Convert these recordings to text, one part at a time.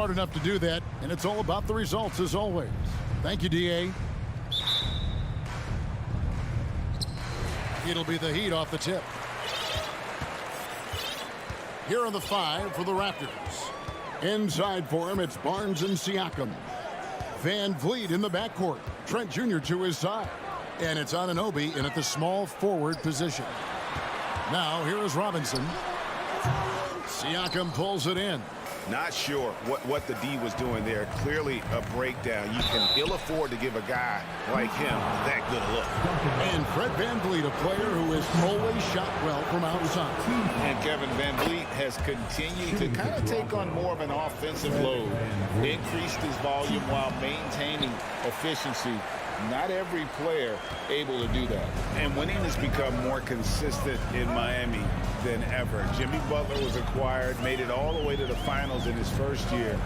smart enough to do that, and it's all about the results as always. Thank you, D.A. It'll be the Heat off the tip. Here are the 5 for the Raptors. Inside for him, it's Barnes and Siakam. Van Vliet in the backcourt. Trent Jr. to his side. And it's Anunoby in at the small forward position. Now, here is Robinson. Siakam pulls it in. Not sure what the D was doing there. Clearly a breakdown. You can ill afford to give a guy like him that good a look. And Fred VanVleet, a player who has always shot well from outside. And Kevin VanVleet has continued to kind of take on more of an offensive load. Increased his volume while maintaining efficiency. Not every player able to do that. And winning has become more consistent in Miami than ever. Jimmy Butler was acquired, made it all the way to the finals in his first year,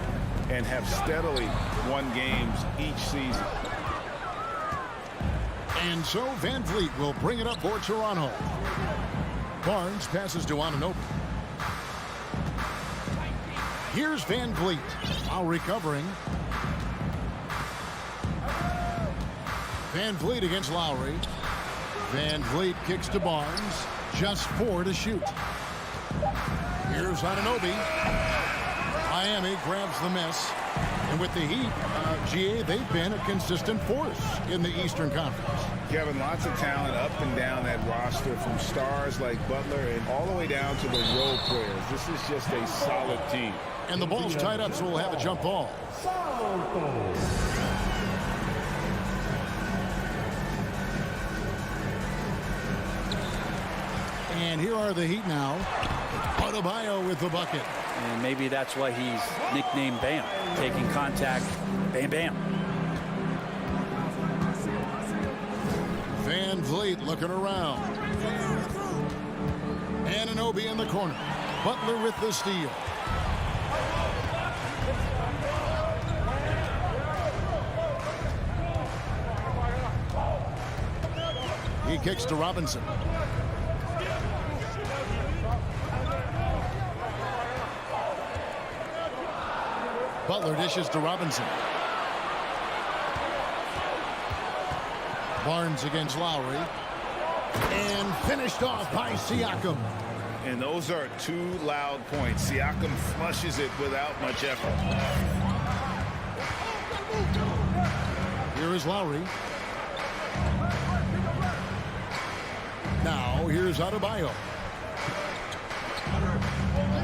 and have steadily won games each season. And so Van Vliet will bring it up for Toronto. Barnes passes to Anunoby. Here's Van Vliet. While recovering. Van Vliet against Lowry. Van Vliet kicks to Barnes. Just 4 to shoot. Here's Anunoby. Miami grabs the miss. And with the Heat, GA, they've been a consistent force in the Eastern Conference. Kevin, lots of talent up and down that roster, from stars like Butler and all the way down to the role players. This is just a solid team. And the ball's tied up, so we'll have a jump ball. And here are the Heat now. Adebayo with the bucket. And maybe that's why he's nicknamed Bam. Taking contact, bam, bam. Van Vliet looking around. Anunoby in the corner. Butler with the steal. He kicks to Robinson. Butler dishes to Robinson. Barnes against Lowry. And finished off by Siakam. And those are 2 loud points. Siakam flushes it without much effort. Here is Lowry. Now here's Adebayo.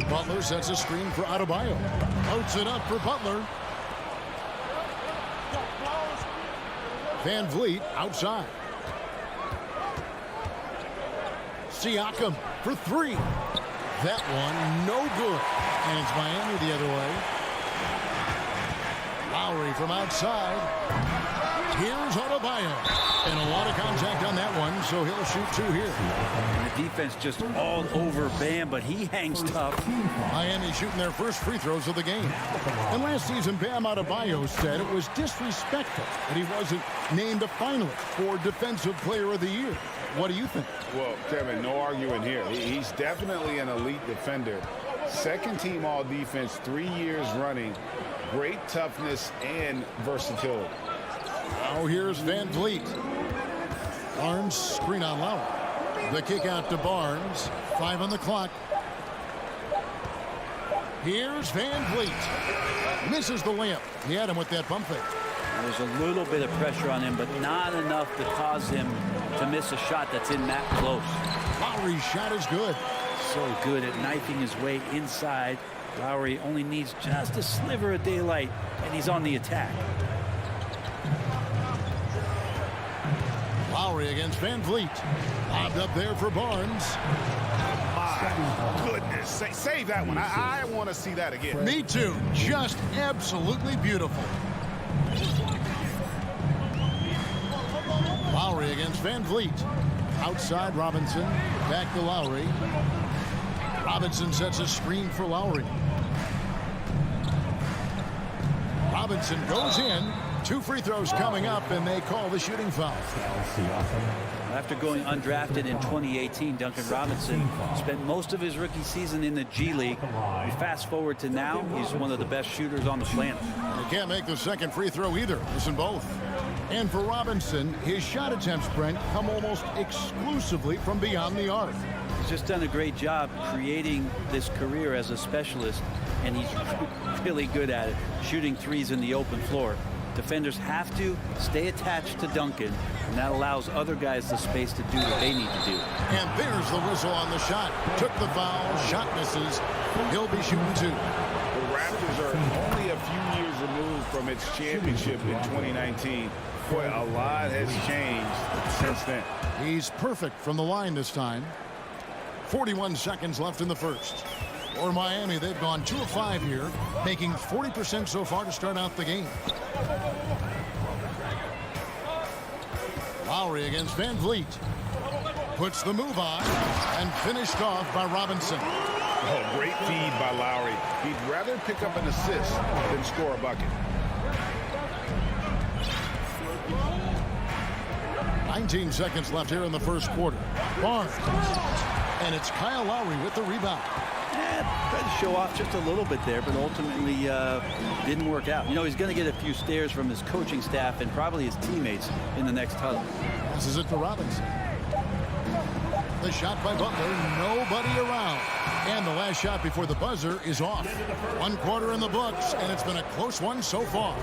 Butler sets a screen for Adebayo. Floats it up for Butler. Van Vliet outside. Siakam for 3. That one no good. And it's Miami the other way. Lowry from outside. Here's Adebayo. And a lot of contact on that one, so he'll shoot 2 here. And the defense just all over Bam, but he hangs tough. Miami shooting their first free throws of the game. And last season, Bam Adebayo said it was disrespectful that he wasn't named a finalist for Defensive Player of the Year. What do you think? Well, Kevin, no arguing here. He's definitely an elite defender. Second team all defense 3 years running. Great toughness and versatility. Now here's Van Vliet. Barnes screen on Lowry. The kick out to Barnes. 5 on the clock. Here's Van Vliet. Misses the layup. He had him with that pump fake. There's a little bit of pressure on him, but not enough to cause him to miss a shot that's in that close. Lowry's shot is good. So good at knifing his way inside. Lowry only needs just a sliver of daylight, and he's on the attack. Lowry against Van Vliet. Lobbed up there for Barnes. My goodness. Save that one. I want to see that again. Me too. Just absolutely beautiful. Lowry against Van Vliet. Outside Robinson. Back to Lowry. Robinson sets a screen for Lowry. Robinson goes in. 2 free throws coming up, and they call the shooting foul. After going undrafted in 2018, Duncan Robinson spent most of his rookie season in the G League. You fast forward to now, he's one of the best shooters on the planet. He can't make the second free throw either. Listen both. And for Robinson, his shot attempts, Brent, come almost exclusively from beyond the arc. He's just done a great job creating this career as a specialist, and he's really good at it, shooting threes in the open floor. Defenders have to stay attached to Duncan, and that allows other guys the space to do what they need to do. And there's the whistle on the shot. Took the foul, shot misses. He'll be shooting 2. The Raptors are only a few years removed from its championship in 2019. Boy, a lot has changed since then. He's perfect from the line this time. 41 seconds left in the first. For Miami, they've gone 2 of 5 here, making 40% so far to start out the game. Lowry against Van Vliet. Puts the move on and finished off by Robinson. Oh, great feed by Lowry. He'd rather pick up an assist than score a bucket. 19 seconds left here in the first quarter. Barnes. And it's Kyle Lowry with the rebound. Tried to show off just a little bit there, but ultimately didn't work out. You know, he's going to get a few stares from his coaching staff and probably his teammates in the next huddle. Passes it to Robinson. The shot by Butler, nobody around. And the last shot before the buzzer is off. 1 quarter in the books, and it's been a close one so far.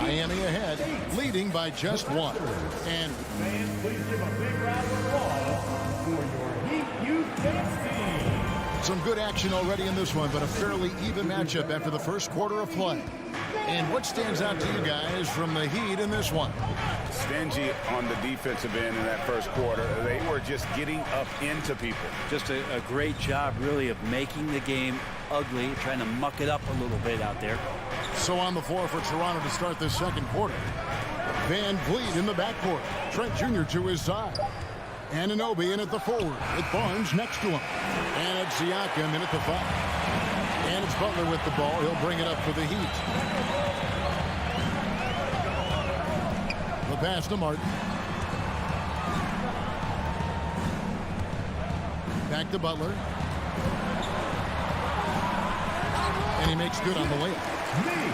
Miami ahead, leading by just 1. And some good action already in this one, but a fairly even matchup after the first quarter of play. And what stands out to you guys from the Heat in this one? Stingy on the defensive end in that first quarter. They were just getting up into people. Just a great job, really, of making the game ugly, trying to muck it up a little bit out there. So on the floor for Toronto to start this second quarter. Van Vliet in the backcourt. Trent Jr. to his side. Anunoby in at the forward with Barnes next to him. And it's Siakam in at the 5. And it's Butler with the ball. He'll bring it up for the Heat. The pass to Martin. Back to Butler. And he makes good on the layup.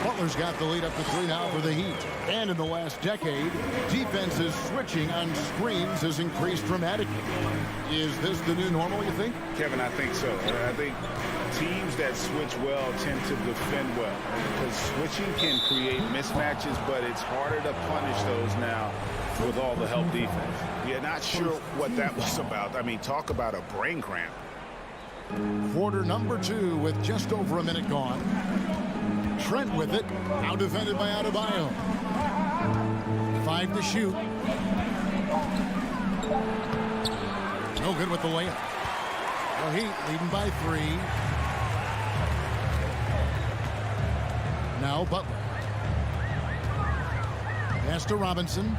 Butler's got the lead up to 3 now for the Heat. And in the last decade, defenses switching on screens has increased dramatically. Is this the new normal, you think? Kevin, I think so. I think teams that switch well tend to defend well. Because switching can create mismatches, but it's harder to punish those now with all the help defense. Yeah, not sure what that was about. I mean, talk about a brain cramp. Quarter number 2 with just over a minute gone. Trent with it. Now defended by Adebayo. 5 to shoot. No good with the layup. The Heat leading by 3. Now Butler. Pass to Robinson.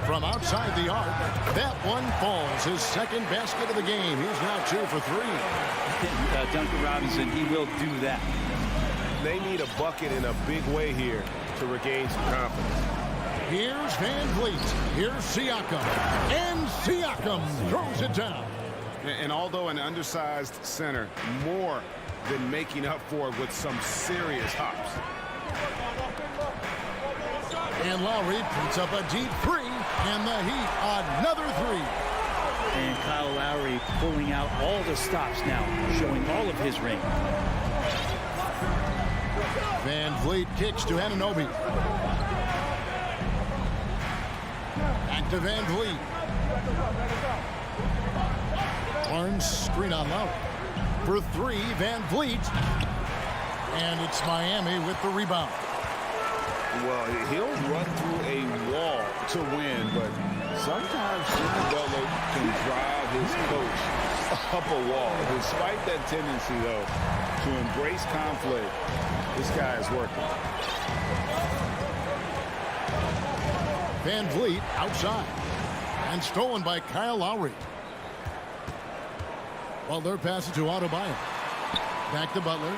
From outside the arc. That one falls. His second basket of the game. He's now 2 for 3. Duncan Robinson, he will do that. They need a bucket in a big way here to regain some confidence. Here's Van Vliet. Here's Siakam. And Siakam throws it down. And although an undersized center, more than making up for it with some serious hops. And Lowry puts up a deep 3. And the Heat another 3. And Kyle Lowry pulling out all the stops now, showing all of his range. Van Vliet kicks to Anunoby. Back to Van Vliet. Barnes screen on Lowry. For 3, Van Vliet. And it's Miami with the rebound. Well, he'll run through a wall to win, but sometimes Jimmy Butler can drive his coach up a wall. Despite that tendency, though, to embrace conflict, this guy is working. Van Vliet outside. And stolen by Kyle Lowry. Butler passes to Adebayo. Back to Butler.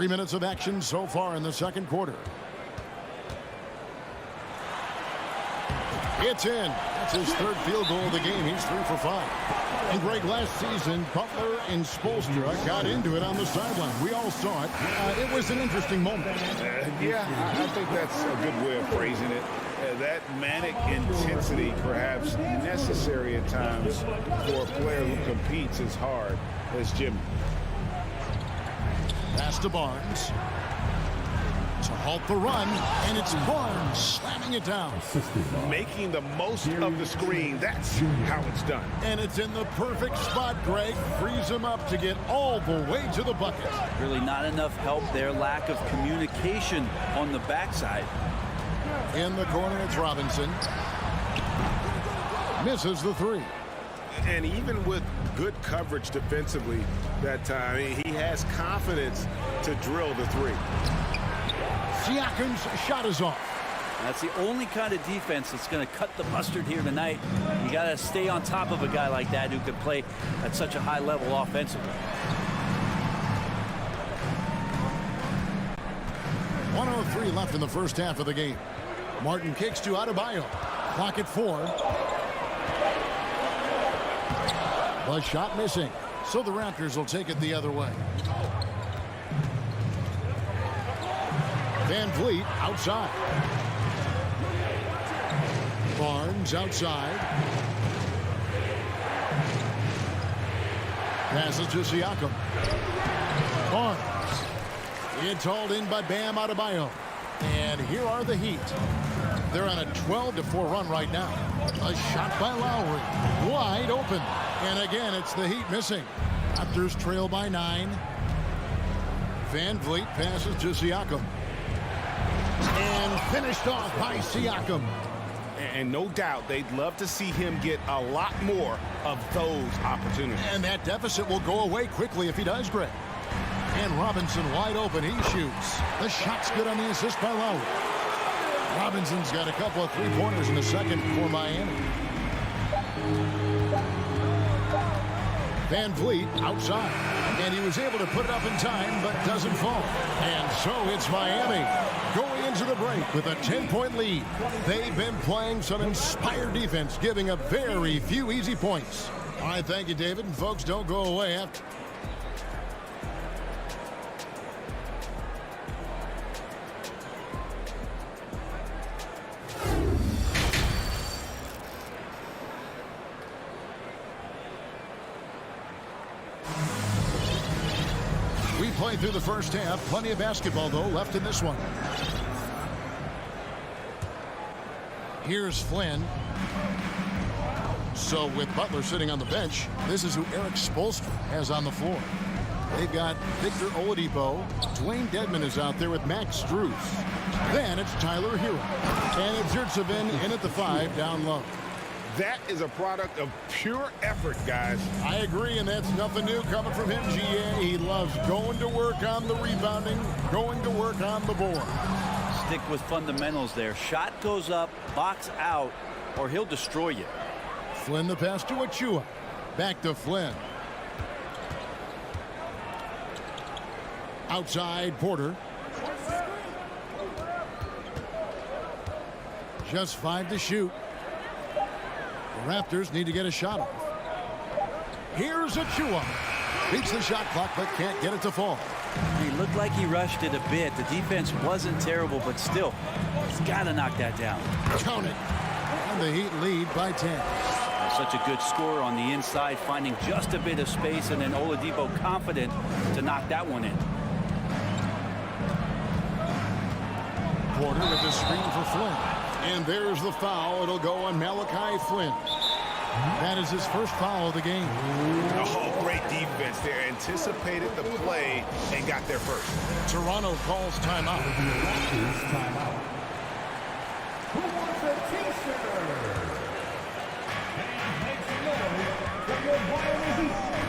3 minutes of action so far in the second quarter. It's in. That's his third field goal of the game. He's 3 for 5. And Greg, last season, Butler and Spoelstra got into it on the sideline. We all saw it. It was an interesting moment. Yeah, I think that's a good way of phrasing it. That manic intensity, perhaps necessary at times for a player who competes as hard as Jimmy. Pass to Barnes. To halt the run, and it's Barnes slamming it down. Making the most of the screen. That's how it's done. And it's in the perfect spot, Greg. Frees him up to get all the way to the bucket. Really not enough help there. Lack of communication on the backside. In the corner, it's Robinson. Misses the 3. And even with good coverage defensively that time, he has confidence to drill the 3. Siakam's shot is off. That's the only kind of defense that's going to cut the mustard here tonight. You got to stay on top of a guy like that who can play at such a high level offensively. 1:03 left in the first half of the game. Martin kicks to Adebayo. Clock at 4. The shot missing. So the Raptors will take it the other way. Van Vliet outside. Barnes outside. Passes to Siakam. Barnes. It's hauled in by Bam Adebayo. And here are the Heat. They're on a 12-4 run right now. A shot by Lowry. Wide open. And again, it's the Heat missing. Raptors trail by 9. Van Vliet passes to Siakam. And finished off by Siakam. And no doubt they'd love to see him get a lot more of those opportunities. And that deficit will go away quickly if he does, Greg. And Robinson wide open. He shoots. The shot's good on the assist by Lowry. Robinson's got a couple of three-pointers in the second for Miami. Van Vliet outside. And he was able to put it up in time, but doesn't fall. And so it's Miami going into the break with a 10-point lead. They've been playing some inspired defense, giving up very few easy points. All right, thank you, David. And folks, don't go away after. We play through the first half. Plenty of basketball, though, left in this one. Here's Flynn. So with Butler sitting on the bench, this is who Eric Spoelstra has on the floor. They've got Victor Oladipo. Dwayne Dedmon is out there with Max Strus. Then it's Tyler Hero. And it's Yurtseven in at the 5 down low. That is a product of pure effort, guys. I agree, and that's nothing new coming from him, GA. He loves going to work on the rebounding, going to work on the board. Stick with fundamentals there. Shot goes up, box out, or he'll destroy you. Flynn the pass to Achua. Back to Flynn. Outside, Porter. Just 5 to shoot. The Raptors need to get a shot off. Here's Achua. Beats the shot clock, but can't get it to fall. He looked like he rushed it a bit. The defense wasn't terrible, but still, he's got to knock that down. Count it. And the Heat lead by 10. Such a good scorer on the inside, finding just a bit of space, and then Oladipo confident to knock that one in. Porter with the screen for Flynn. And there's the foul. It'll go on Malachi Flynn. That is his first foul of the game. Oh, great defense there. Anticipated the play and got there first. Toronto calls timeout.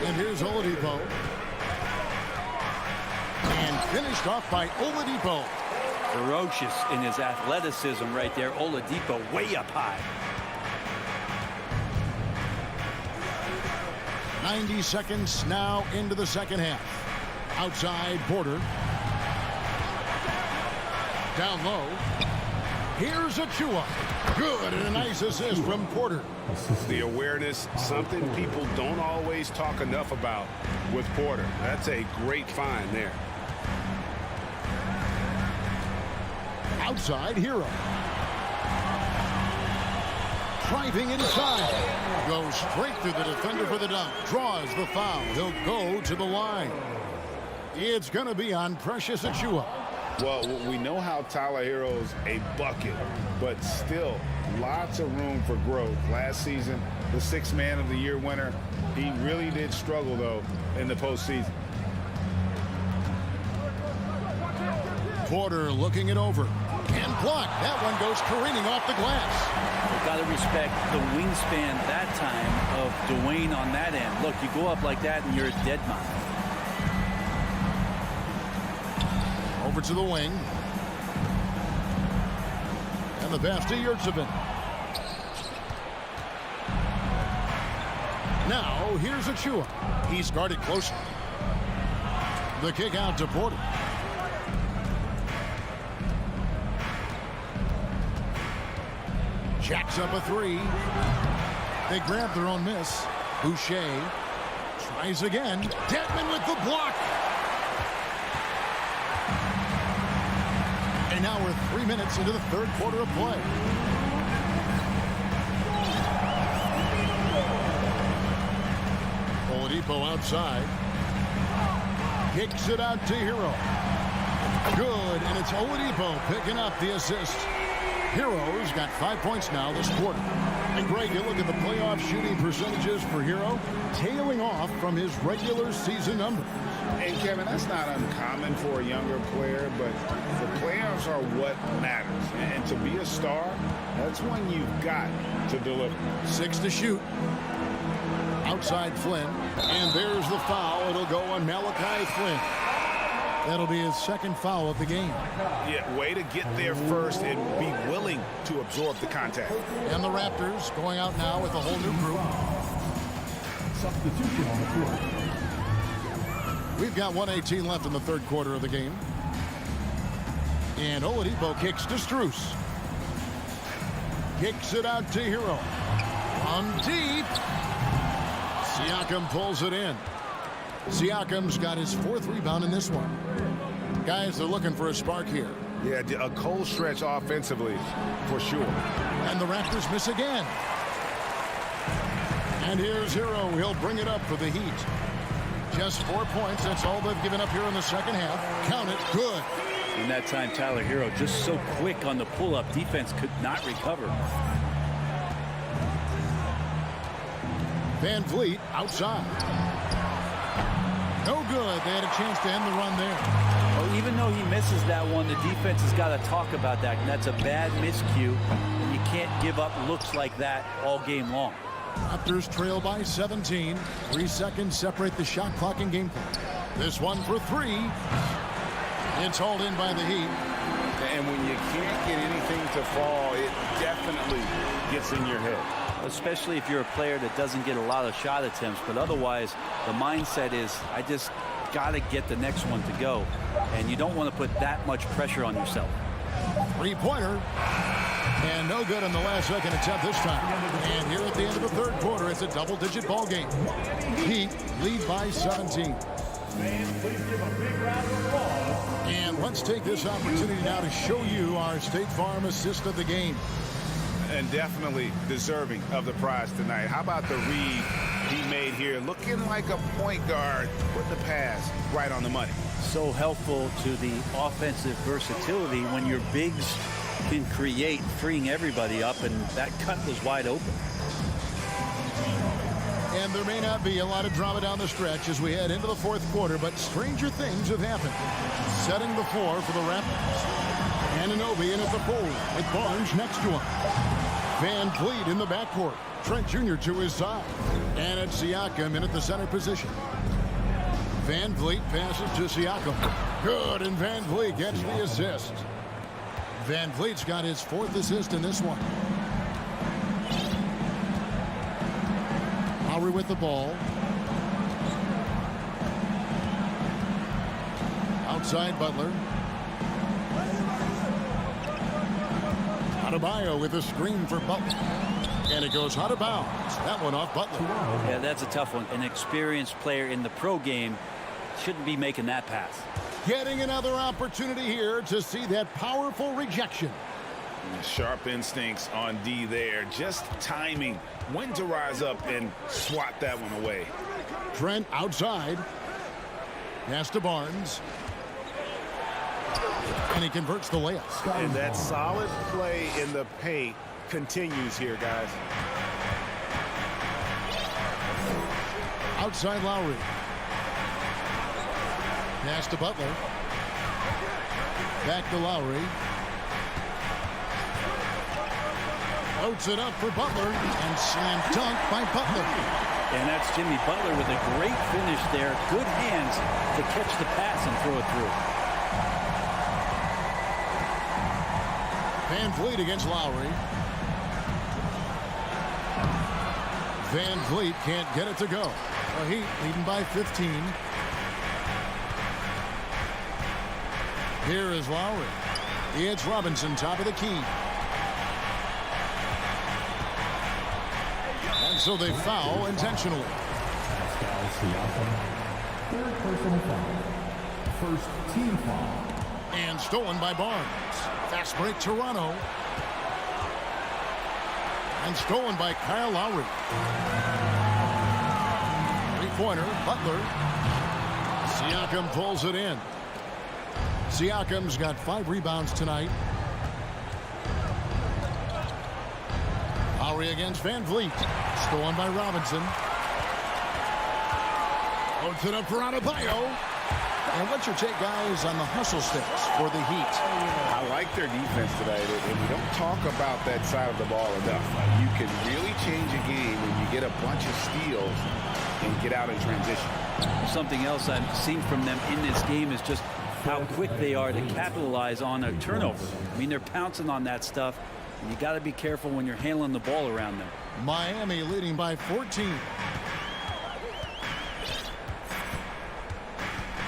And here's Oladipo. And finished off by Oladipo. Ferocious in his athleticism right there. Oladipo way up high. 90 seconds now into the second half. Outside, Porter. Down low. Here's Achua. Good, and a nice assist from Porter. The awareness, something people don't always talk enough about with Porter. That's a great find there. Outside, Hero. Driving inside. Goes straight through the defender for the dunk. Draws the foul. He'll go to the line. It's going to be on Precious Achua. Well, we know how Tyler Hero's a bucket, but still lots of room for growth. Last season, the Sixth Man of the Year winner. He really did struggle, though, in the postseason. Porter looking it over. And blocked. That one goes careening off the glass. You've got to respect the wingspan that time of Dwayne on that end. Look, you go up like that and you're a dead man. Over to the wing. And the pass to Yurtsevin. Now, here's Achua. He's guarded closely. The kick out to Porter. Jacks up a three. They grab their own miss. Boucher tries again. Detman with the block. And now we're 3 minutes into the third quarter of play. Oladipo outside. Kicks it out to Hero. Good, and it's Oladipo picking up the assist. Hero's got 5 points now this quarter. And Greg, you look at the playoff shooting percentages for Hero, tailing off from his regular season numbers. And Kevin, that's not uncommon for a younger player, but the playoffs are what matters. And to be a star, that's when you've got to deliver. 6 to shoot. Outside Flynn. And there's the foul. It'll go on Malachi Flynn. That'll be his second foul of the game. Yeah, way to get there first and be willing to absorb the contact. And the Raptors going out now with a whole new group. Substitution on the court. We've got 1:18 left in the third quarter of the game. And Oladipo kicks to Strus. Kicks it out to Hero. On deep. Siakam pulls it in. Siakam's got his 4th rebound in this one. Guys, they're looking for a spark here. Yeah, a cold stretch offensively, for sure. And the Raptors miss again. And here's Hero. He'll bring it up for the Heat. Just 4 points. That's all they've given up here in the second half. Count it. Good. In that time, Tyler Hero just so quick on the pull-up. Defense could not recover. Van Vliet outside. No good. They had a chance to end the run there. Well, even though he misses that one, the defense has got to talk about that. And that's a bad miscue. And you can't give up looks like that all game long. Raptors trail by 17. 3 seconds separate the shot clock and game clock. This one for 3. It's hauled in by the Heat. And when you can't get anything to fall, it definitely gets in your head. Especially if you're a player that doesn't get a lot of shot attempts. But otherwise, the mindset is, I just got to get the next one to go. And you don't want to put that much pressure on yourself. 3-pointer. And no good on the last second attempt this time. And here at the end of the third quarter, it's a double-digit ball game. Heat lead by 17. And let's take this opportunity now to show you our State Farm assist of the game. And definitely deserving of the prize tonight. How about the read he made here? Looking like a point guard, putting the pass right on the money. So helpful to the offensive versatility when your bigs can create, freeing everybody up, and that cut was wide open. And there may not be a lot of drama down the stretch as we head into the fourth quarter, but stranger things have happened. Setting the floor for the Raptors. Anunoby in at the forward with Barnes next to him. Van Vliet in the backcourt. Trent Jr. to his side. And it's Siakam in at the center position. Van Vliet passes to Siakam. Good, and Van Vliet gets the assist. Van Vliet's got his 4th assist in this one. Lowry with the ball. Outside Butler. Adebayo with a screen for Butler. And it goes out of bounds. That one off Butler. Yeah, that's a tough one. An experienced player in the pro game shouldn't be making that pass. Getting another opportunity here to see that powerful rejection. Sharp instincts on D there. Just timing when to rise up and swat that one away. Trent outside. Pass to Barnes. And he converts the layup. And that solid play in the paint continues here, guys. Outside Lowry. Pass to Butler. Back to Lowry. Floats it up for Butler and slam dunk by Butler. And that's Jimmy Butler with a great finish there. Good hands to catch the pass and throw it through. Van Vliet against Lowry. Van Vliet can't get it to go. The Heat leading by 15. Here is Lowry. It's Robinson, top of the key. And so they foul intentionally. Third personal foul. First team foul. And stolen by Barnes. Fast break Toronto. And stolen by Kyle Lowry. Three-pointer, Butler. Siakam pulls it in. Siakam's got 5 rebounds tonight. Lowry against Van Vliet. Stolen by Robinson. Loads it up for Adebayo. And what's your take, guys, on the hustle sticks for the Heat? I like their defense tonight, and we don't talk about that side of the ball enough. You can really change a game when you get a bunch of steals and get out in transition. Something else I've seen from them in this game is just how quick they are to capitalize on a turnover. I mean, they're pouncing on that stuff. And you got to be careful when you're handling the ball around them. Miami leading by 14.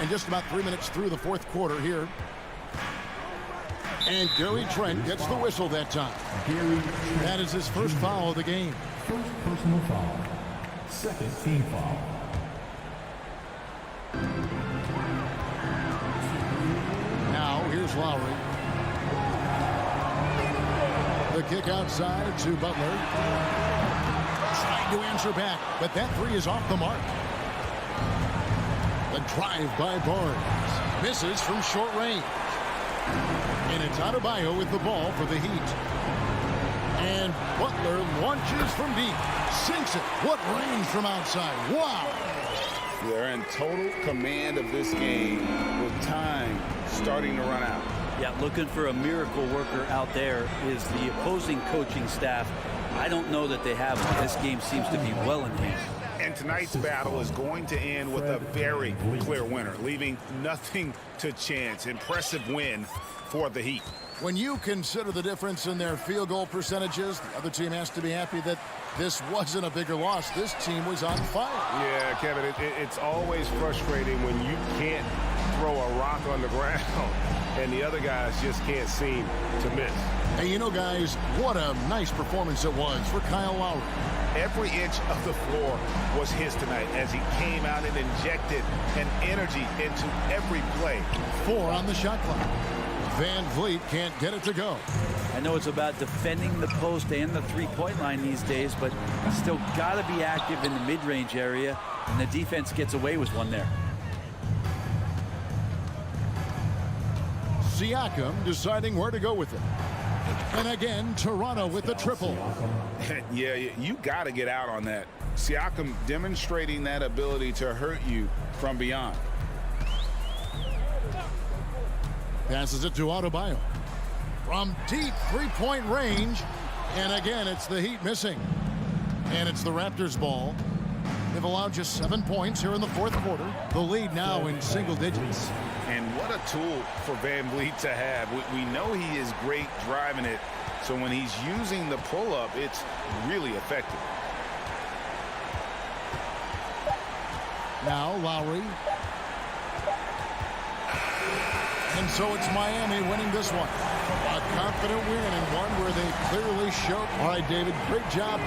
And just about 3 minutes through the fourth quarter here. And Gary Trent gets the whistle that time. That is his first foul of the game. First personal foul. Second team foul. Now here's Lowry. The kick outside to Butler. Trying to answer back, but that three is off the mark. The drive by Barnes. Misses from short range. And it's Adebayo with the ball for the Heat. And Butler launches from deep. Sinks it. What range from outside. Wow. They're in total command of this game with time starting to run out. Yeah, looking for a miracle worker out there is the opposing coaching staff. I don't know that they have one. This game seems to be well in hand. And tonight's battle is going to end with a very clear winner, leaving nothing to chance. Impressive win for the Heat. When you consider the difference in their field goal percentages, the other team has to be happy that this wasn't a bigger loss. This team was on fire. Yeah, Kevin, it's always frustrating when you can't throw a rock on the ground and the other guys just can't seem to miss. Hey, you know, guys, what a nice performance it was for Kyle Lowry. Every inch of the floor was his tonight as he came out and injected an energy into every play. 4 on the shot clock. Van Vliet can't get it to go. I know it's about defending the post and the three-point line these days, but still got to be active in the mid-range area, and the defense gets away with one there. Siakam deciding where to go with it. And again, Toronto with the triple. Yeah, you got to get out on that. Siakam demonstrating that ability to hurt you from beyond. Passes it to Adebayo. From deep three-point range. And again, it's the Heat missing. And it's the Raptors ball. They've allowed just 7 points here in the fourth quarter. The lead now in single digits. And what a tool for Van Vliet to have. We know he is great driving it. So when he's using the pull-up, it's really effective. Now Lowry. And so it's Miami winning this one. A confident win and one where they clearly show. All right, David, great job.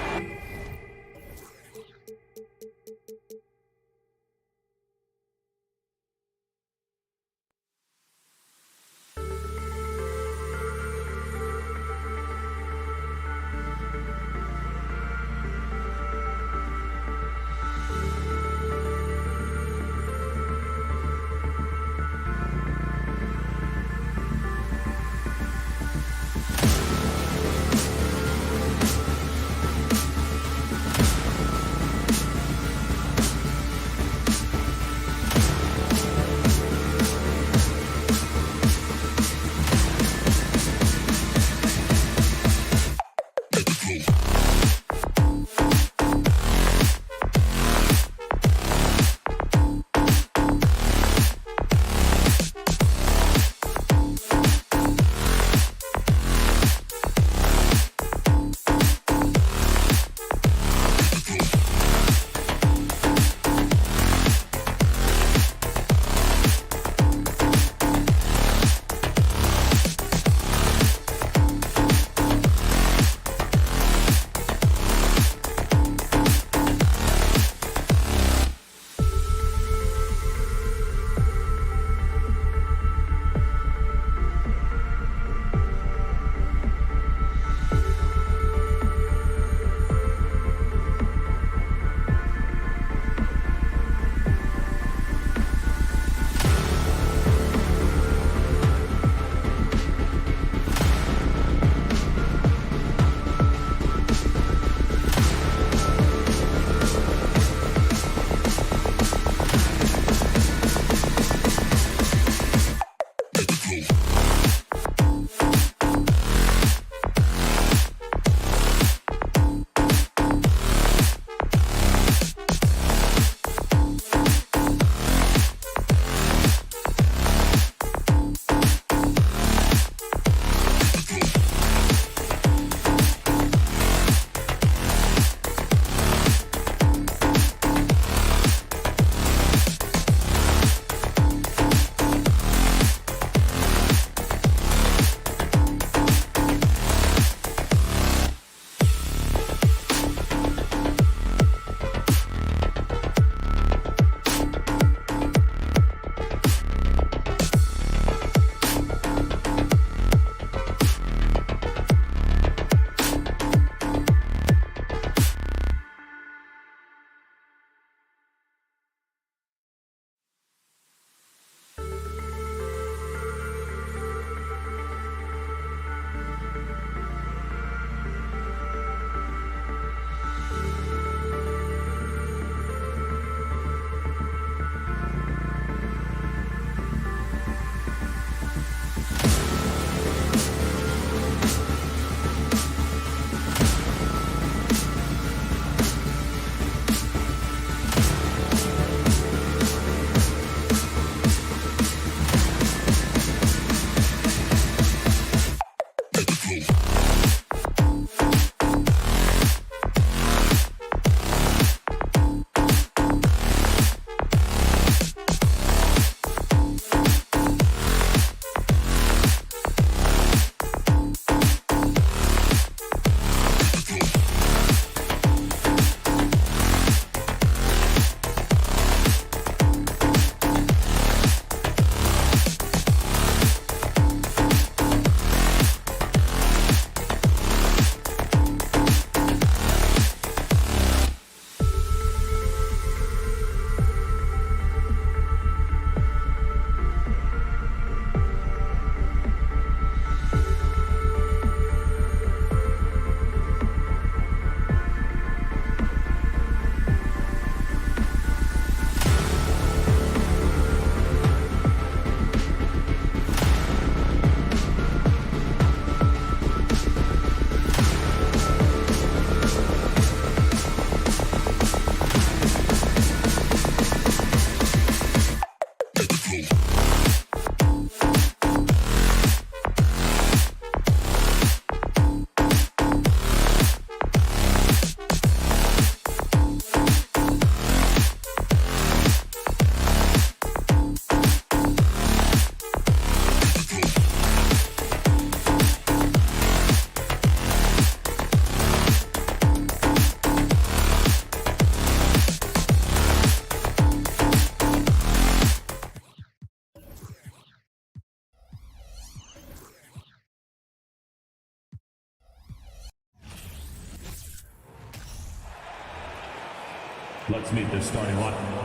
Let's meet the starting lineup.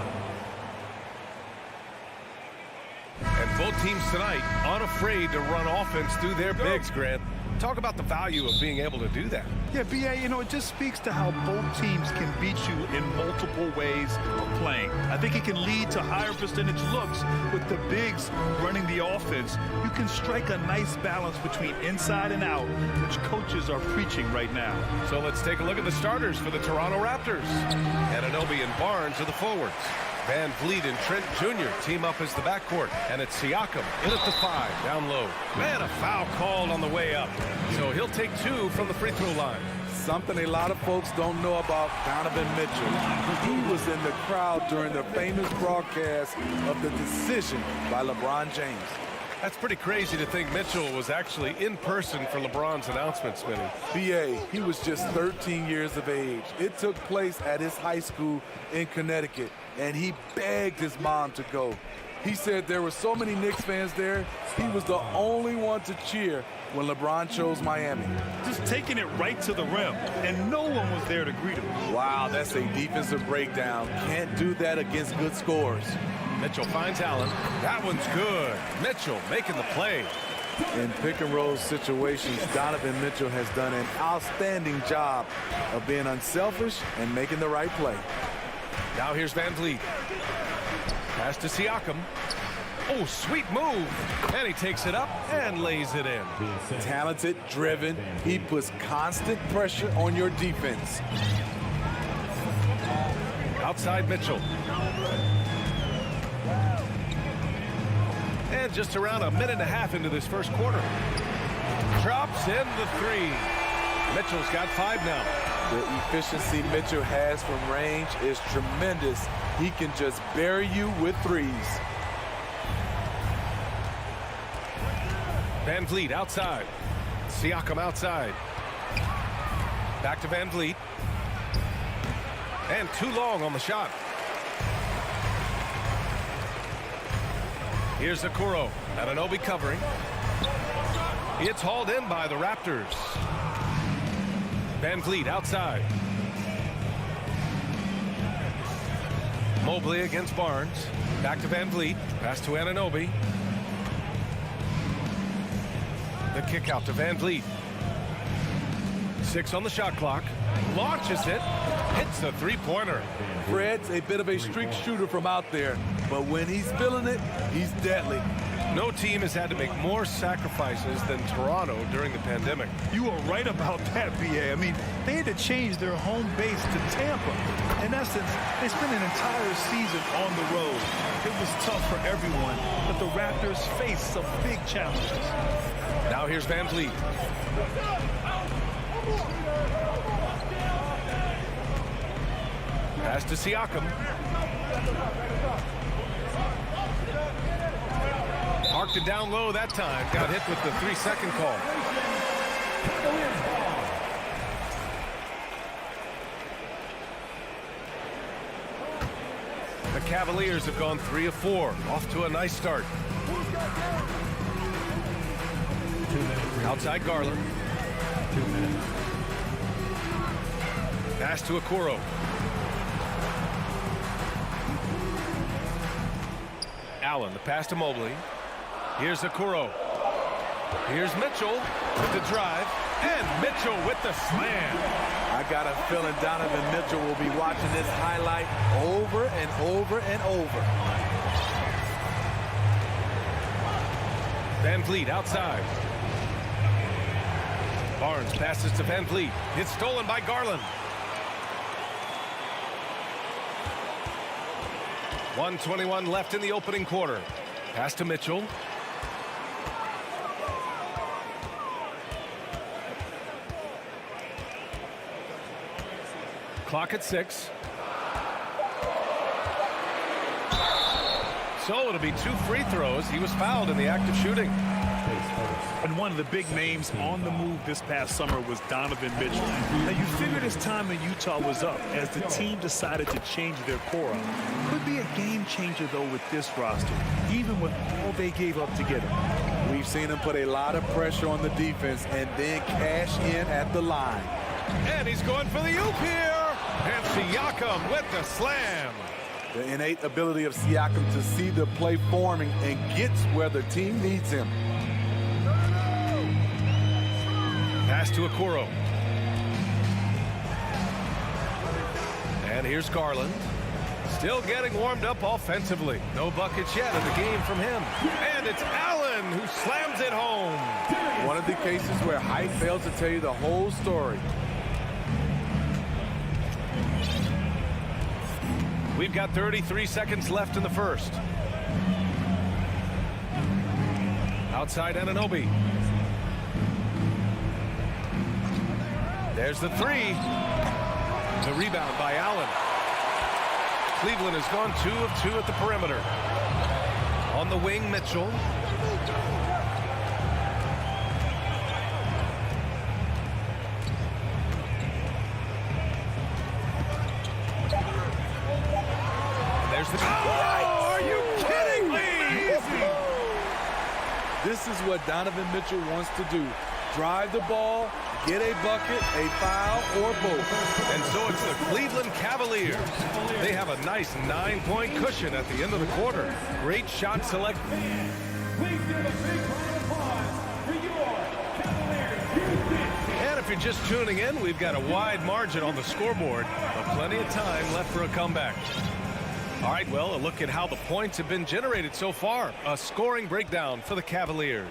And both teams tonight unafraid to run offense through their bigs, Grant. Talk about the value of being able to do that. Yeah, B.A., you know, it just speaks to how both teams can beat you in multiple ways of playing. I think it can lead to higher percentage looks with the bigs running the offense. You can strike a nice balance between inside and out, which coaches are preaching right now. So let's take a look at the starters for the Toronto Raptors. Anunoby and Barnes are the forwards. Van Vliet and Trent Jr. team up as the backcourt. And it's Siakam in at the 5, down low. Man, a foul called on the way up. So he'll take 2 from the free throw line. Something a lot of folks don't know about Donovan Mitchell. He was in the crowd during the famous broadcast of the decision by LeBron James. That's pretty crazy to think Mitchell was actually in person for LeBron's announcement, Smitty. B.A., he was just 13 years of age. It took place at his high school in Connecticut, and he begged his mom to go. He said there were so many Knicks fans there, he was the only one to cheer when LeBron chose Miami. Just taking it right to the rim, and no one was there to greet him. Wow, that's a defensive breakdown. Can't do that against good scores. Mitchell finds Allen. That one's good. Mitchell making the play. In pick-and-roll situations, Donovan Mitchell has done an outstanding job of being unselfish and making the right play. Now here's Van Vliet. Pass to Siakam. Oh, sweet move. And he takes it up and lays it in. Talented, driven. He puts constant pressure on your defense. Outside Mitchell. And just around a minute and a half into this first quarter. Drops in the 3. Mitchell's got 5 now. The efficiency Mitchell has from range is tremendous. He can just bury you with threes. Van Vliet outside. Siakam outside. Back to Van Vliet. And too long on the shot. Here's Okoro. Anunoby covering. It's hauled in by the Raptors. Van Vliet outside. Mobley against Barnes. Back to Van Vliet. Pass to Anunoby. The kick out to Van Vliet. 6 on the shot clock. Launches it. Hits the three-pointer. Fred's a bit of a streak shooter from out there, but when he's feeling it, he's deadly. No team has had to make more sacrifices than Toronto during the pandemic. You are right about that, B.A. I mean, they had to change their home base to Tampa. In essence, they spent an entire season on the road. It was tough for everyone, but the Raptors faced some big challenges. Now here's Van Vliet. Pass to Siakam. Marked it down low that time. Got hit with the 3-second call. The Cavaliers have gone 3 of 4. Off to a nice start. Outside Garland. 2 minutes. Pass to Okoro. Allen, the pass to Mobley. Here's Okoro. Here's Mitchell with the drive. And Mitchell with the slam. I got a feeling Donovan Mitchell will be watching this highlight over and over and over. Van Vliet outside. Barnes passes to Van Vliet. It's stolen by Garland. 1:21 left in the opening quarter. Pass to Mitchell. Clock at 6. So it'll be 2 free throws. He was fouled in the act of shooting. And one of the big names on the move this past summer was Donovan Mitchell. Now, you figured his time in Utah was up as the team decided to change their core up. Could be a game changer, though, with this roster, even with all they gave up to get him. We've seen him put a lot of pressure on the defense and then cash in at the line. And he's going for the oop here. And Siakam with the slam. The innate ability of Siakam to see the play forming and gets where the team needs him. Pass to Okoro. And here's Garland. Still getting warmed up offensively. No buckets yet in the game from him. And it's Allen who slams it home. One of the cases where height fails to tell you the whole story. We've got 33 seconds left in the first. Outside Anunoby. There's the three. The rebound by Allen. Cleveland has gone 2 of 2 at the perimeter. On the wing, Mitchell. There's the... Oh, are you kidding me? This is what Donovan Mitchell wants to do. Drive the ball, get a bucket, a foul, or both. And so it's the Cleveland Cavaliers. They have a nice 9-point cushion at the end of the quarter. Great shot select. And if you're just tuning in, we've got a wide margin on the scoreboard, but plenty of time left for a comeback. All right, well, a look at how the points have been generated so far. A scoring breakdown for the Cavaliers.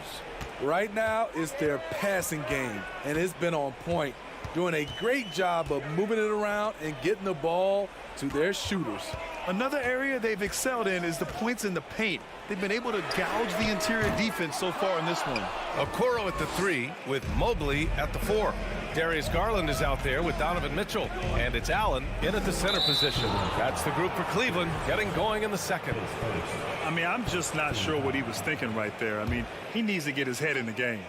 Right now, it's their passing game, and it's been on point, doing a great job of moving it around and getting the ball to their shooters. Another area they've excelled in is the points in the paint. They've been able to gouge the interior defense so far in this one. Okoro at the 3 with Mobley at the 4. Darius Garland is out there with Donovan Mitchell, and it's Allen in at the center position. That's the group for Cleveland getting going in the second. I mean, I'm just not sure what he was thinking right there. I mean, he needs to get his head in the game.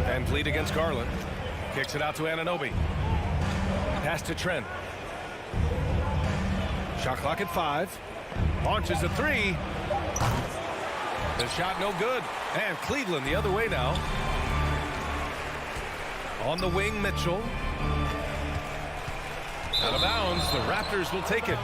Van Vliet against Garland. Kicks it out to Anunoby. Pass to Trent. Shot clock at 5. Launches a 3. The shot no good. And Cleveland the other way now. On the wing, Mitchell. Out of bounds. The Raptors will take it.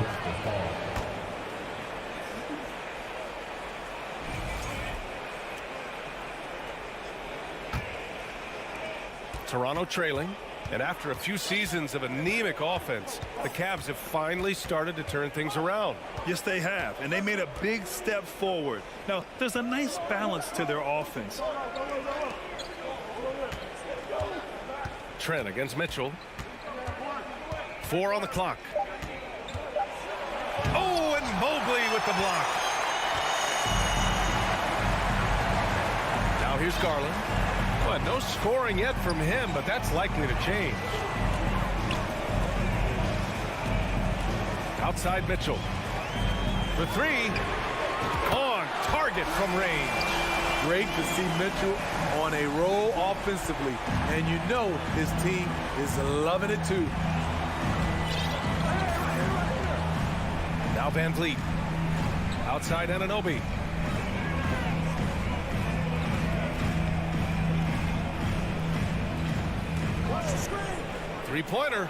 Toronto trailing. And after a few seasons of anemic offense, the Cavs have finally started to turn things around. Yes, they have. And they made a big step forward. Now, there's a nice balance to their offense. Trent against Mitchell. 4 on the clock. Oh, and Mobley with the block. Now here's Garland. Well, no scoring yet from him, but that's likely to change. Outside Mitchell. The 3 on target from range. Great to see Mitchell on a roll offensively, and you know his team is loving it too. Now Van Vliet. Outside Anunoby. Three-pointer.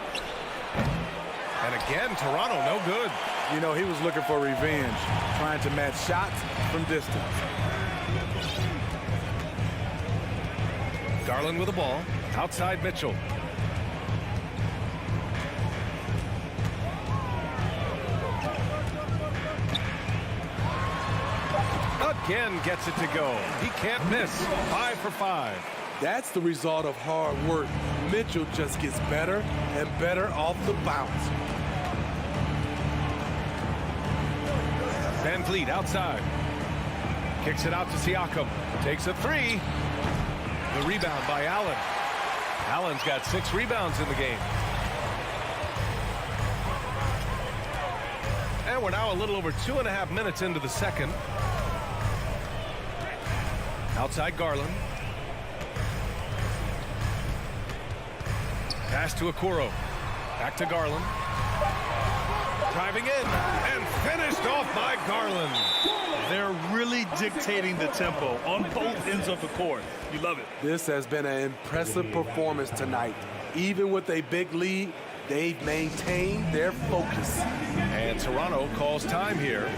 And again, Toronto no good. You know, he was looking for revenge, trying to match shots from distance. Garland with the ball. Outside Mitchell. Again gets it to go. He can't miss. 5 for 5. That's the result of hard work. Mitchell just gets better and better off the bounce. Van Vliet outside. Kicks it out to Siakam. Takes a 3. The rebound by Allen. Allen's got 6 rebounds in the game. And we're now a little over 2.5 minutes into the second. Outside Garland. Pass to Okoro. Back to Garland. Driving in and finished off by Garland. They're really dictating the tempo on both ends of the court. You love it. This has been an impressive performance tonight. Even with a big lead, they've maintained their focus. And Toronto calls time here.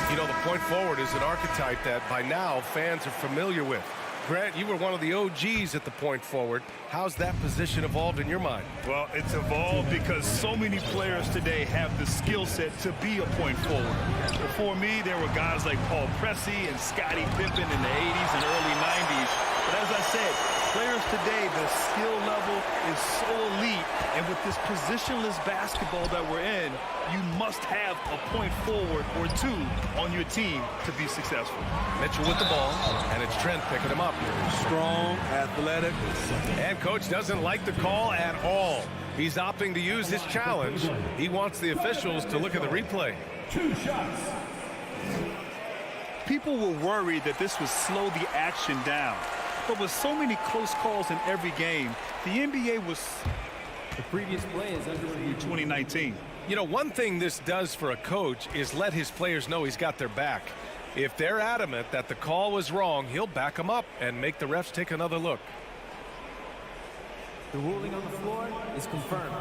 You know, the point forward is an archetype that by now fans are familiar with. Grant, you were one of the OGs at the point forward. How's that position evolved in your mind? Well, it's evolved because so many players today have the skill set to be a point forward. Before me, there were guys like Paul Pressey and Scottie Pippen in the 80s and early 90s. But as I said, players today, the skill level is so elite. And with this positionless basketball that we're in, you must have a point forward or two on your team to be successful. Mitchell with the ball, and it's Trent picking him up. Strong, athletic. And coach doesn't like the call at all. He's opting to use his challenge. He wants the officials to look at the replay. 2 shots. People were worried that this would slow the action down. But with so many close calls in every game, the NBA was the previous play is under review. 2019. You know, one thing this does for a coach is let his players know he's got their back. If they're adamant that the call was wrong, he'll back them up and make the refs take another look. The ruling on the floor is confirmed.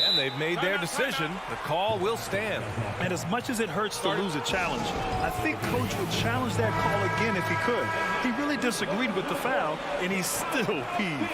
And they've made their decision. The call will stand. And as much as it hurts to lose a challenge, I think Coach would challenge that call again if he could. He really disagreed with the foul, and he's still peeved.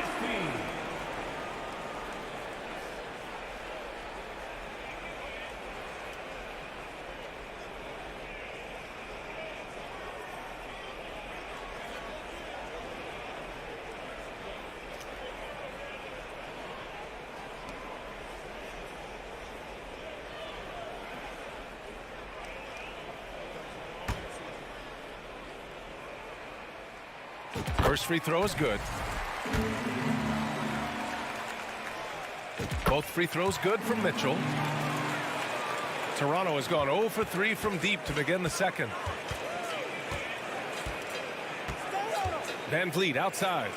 First free throw is good. Both free throws good from Mitchell. Toronto has gone 0 for 3 from deep to begin the second. Van Vliet outside.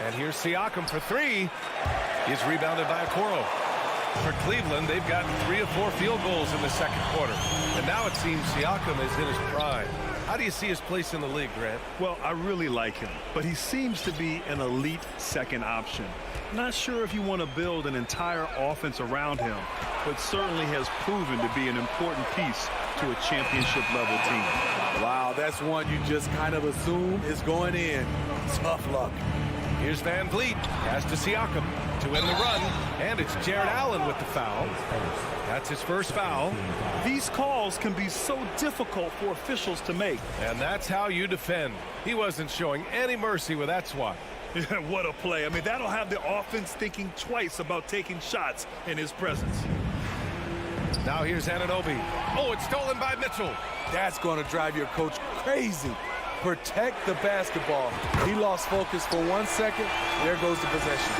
And here's Siakam for 3. He's rebounded by Okoro. For Cleveland, they've gotten 3 of 4 field goals in the second quarter. And now it seems Siakam is in his prime. How do you see his place in the league, Grant? Well, I really like him, but he seems to be an elite second option. Not sure if you want to build an entire offense around him, but certainly has proven to be an important piece to a championship-level team. Wow, that's one you just kind of assume is going in. Tough luck. Here's Van Vliet. Pass to Siakam to end the run. And it's Jared Allen with the foul. That's his first foul. These calls can be so difficult for officials to make. And that's how you defend. He wasn't showing any mercy with that swat. What a play. I mean, that'll have the offense thinking twice about taking shots in his presence. Now here's Anunoby. Oh, it's stolen by Mitchell. That's going to drive your coach crazy. Protect the basketball. He lost focus for 1 second. There goes the possession.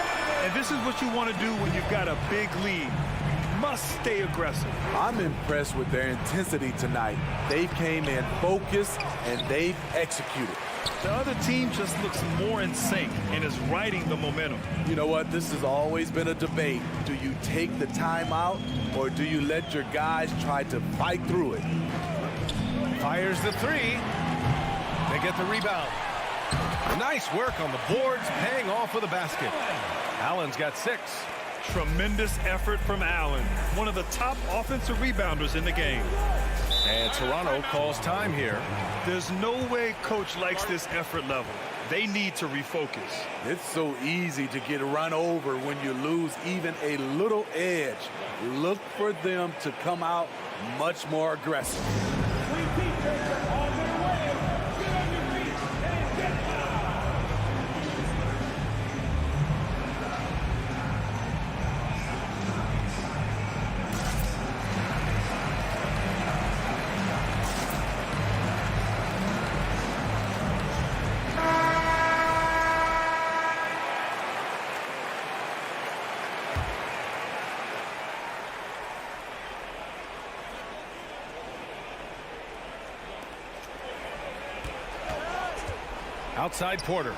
And this is what you want to do when you've got a big lead. You must stay aggressive. I'm impressed with their intensity tonight. They came in focused and they've executed. The other team just looks more in sync and is riding the momentum. You know what? This has always been a debate. Do you take the timeout or do you let your guys try to fight through it? Fires the 3. They get the rebound. Nice work on the boards, paying off with a basket. Allen's got 6. Tremendous effort from Allen, one of the top offensive rebounders in the game. And Toronto calls time here. There's no way coach likes this effort level. They need to refocus. It's so easy to get run over when you lose even a little edge. Look for them to come out much more aggressive. Outside Porter.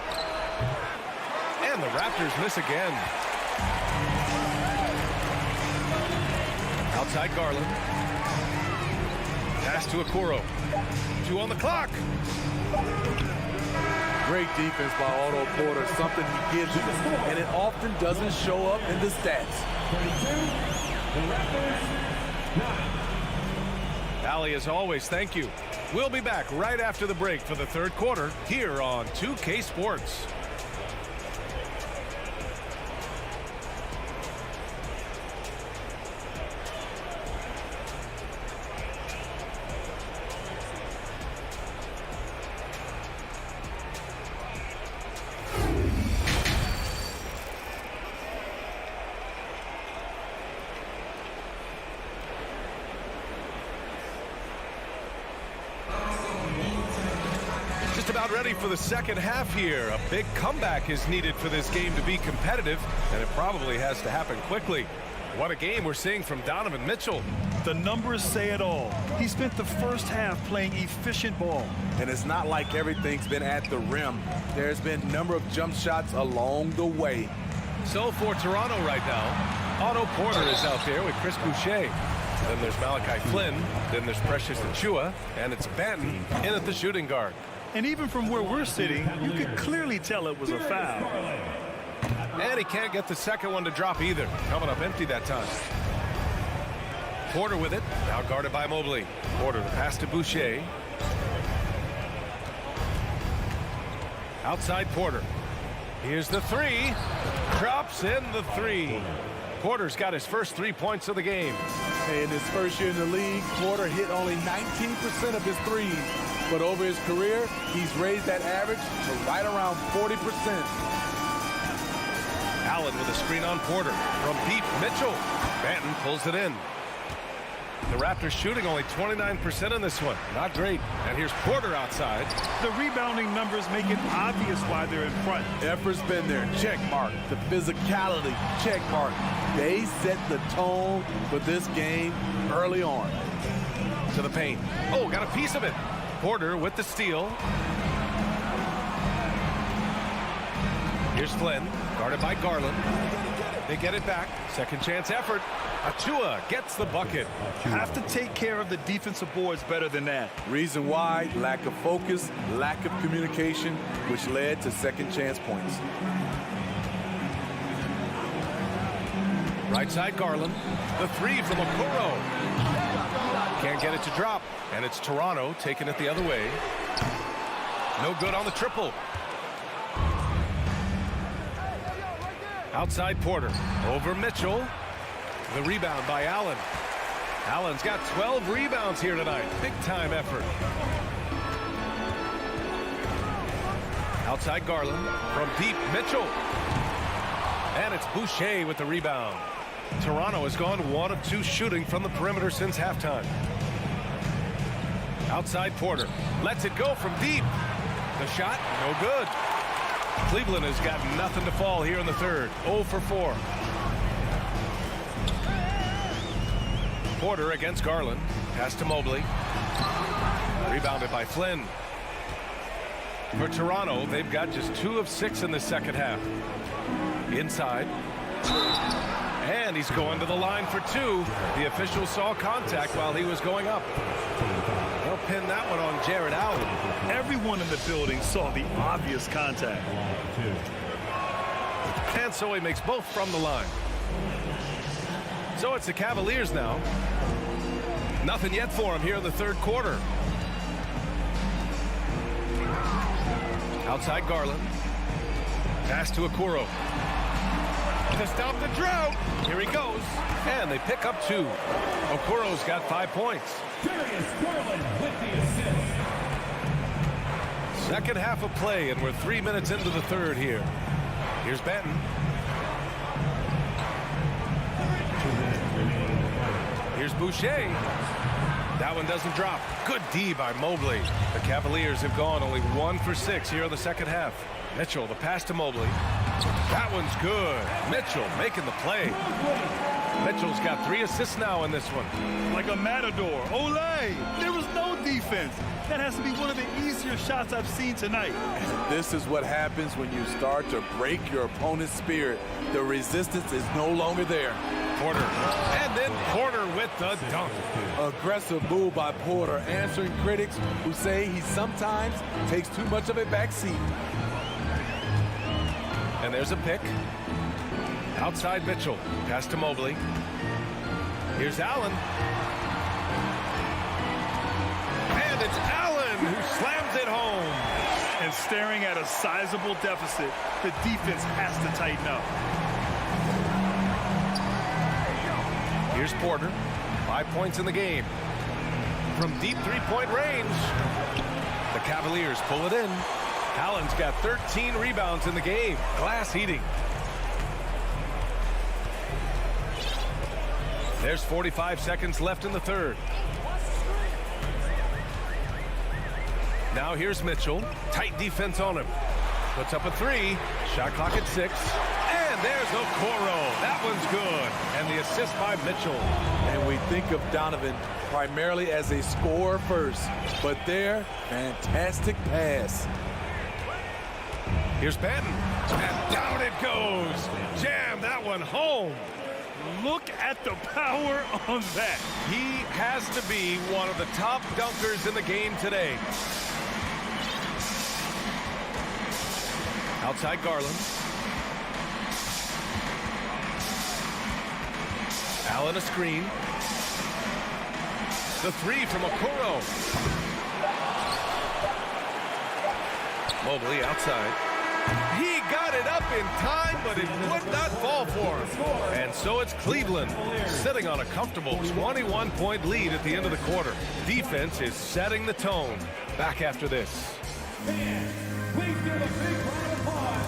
And And the Raptors miss again. Outside Garland. Pass to Okoro. 2 on the clock. Great defense by Otto Porter, something he gives you, and it often doesn't show up in the stats. Allie, as always, thank you. We'll be back right after the break for the third quarter here on 2K Sports. About ready for the second half here. A big comeback is needed for this game to be competitive, and it probably has to happen quickly. What a game we're seeing from Donovan Mitchell. The numbers say it all. He spent the first half playing efficient ball. And it's not like everything's been at the rim. There's been a number of jump shots along the way. So for Toronto right now, Otto Porter is out there with Chris Boucher. Then there's Malachi Flynn. Then there's Precious Achiuwa. And it's Banton in at the shooting guard. And even from where we're sitting, you could clearly tell it was a foul. And he can't get the second one to drop either. Coming up empty that time. Porter with it. Now guarded by Mobley. Porter the pass to Boucher. Outside Porter. Here's the three. Drops in the three. Porter's got his first 3 points of the game. Hey, in his first year in the league, Porter hit only 19% of his threes. But over his career, he's raised that average to right around 40%. Allen with a screen on Porter. From deep, Mitchell. Banton pulls it in. The Raptors shooting only 29% in this one. Not great. And here's Porter outside. The rebounding numbers make it obvious why they're in front. Effort's been there. Check mark. The physicality. Check mark. They set the tone for this game early on. To the paint. Oh, got a piece of it. Porter with the steal. Here's Flynn, guarded by Garland. They get it back. Second chance effort. Achiuwa gets the bucket. Have to take care of the defensive boards better than that. Reason why, lack of focus, lack of communication, which led to second chance points. Right side Garland. The three from Okoro. Can't get it to drop. And it's Toronto taking it the other way. No good on the triple. Outside Porter. Over Mitchell. The rebound by Allen. Allen's got 12 rebounds here tonight. Big time effort. Outside Garland. From deep, Mitchell. And it's Boucher with the rebound. Toronto has gone 1 of 2 shooting from the perimeter since halftime. Outside Porter. Lets it go from deep. The shot, no good. Cleveland has got nothing to fall here in the third. 0 for 4. Porter against Garland. Pass to Mobley. Rebounded by Flynn. For Toronto, they've got just 2 of 6 in the second half. Inside. And he's going to the line for 2. The official saw contact while he was going up. They'll pin that one on Jared Allen. Everyone in the building saw the obvious contact. And so he makes both from the line. So it's the Cavaliers now. Nothing yet for him here in the third quarter. Outside Garland. Pass to Okoro. To stop the drought. Here he goes. And they pick up 2. Okoro's got 5 points. Second half of play, and we're 3 minutes into the third here. Here's Banton. Here's Boucher. That one doesn't drop. Good D by Mobley. The Cavaliers have gone only 1 for 6 here in the second half. Mitchell, the pass to Mobley. That one's good. Mitchell making the play. Mitchell's got 3 assists now in this one. Like a matador. Olay! There was no defense. That has to be one of the easier shots I've seen tonight. And this is what happens when you start to break your opponent's spirit. The resistance is no longer there. Porter. And then Porter with the dunk. Aggressive move by Porter, answering critics who say he sometimes takes too much of a back seat. And there's a pick. Outside Mitchell. Pass to Mobley. Here's Allen. And it's Allen who slams it home. And staring at a sizable deficit, the defense has to tighten up. Here's Porter. 5 points in the game. From deep three-point range. The Cavaliers pull it in. Allen's got 13 rebounds in the game. Glass heating. There's 45 seconds left in the third. Now here's Mitchell. Tight defense on him. Puts up a 3. Shot clock at 6. And there's Okoro. That one's good. And the assist by Mitchell. And we think of Donovan primarily as a scorer first. But there, fantastic pass. Here's Benton. And down it goes. Jam that one home. Look at the power on that. He has to be one of the top dunkers in the game today. Outside Garland. Allen a screen. The 3 from Okoro. Mobley outside. He got it up in time, but it would not fall for him. And so it's Cleveland sitting on a comfortable 21-point lead at the end of the quarter. Defense is setting the tone. Back after this.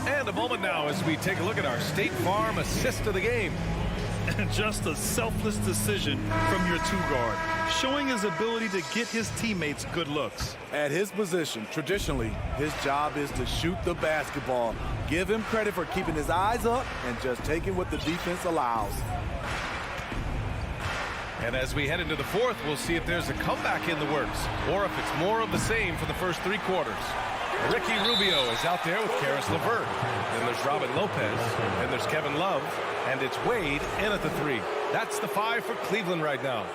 And a moment now as we take a look at our State Farm assist of the game. Just a selfless decision from your 2-guard, showing his ability to get his teammates good looks. At his position, traditionally, his job is to shoot the basketball. Give him credit for keeping his eyes up and just taking what the defense allows. And as we head into the fourth, we'll see if there's a comeback in the works or if it's more of the same for the first 3 quarters. Ricky Rubio is out there with Karis LeVert. Then there's Robin Lopez. And there's Kevin Love. And it's Wade in at the 3. That's the 5 for Cleveland right now.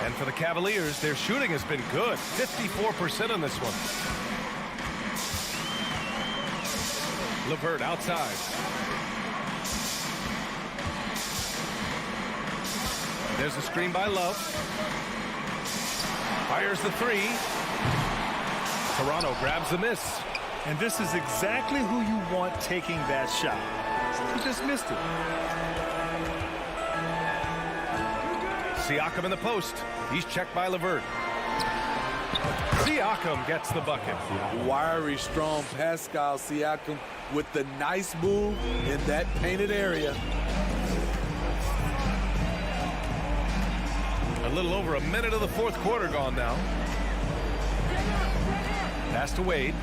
And for the Cavaliers, their shooting has been good. 54% on this one. LeVert outside. There's a screen by Love. Fires the 3. Toronto grabs the miss. And this is exactly who you want taking that shot. He just missed it. Siakam in the post. He's checked by LeVert. Siakam gets the bucket. Wiry, strong Pascal Siakam with the nice move in that painted area. A little over a minute of the fourth quarter gone now. Pass to Wade.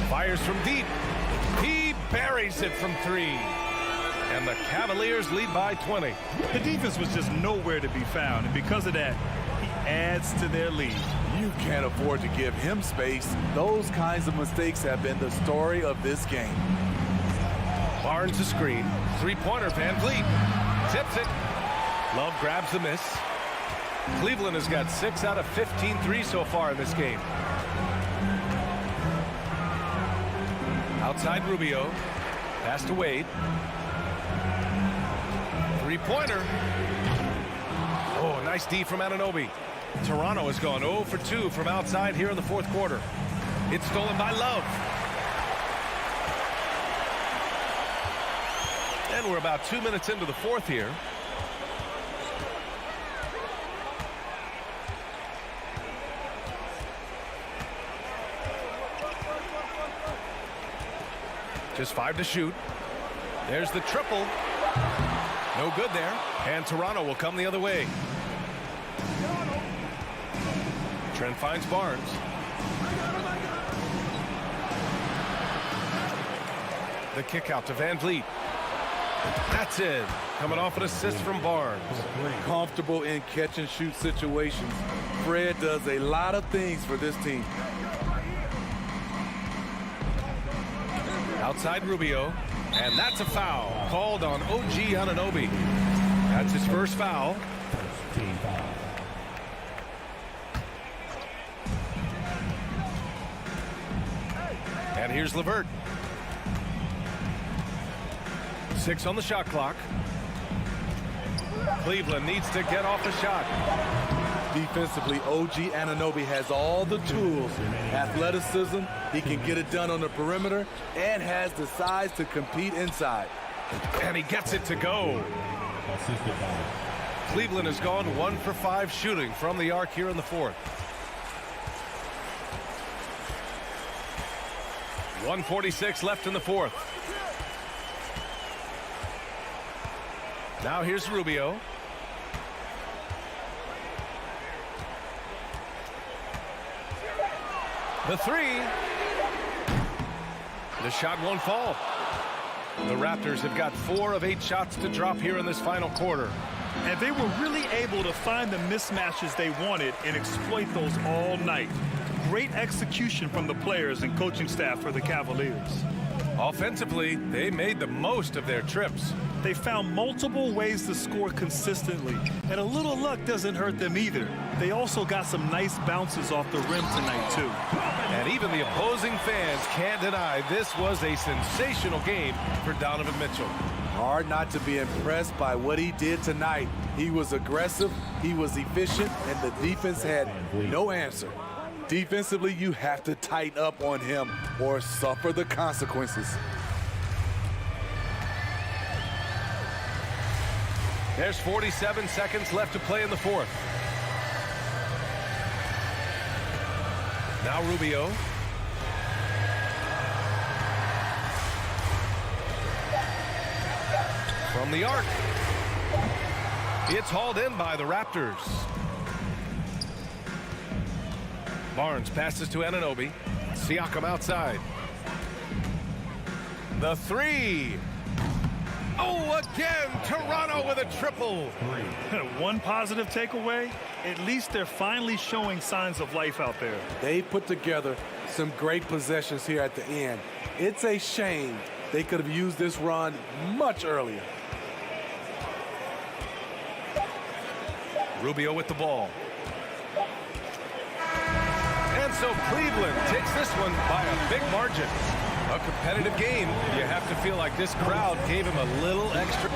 Fires from deep. He buries it from 3. And the Cavaliers lead by 20. The defense was just nowhere to be found, and because of that, he adds to their lead. You can't afford to give him space. Those kinds of mistakes have been the story of this game. Barnes a screen. 3-pointer, Van Vliet. Tips it. Love grabs the miss. Cleveland has got 6 out of 15 threes so far in this game. Outside Rubio. Pass to Wade. 3-pointer. Oh, nice D from Anunoby. Toronto has gone 0 for 2 from outside here in the fourth quarter. It's stolen by Love. And we're about 2 minutes into the fourth here. Just 5 to shoot. There's the triple. No good there. And Toronto will come the other way. Trent finds Barnes. The kick out to Van Vliet. That's in. Coming off an assist from Barnes. Comfortable in catch-and-shoot situations. Fred does a lot of things for this team. Outside Rubio. And that's a foul called on OG Anunoby. That's his first foul. And here's LeVert. 6 on the shot clock. Cleveland needs to get off the shot. Defensively, OG Anunoby has all the tools. Athleticism, he can get it done on the perimeter, and has the size to compete inside. And he gets it to go. Cleveland has gone 1 for 5 shooting from the arc here in the fourth. 1:46 left in the fourth. Now here's Rubio. The three. The shot won't fall. The Raptors have got 4 of 8 shots to drop here in this final quarter. And they were really able to find the mismatches they wanted and exploit those all night. Great execution from the players and coaching staff for the Cavaliers. Offensively, they made the most of their trips. They found multiple ways to score consistently, and a little luck doesn't hurt them either. They also got some nice bounces off the rim tonight, too. And even the opposing fans can't deny this was a sensational game for Donovan Mitchell. Hard not to be impressed by what he did tonight. He was aggressive, he was efficient, and the defense had no answer. Defensively, you have to tighten up on him or suffer the consequences. There's 47 seconds left to play in the fourth. Now Rubio. From the arc. It's hauled in by the Raptors. Barnes passes to Anunoby. Siakam outside. The three. Oh, again, Toronto with a triple. One positive takeaway, at least they're finally showing signs of life out there. They put together some great possessions here at the end. It's a shame they could have used this run much earlier. Rubio with the ball. And so Cleveland takes this one by a big margin. A competitive game. You have to feel like this crowd gave him a little extra.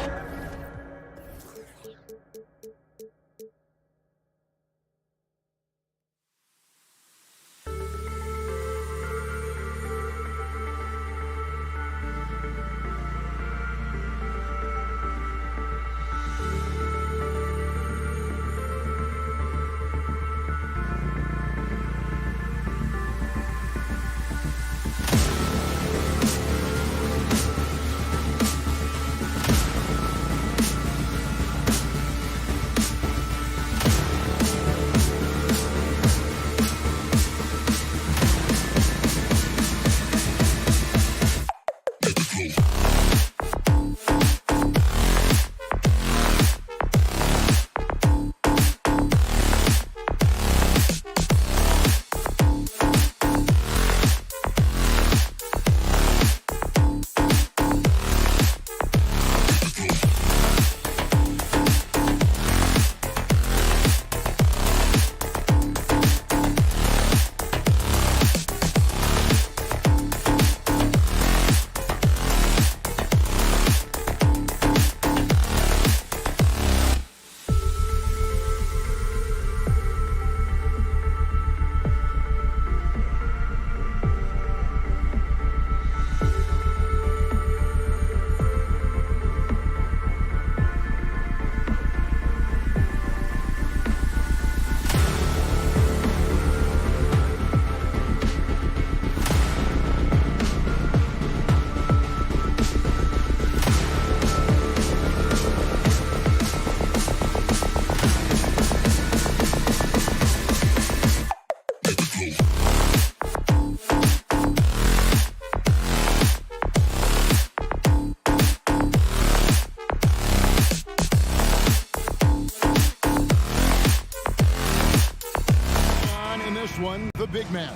men.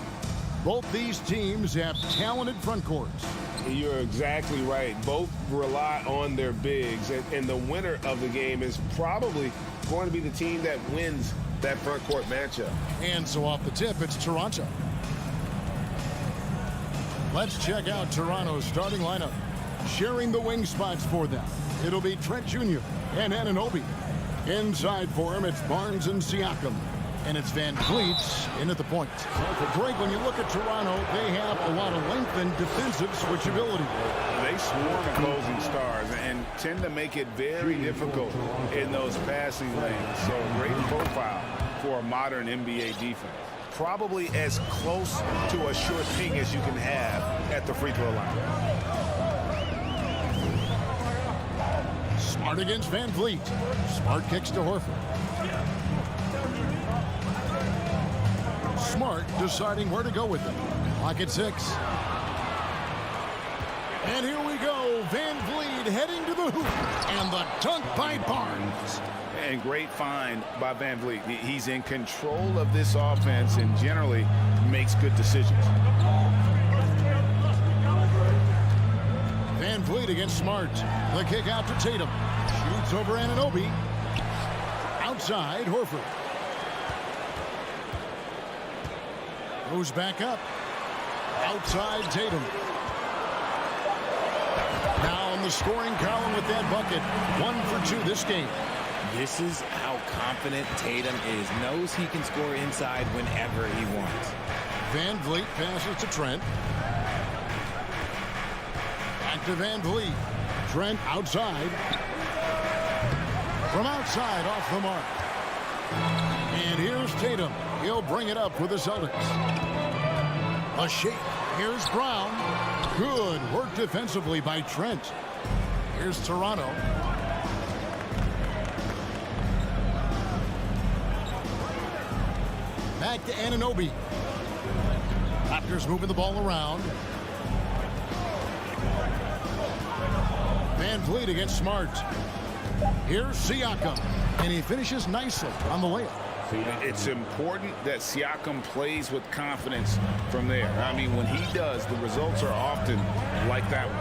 Both these teams have talented front courts. You're exactly right. Both rely on their bigs, and the winner of the game is probably going to be the team that wins that front court matchup. And so off the tip, it's Toronto. Let's check out Toronto's starting lineup. Sharing the wing spots for them, it'll be Trent Jr. and Anunoby. Inside for him, it's Barnes and Siakam. And it's Van Vliet in at the point. Greg, when you look at Toronto, they have a lot of length and defensive switchability. They swarm opposing stars and tend to make it very difficult in those passing lanes. So great profile for a modern NBA defense. Probably as close to a sure thing as you can have at the free throw line. Smart against Van Vliet. Smart kicks to Horford. Smart deciding where to go with it. Clock at 6. And here we go. Van Vliet heading to the hoop. And the dunk by Barnes. And great find by Van Vliet. He's in control of this offense and generally makes good decisions. Van Vliet against Smart. The kick out to Tatum. Shoots over Anunoby. Outside, Horford. Goes back up. Outside, Tatum. Now in the scoring column with that bucket. 1 for 2 this game. This is how confident Tatum is. Knows he can score inside whenever he wants. Van Vliet passes to Trent. Back to Van Vliet. Trent outside. From outside off the mark. And here's Tatum. He'll bring it up for the Celtics. A shake. Here's Brown. Good work defensively by Trent. Here's Toronto. Back to Anunoby. Raptors moving the ball around. Van Vliet against Smart. Here's Siakam. And he finishes nicely on the layup. It's important that Siakam plays with confidence from there. I mean, when he does, the results are often like that one.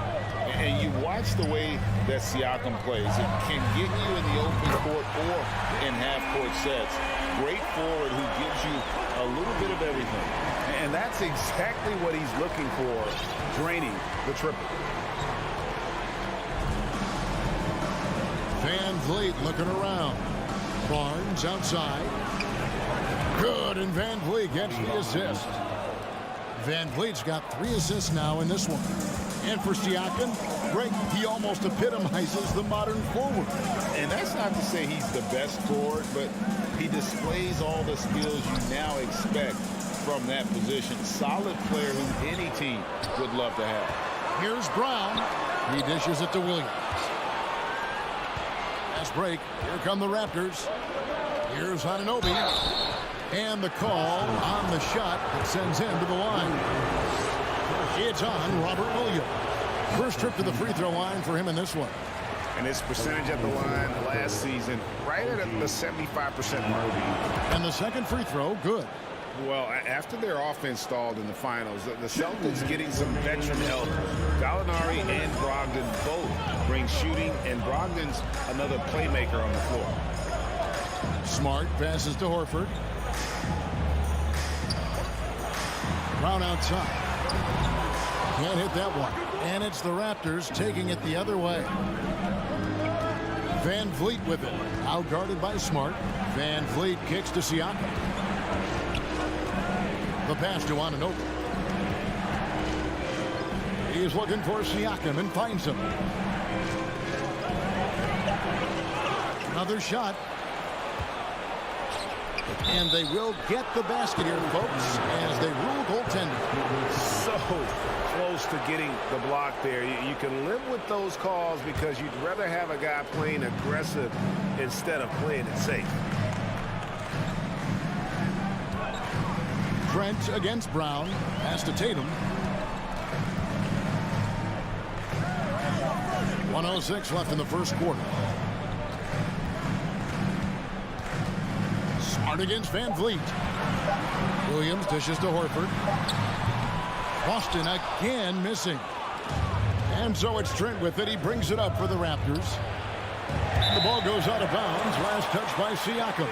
And you watch the way that Siakam plays. It can get you in the open court or in half-court sets. Great forward who gives you a little bit of everything. And that's exactly what he's looking for, draining the triple. Van Vliet looking around. Barnes outside. Good, and Van Vliet gets the assist. Van Vliet's got 3 assists now in this one. And for Siakam, Greg, he almost epitomizes the modern forward. And that's not to say he's the best forward, but he displays all the skills you now expect from that position. Solid player who any team would love to have. Here's Brown. He dishes it to Williams. Fast break. Here come the Raptors. Here's Anunoby. And the call on the shot that sends him to the line. It's on Robert Williams. First trip to the free throw line for him in this one. And his percentage at the line last season, right at the 75% mark. And the second free throw, good. Well, after their offense stalled in the finals, the Celtics getting some veteran help. Gallinari and Brogdon both bring shooting, and Brogdon's another playmaker on the floor. Smart passes to Horford. Brown outside. Can't hit that one. And it's the Raptors taking it the other way. Van Vliet with it. Out guarded by Smart. Van Vliet kicks to Siakam. The pass to Anunoby. He's looking for Siakam and finds him. Another shot. And they will get the basket here, folks, as they rule goaltender. So close to getting the block there. You can live with those calls because you'd rather have a guy playing aggressive instead of playing it safe. Trent against Brown. Pass to Tatum. 1:06 left in the first quarter. Smart against Van Vliet. Williams dishes to Horford. Boston again missing. And so it's Trent with it. He brings it up for the Raptors. The ball goes out of bounds. Last touch by Siakam.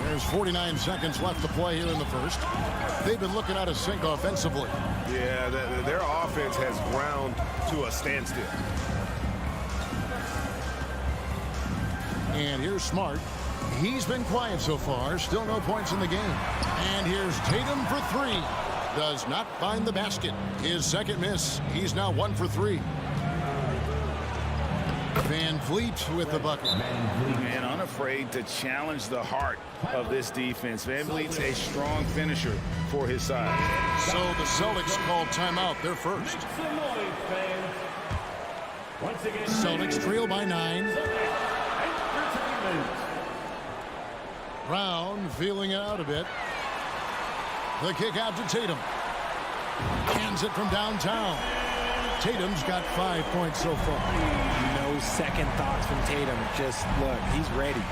There's 49 seconds left to play here in the first. They've been looking out of sync offensively. Yeah, their offense has ground to a standstill. And here's Smart. He's been quiet so far. Still no points in the game. And here's Tatum for three. Does not find the basket. His second miss. He's now 1 for 3. Van Vliet with the bucket. Man, unafraid to challenge the heart of this defense. Van Vliet's a strong finisher for his side. So the Celtics called timeout. They're first. Celtics trail by 9. Brown feeling it out a bit. The kick out to Tatum. Hands it from downtown. Tatum's got 5 points so far. No second thoughts from Tatum. Just look, he's ready.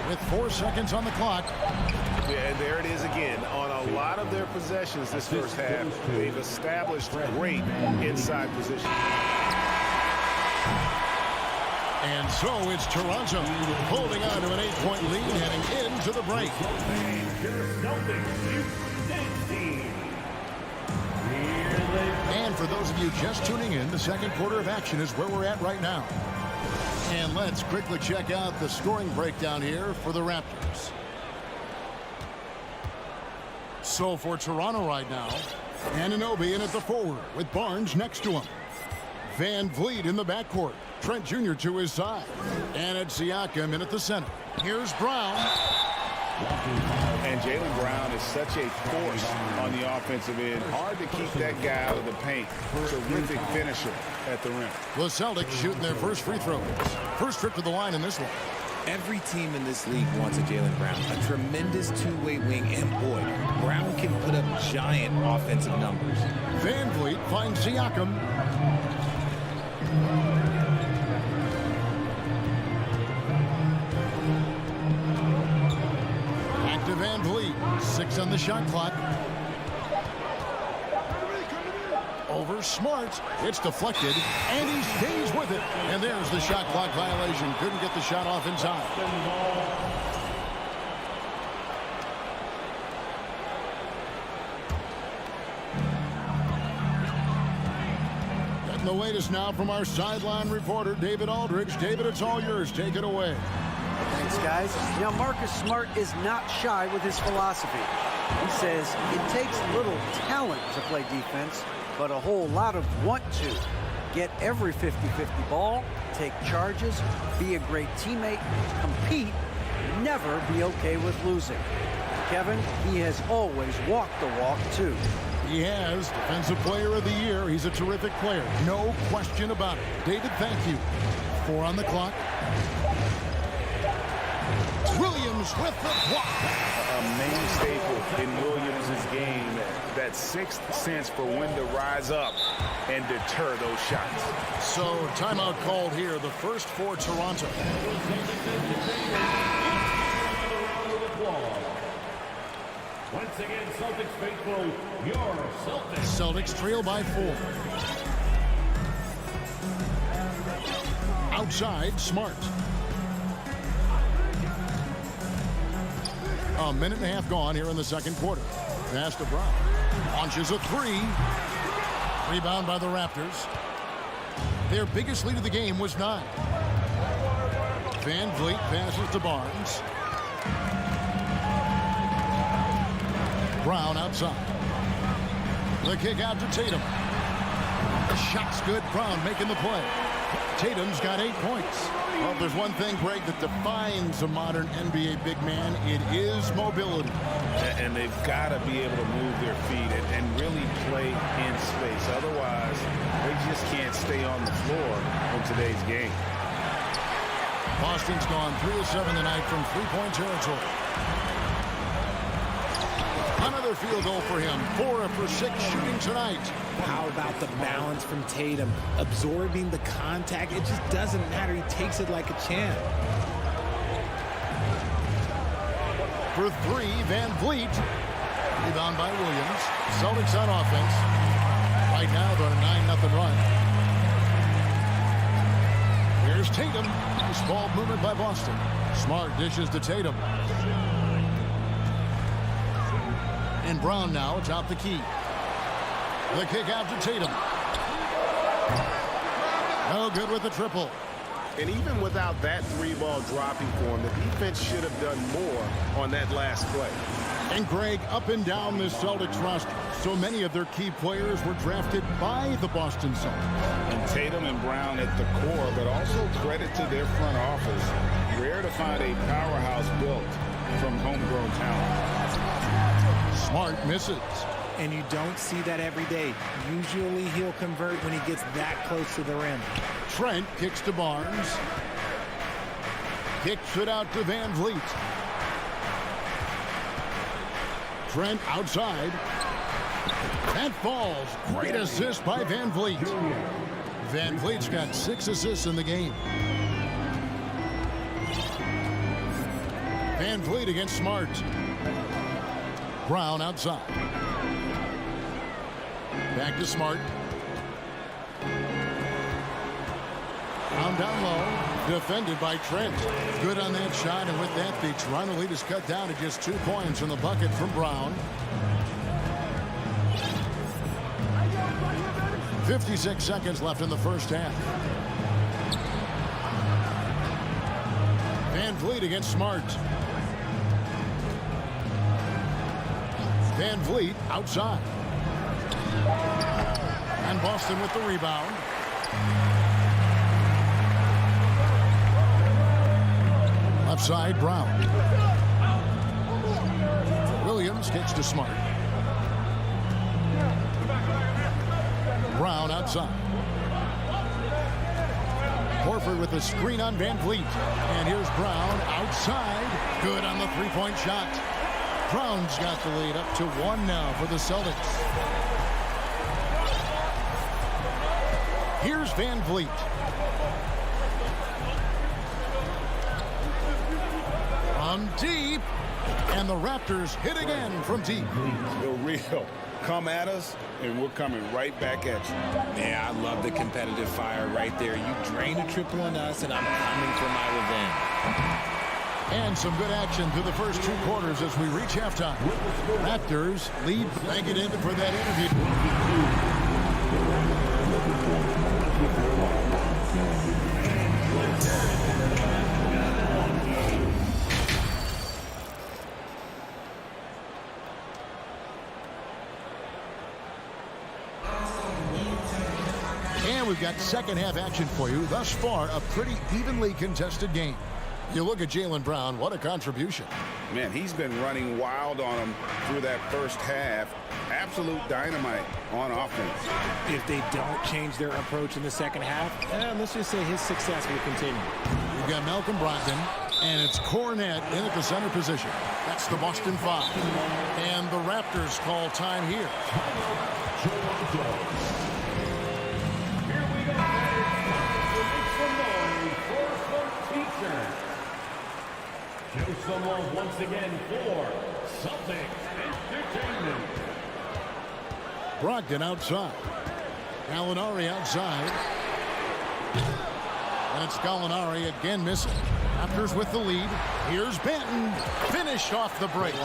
With 4 seconds on the clock. Yeah, there it is again. On a lot of their possessions this first half, they've established great inside position. And so it's Toronto holding on to an 8-point lead heading into the break. And for those of you just tuning in, the second quarter of action is where we're at right now. And let's quickly check out the scoring breakdown here for the Raptors. So for Toronto right now, Anunoby in at the forward with Barnes next to him. Van Vliet in the backcourt. Trent Jr. to his side. And it's Siakam in at the center. Here's Brown. And Jaylen Brown is such a force on the offensive end. Hard to keep that guy out of the paint. Terrific finisher at the rim. The Celtics shooting their first free throws. First trip to the line in this one. Every team in this league wants a Jaylen Brown, a tremendous two-way wing, and boy, Brown can put up giant offensive numbers. Van Vliet finds Siakam. Back to Van Vliet. 6 on the shot clock. Over Smart. It's deflected, and he stays with it. And there's the shot clock violation. Couldn't get the shot off inside. Getting the latest now from our sideline reporter, David Aldridge. David, it's all yours. Take it away. Thanks, guys. Now, Marcus Smart is not shy with his philosophy. He says it takes little talent to play defense, but a whole lot of want to. Get every 50-50 ball, take charges, be a great teammate, compete, never be okay with losing. Kevin, he has always walked the walk, too. He has. Defensive Player of the Year. He's a terrific player. No question about it. David, thank you. 4 on the clock. Williams with the block. A main staple in Williams' game, that sixth sense for when to rise up and deter those shots. So timeout called here, the first for Toronto. Once again, Celtics faithful, your Celtics. Celtics trail by 4. Outside, Smart. A minute and a half gone here in the second quarter. Pass to Brown. Launches a 3. Rebound by the Raptors. Their biggest lead of the game was 9. Van Vliet passes to Barnes. Brown outside. The kick out to Tatum. The shot's good. Brown making the play. Tatum's got 8 points. Well, if there's one thing, Greg, that defines a modern NBA big man, it is mobility. And they've got to be able to move their feet and really play in space. Otherwise, they just can't stay on the floor in today's game. Boston's gone 3 of 7 tonight from three-point territory. Another Another field goal for him. 4 for 6 shooting tonight. How about the balance from Tatum? Absorbing the contact. It just doesn't matter. He takes it like a champ. For 3, Van Vliet. Rebound by Williams. Celtics on offense. Right now they're on a 9-0 run. Here's Tatum. Nice ball movement by Boston. Smart dishes to Tatum. And Brown now atop the key. The kick out to Tatum. No good with the triple. And even without that 3-ball dropping for him, the defense should have done more on that last play. And Greg, up and down this Celtics roster, so many of their key players were drafted by the Boston Celtics. And Tatum and Brown at the core, but also credit to their front office. Rare to find a powerhouse built from homegrown talent. Smart misses. And you don't see that every day. Usually he'll convert when he gets that close to the rim. Trent kicks to Barnes. Kicks it out to Van Vliet. Trent outside. That falls. Great assist by Van Vliet. Van Vliet's got 6 assists in the game. Van Vliet against Smart. Brown outside. Back to Smart. Brown down low. Defended by Trent. Good on that shot, and with that, the Toronto lead is cut down to just 2 points in the bucket from Brown. 56 seconds left in the first half. Van Vliet against Smart. Van Vliet outside. And Boston with the rebound. Left side, Brown. Williams kicks to Smart. Brown outside. Horford with the screen on Van Vliet. And here's Brown outside. Good on the three-point shot. Brown's got the lead up to 1 now for the Celtics. Here's Van Vliet. From deep. And the Raptors hit again from deep. The real. Come at us, and we're coming right back at you. Yeah, I love the competitive fire right there. You drain a triple on us, and I'm coming for my revenge. And some good action through the first 2 quarters as we reach halftime. Raptors lead. Thank you, David, for that interview. And we've got second half action for you. Thus far, a pretty evenly contested game. You look at Jaylen Brown, what a contribution. Man, he's been running wild on him through that first half. Absolute dynamite on offense. If they don't change their approach in the second half, let's just say his success will continue. We've got Malcolm Brogdon, and it's Cornette in at the center position. That's the Boston 5. And the Raptors call time here. Show some love once again for Celtics Entertainment. Brogdon outside. Gallinari outside. And it's Gallinari again missing. Raptors with the lead. Here's Benton. Finish off the break.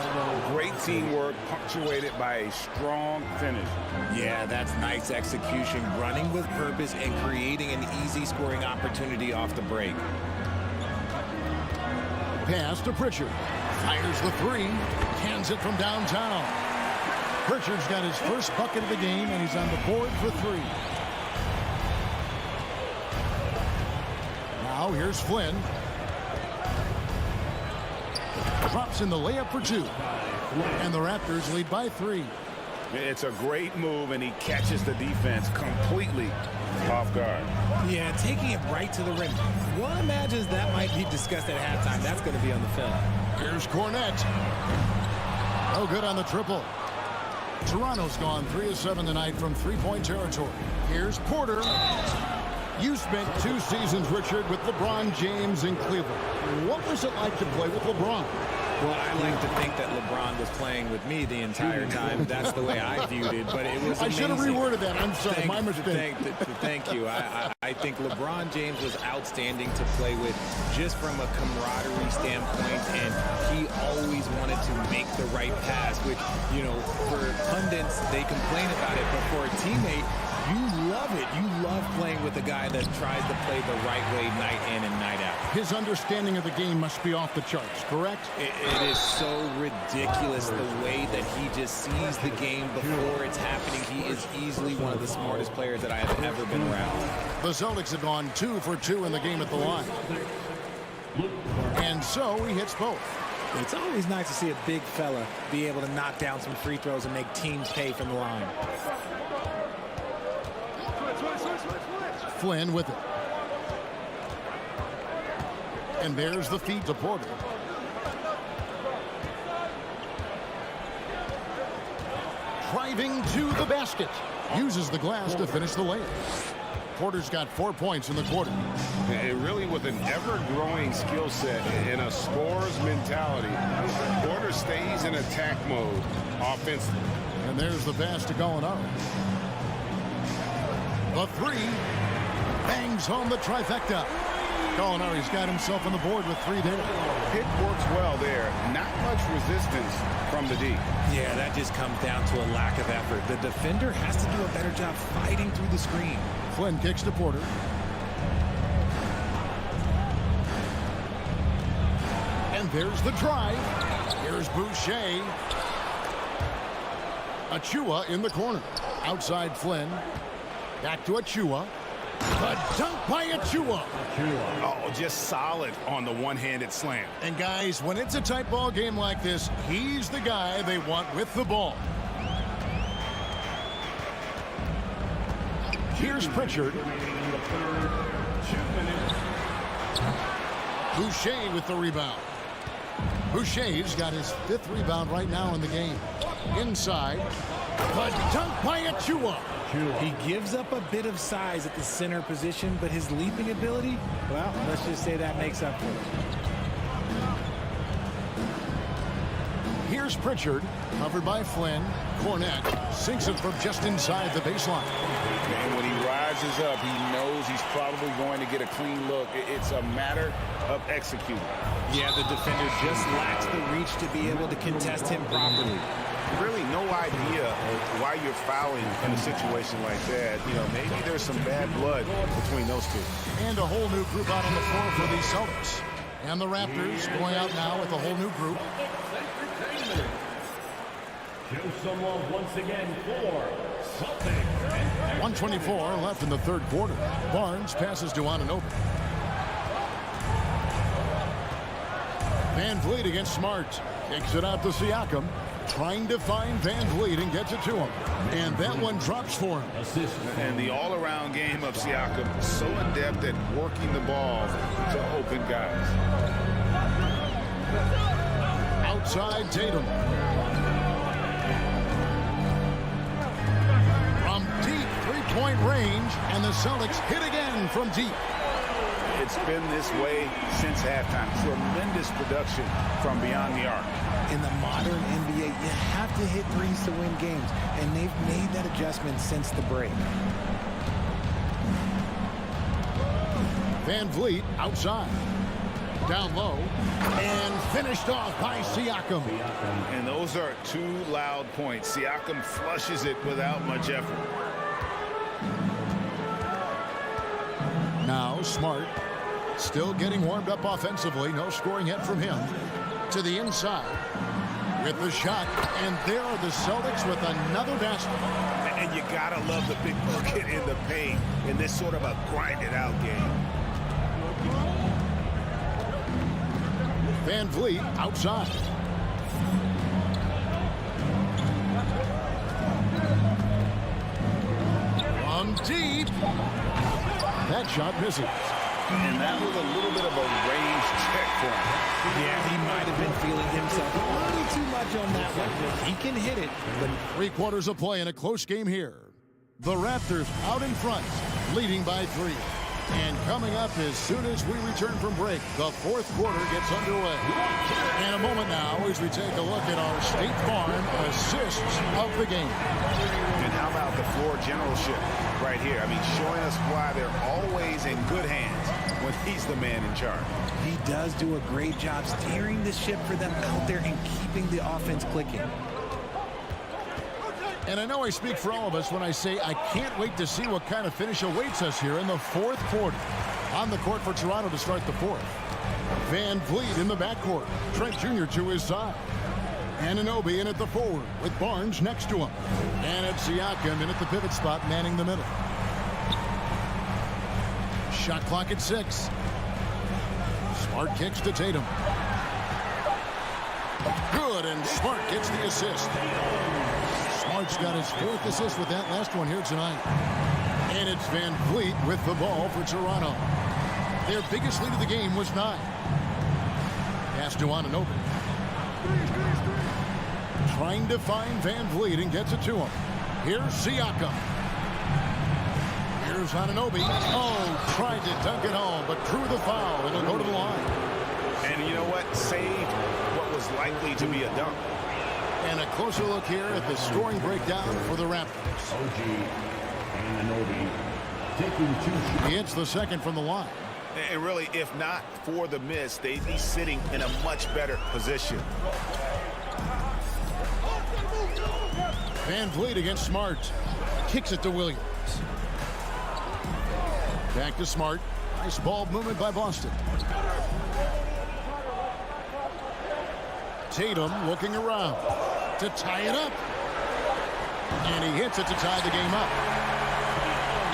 Great teamwork punctuated by a strong finish. Yeah, that's nice execution. Running with purpose and creating an easy scoring opportunity off the break. Pass to Pritchard. Fires the 3. Hands it from downtown. Pritchard's got his first bucket of the game, and he's on the board for 3. Now here's Flynn. Drops in the layup for 2. And the Raptors lead by 3. It's a great move, and he catches the defense completely off guard. Yeah, taking it right to the rim. One imagines that might be discussed at halftime. That's going to be on the film. Here's Cornette. No good on the triple. Toronto's gone 3 of 7 tonight from three-point territory. Here's Porter. You spent 2 seasons, Richard, with LeBron James in Cleveland. What was it like to play with LeBron? Well, I like to think that LeBron was playing with me the entire time. That's the way I viewed it, but it was amazing. I should have reworded that. I'm sorry, my mistake. Thank you. I think LeBron James was outstanding to play with just from a camaraderie standpoint, and he always wanted to make the right pass, which, you know, for pundits, they complain about it, but for a teammate, you love it. You love playing with a guy that tries to play the right way night in and night out. His understanding of the game must be off the charts, correct? It is so ridiculous the way that he just sees the game before it's happening. He is easily one of the smartest players that I have ever been around. The Celtics have gone 2 for 2 in the game at the line. And so he hits both. It's always nice to see a big fella be able to knock down some free throws and make teams pay from the line. Flynn with it. And there's the feed to Porter. Driving to the basket. Uses the glass to finish the layup. Porter's got 4 points in the quarter. And really with an ever-growing skill set and a scorer's mentality, Porter stays in attack mode offensively. And there's the pass to Gallinari. The 3 bangs home the trifecta. Gallinari's got himself on the board with 3 there. It works well there. Not much resistance from the D. Yeah, that just comes down to a lack of effort. The defender has to do a better job fighting through the screen. Flynn kicks to Porter. And there's the drive. Here's Boucher. Achua in the corner. Outside Flynn. Back to Achua. The dunk by Achua. Oh, just solid on the one-handed slam. And guys, when it's a tight ball game like this, he's the guy they want with the ball. Here's Pritchard. Boucher with the rebound. Boucher's got his 5th rebound right now in the game. Inside. The dunk by Achua. He gives up a bit of size at the center position, but his leaping ability, well, let's just say that makes up for it. Here's Pritchard, covered by Flynn. Cornette sinks it from just inside the baseline. And when he rises up, he knows he's probably going to get a clean look. It's a matter of executing. Yeah, the defender just lacks the reach to be able to contest him properly. Really no idea why you're fouling in a situation like that. You know, maybe there's some bad blood between those two. And a whole new group out on the floor for the Celtics. And the Raptors going out now with a whole new group. Show someone once again for Celtics. 1:24 left in the 3rd quarter. Barnes passes to Anunoby. Van Vliet against Smart. Kicks it out to Siakam. Trying to find Van Vliet and gets it to him. And that one drops for him. And the all-around game of Siakam, so adept at working the ball to open guys. Outside Tatum. From deep 3-point range, and the Celtics hit again from deep. It's been this way since halftime. Tremendous production from beyond the arc. In the modern NBA, you have to hit threes to win games, and they've made that adjustment since the break. Van Vliet outside. Down low. And finished off by Siakam. And those are 2 loud points. Siakam flushes it without much effort. Now Smart still getting warmed up offensively. No scoring yet from him. To the inside with the shot. And there are the Celtics with another basket. And you gotta love the big bucket in the paint in this sort of a grinded out game. Van Vliet outside. From deep. That shot misses. And that was a little bit of a range check for him. Yeah, he might have been feeling himself a little too much on that one. He can hit it, but 3 quarters of play in a close game here. The Raptors out in front, leading by 3. And coming up as soon as we return from break, the 4th quarter gets underway. In a moment now as we take a look at our State Farm assists of the game. And how about the floor generalship right here? I mean, showing us why they're always in good hands when he's the man in charge. he does do a great job steering the ship for them out there and keeping the offense clicking. And I know I speak for all of us when I say I can't wait to see what kind of finish awaits us here in the 4th quarter. On the court for Toronto to start the 4th. Van Vliet in the backcourt. Trent Jr. to his side. Anunoby in at the forward with Barnes next to him. And it's Siakam in at the pivot spot, manning the middle. Shot clock at 6. Smart kicks to Tatum. Good, and Smart gets the assist. Smart's got his 4th assist with that last one here tonight. And it's Van Vliet with the ball for Toronto. Their biggest lead of the game was 9. Pass to Anunoby. Trying to find Van Vliet and gets it to him. Here's Siakam. Here's Anunoby. Oh, tried to dunk it home, but drew the foul. It'll go to the line. And you know what? Saved what was likely to be a dunk. And a closer look here at the scoring breakdown for the Raptors. Anunoby taking 2 shots. He hits the second from the line. And really, if not for the miss, they'd be sitting in a much better position. Van Vliet against Smart. Kicks it to Williams. Back to Smart. Nice ball movement by Boston. Tatum looking around to tie it up. And he hits it to tie the game up.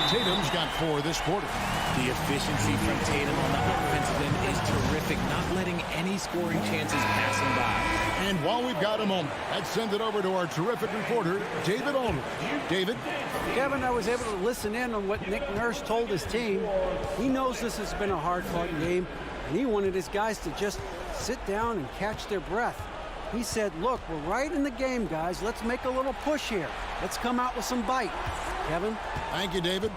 Tatum's got 4 this quarter. The efficiency from Tatum on the offensive end is terrific, not letting any scoring chances pass him by. And while we've got a moment, let's send it over to our terrific reporter, David Aldridge. David? Kevin, I was able to listen in on what Nick Nurse told his team. He knows this has been a hard-fought game, and he wanted his guys to just sit down and catch their breath. He said, look, we're right in the game, guys. Let's make a little push here. Let's come out with some bite. Kevin? Thank you, David.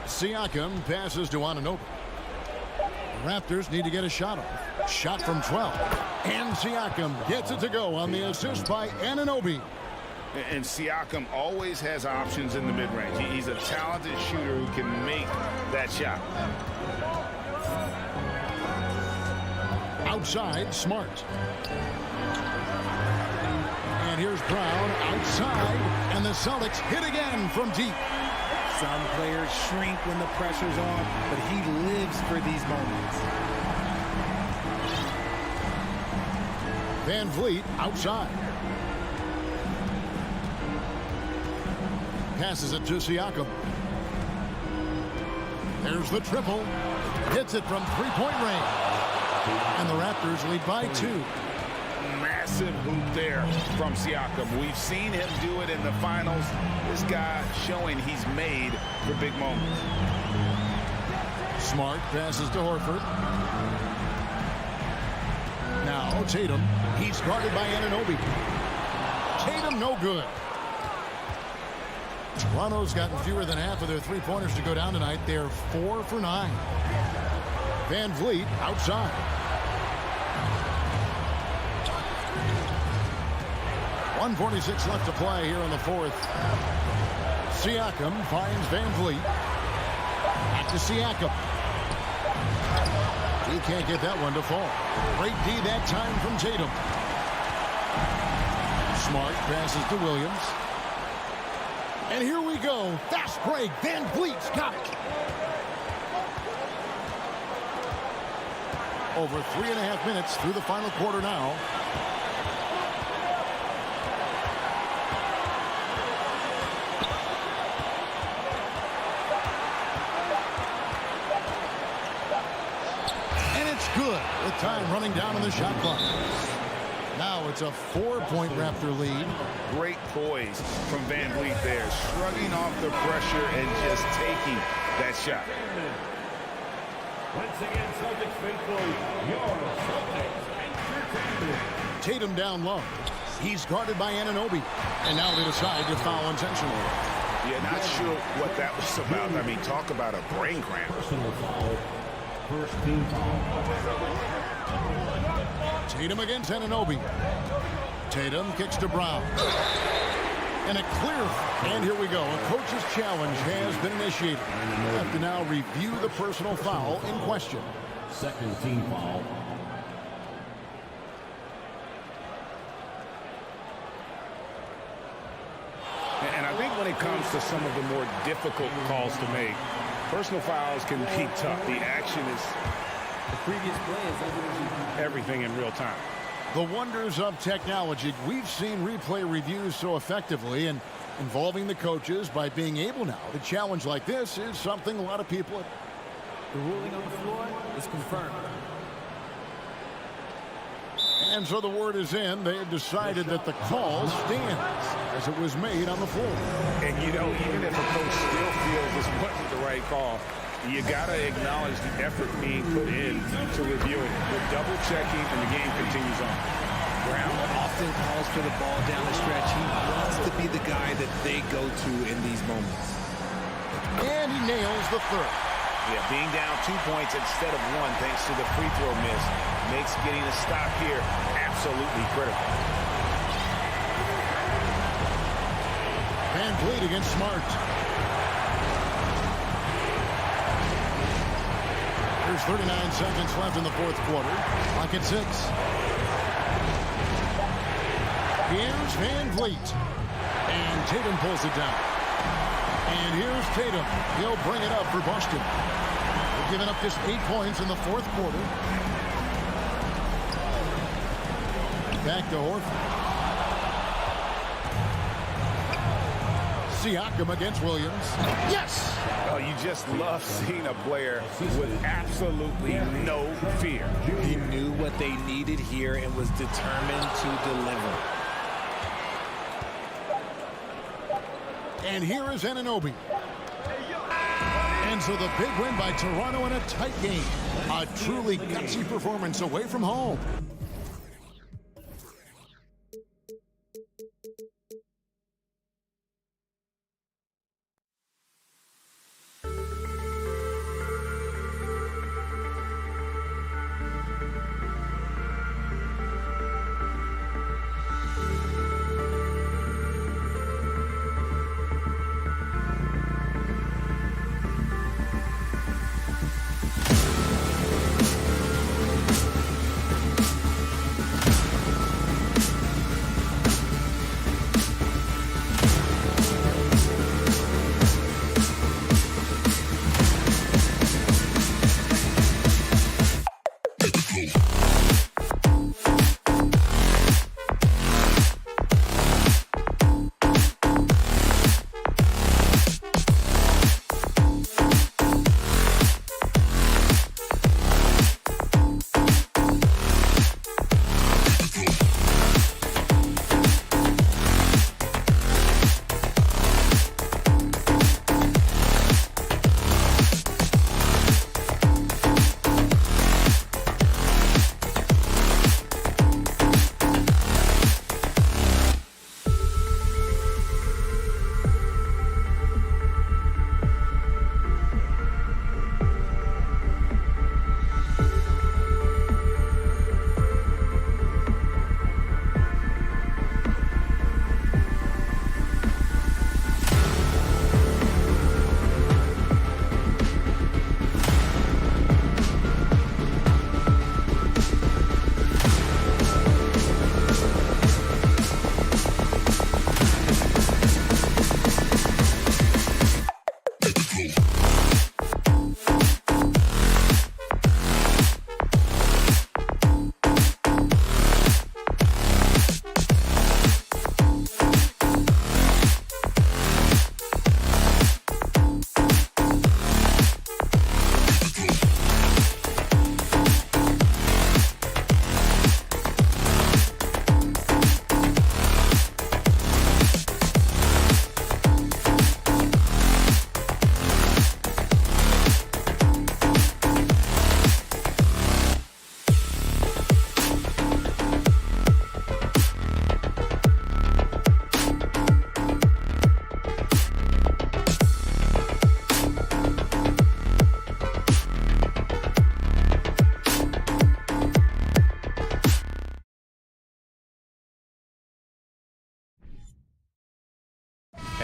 Siakam passes to Anunoby. The Raptors need to get a shot off. Shot from 12. And Siakam gets it to go on the assist by Anunoby. And Siakam always has options in the mid-range. He's a talented shooter who can make that shot. Outside, Smart. And here's Brown outside. And the Celtics hit again from deep. Some players shrink when the pressure's on, but he lives for these moments. Van Vliet outside. Passes it to Siakam. There's the triple. Hits it from three-point range. And the Raptors lead by 2. Massive hoop there from Siakam. We've seen him do it in the finals. This guy showing he's made for big moments. Smart passes to Horford. Now Tatum. He's guarded by Anunoby. Tatum no good. Toronto's gotten fewer than half of their three-pointers to go down tonight. They're 4 for 9. Van Vliet outside. .146 left to play here in the 4th. Siakam finds Van Vliet. Back to Siakam. He can't get that one to fall. Great D that time from Tatum. Smart passes to Williams. And here we go. Fast break. Van Vliet's got it. Over 3.5 minutes through the final quarter now. Good, with time running down on the shot clock. Now it's a 4-point Raptor lead. Great poise from Van Vliet there, shrugging off the pressure and just taking that shot. Once again, Celtics faithful, your Celtics entertainment. Tatum down low. He's guarded by Anunoby. And now they decide to foul intentionally. Yeah, not sure what that was about. I mean, talk about a brain cramp. Personal foul. First team foul. Tatum against Anunoby. Tatum kicks to Brown. And a clear. And here we go. A coach's challenge has been initiated. We have to now review the personal foul in question. Second team foul. And I think when it comes to some of the more difficult calls to make, personal fouls can be tough. The action is The previous play is under review. everything in real time. The wonders of technology. We've seen replay reviews so effectively, and involving the coaches by being able now to challenge like this is something a lot of people. The ruling on the floor is confirmed. And so the word is in. They have decided that the call stands as it was made on the floor. And, you know, even if a coach still feels this wasn't the right call, you got to acknowledge the effort being put in to review it. We're double-checking, and the game continues on. Brown often calls for the ball down the stretch. He wants to be the guy that they go to in these moments. And he nails the third. Yeah, being down 2 points instead of 1 thanks to the free throw miss makes getting a stop here absolutely critical. Van Vliet against Smart. There's 39 seconds left in the fourth quarter. Clock at 6. Here's Van Vliet. And Tatum pulls it down. And here's Tatum. He'll bring it up for Boston. They've given up just 8 points in the fourth quarter. Back to Horford. Siakam against Williams. Yes! Oh, you just love seeing a player with absolutely no fear. He knew what they needed here and was determined to deliver. And here is Anunoby. And so the big win by Toronto in a tight game. A truly gutsy performance away from home.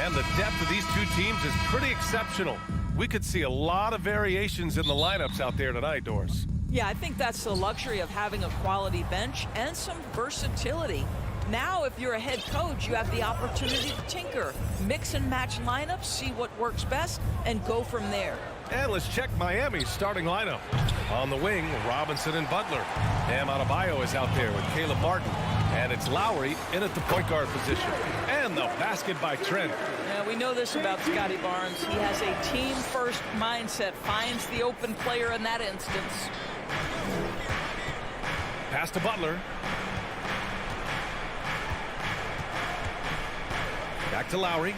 And the depth of these two teams is pretty exceptional. We could see a lot of variations in the lineups out there tonight, Doris. Yeah, I think that's the luxury of having a quality bench and some versatility. Now, if you're a head coach, you have the opportunity to tinker, mix and match lineups, see what works best, and go from there. And let's check Miami's starting lineup. On the wing, Robinson and Butler. Bam Adebayo is out there with Caleb Martin. And it's Lowry in at the point guard position. And the basket by Trent. Yeah, we know this about Scotty Barnes. He has a team-first mindset, finds the open player in that instance. Pass to Butler. Back to Lowry.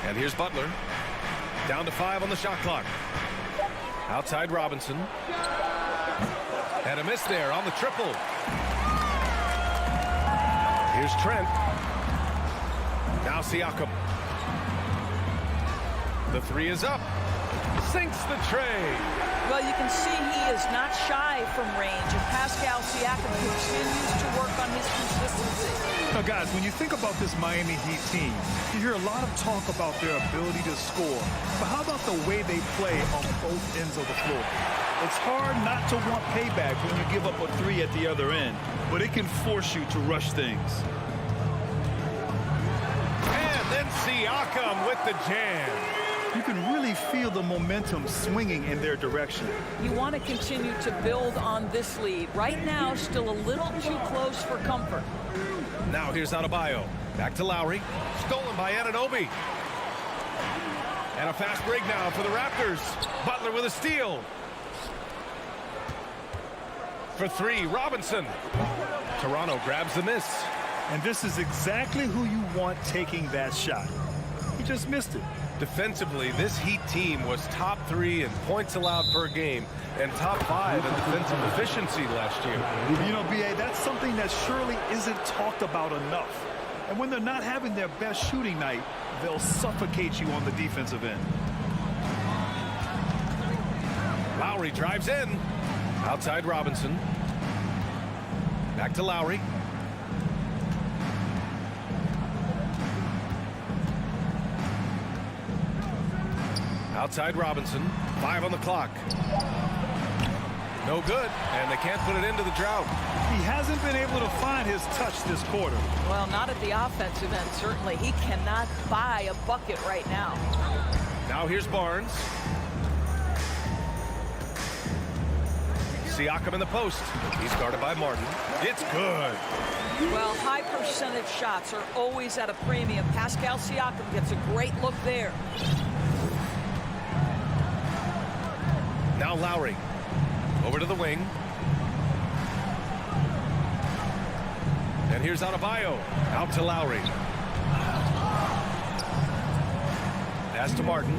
And here's Butler. Down to 5 on the shot clock. Outside Robinson. And a miss there on the triple. Here's Trent. Now Siakam. The three is up. Sinks the tray. Well, you can see he is not shy from range, and Pascal Siakam continues to work on his consistency. Now, guys, when you think about this Miami Heat team, you hear a lot of talk about their ability to score. But how about the way they play on both ends of the floor? It's hard not to want payback when you give up a three at the other end, but it can force you to rush things. And then Siakam with the jam. You can really feel the momentum swinging in their direction. You want to continue to build on this lead. Right now, still a little too close for comfort. Now here's Adebayo. Back to Lowry. Stolen by Anunoby. And a fast break now for the Raptors. Butler with a steal. For three, Robinson. Toronto grabs the miss. And this is exactly who you want taking that shot. He just missed it. Defensively, this Heat team was top 3 in points allowed per game and top 5 in defensive efficiency last year. You know, B.A., that's something that surely isn't talked about enough. And when they're not having their best shooting night, they'll suffocate you on the defensive end. Lowry drives in. Outside Robinson. Back to Lowry. Outside Robinson. 5 on the clock. No good, and they can't put it into the drought. He hasn't been able to find his touch this quarter. Well, not at the offensive end, certainly. He cannot buy a bucket right now. Now here's Barnes. Siakam in the post. He's guarded by Martin. It's good. Well, high percentage shots are always at a premium. Pascal Siakam gets a great look there. Now Lowry. Over to the wing. And here's Adebayo. Out to Lowry. Pass to Martin.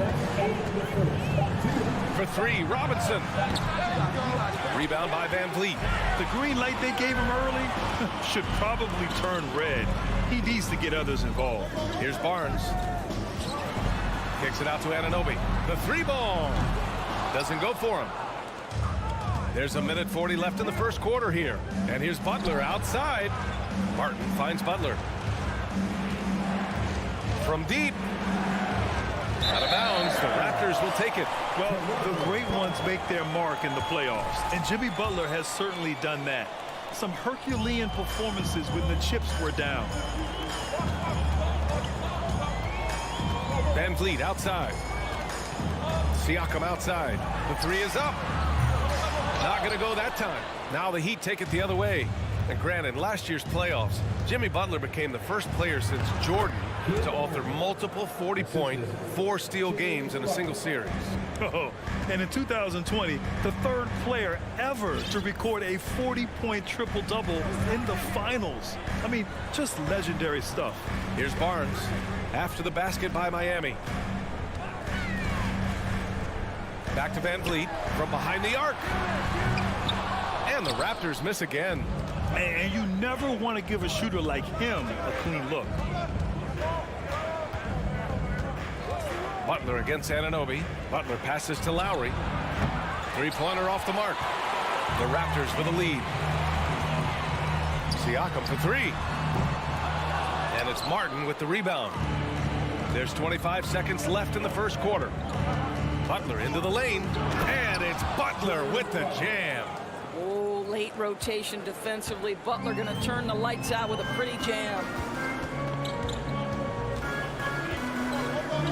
For 3, Robinson. Rebound by Van Vliet. The green light they gave him early should probably turn red. He needs to get others involved. Here's Barnes. Kicks it out to Anunoby. The 3-ball. Doesn't go for him. There's 1:40 left in the first quarter here. And here's Butler outside. Martin finds Butler. From deep. Out of bounds. The Raptors will take it. Well, the great ones make their mark in the playoffs. And Jimmy Butler has certainly done that. Some Herculean performances when the chips were down. Van Vliet outside. Siakam outside. The 3 is up. Not going to go that time. Now the Heat take it the other way. And granted, last year's playoffs, Jimmy Butler became the first player since Jordan to author multiple 40-point, 4-steal games in a single series. Oh, and in 2020, the third player ever to record a 40-point triple-double in the finals. I mean, just legendary stuff. Here's Barnes after the basket by Miami. Back to Van Vliet from behind the arc. And the Raptors miss again. And you never want to give a shooter like him a clean look. Butler against Anunoby. Butler passes to Lowry. 3-pointer off the mark. The Raptors with a lead. Siakam for 3. And it's Martin with the rebound. There's 25 seconds left in the first quarter. Butler into the lane, and it's Butler with the jam. Oh, late rotation defensively. Butler going to turn the lights out with a pretty jam.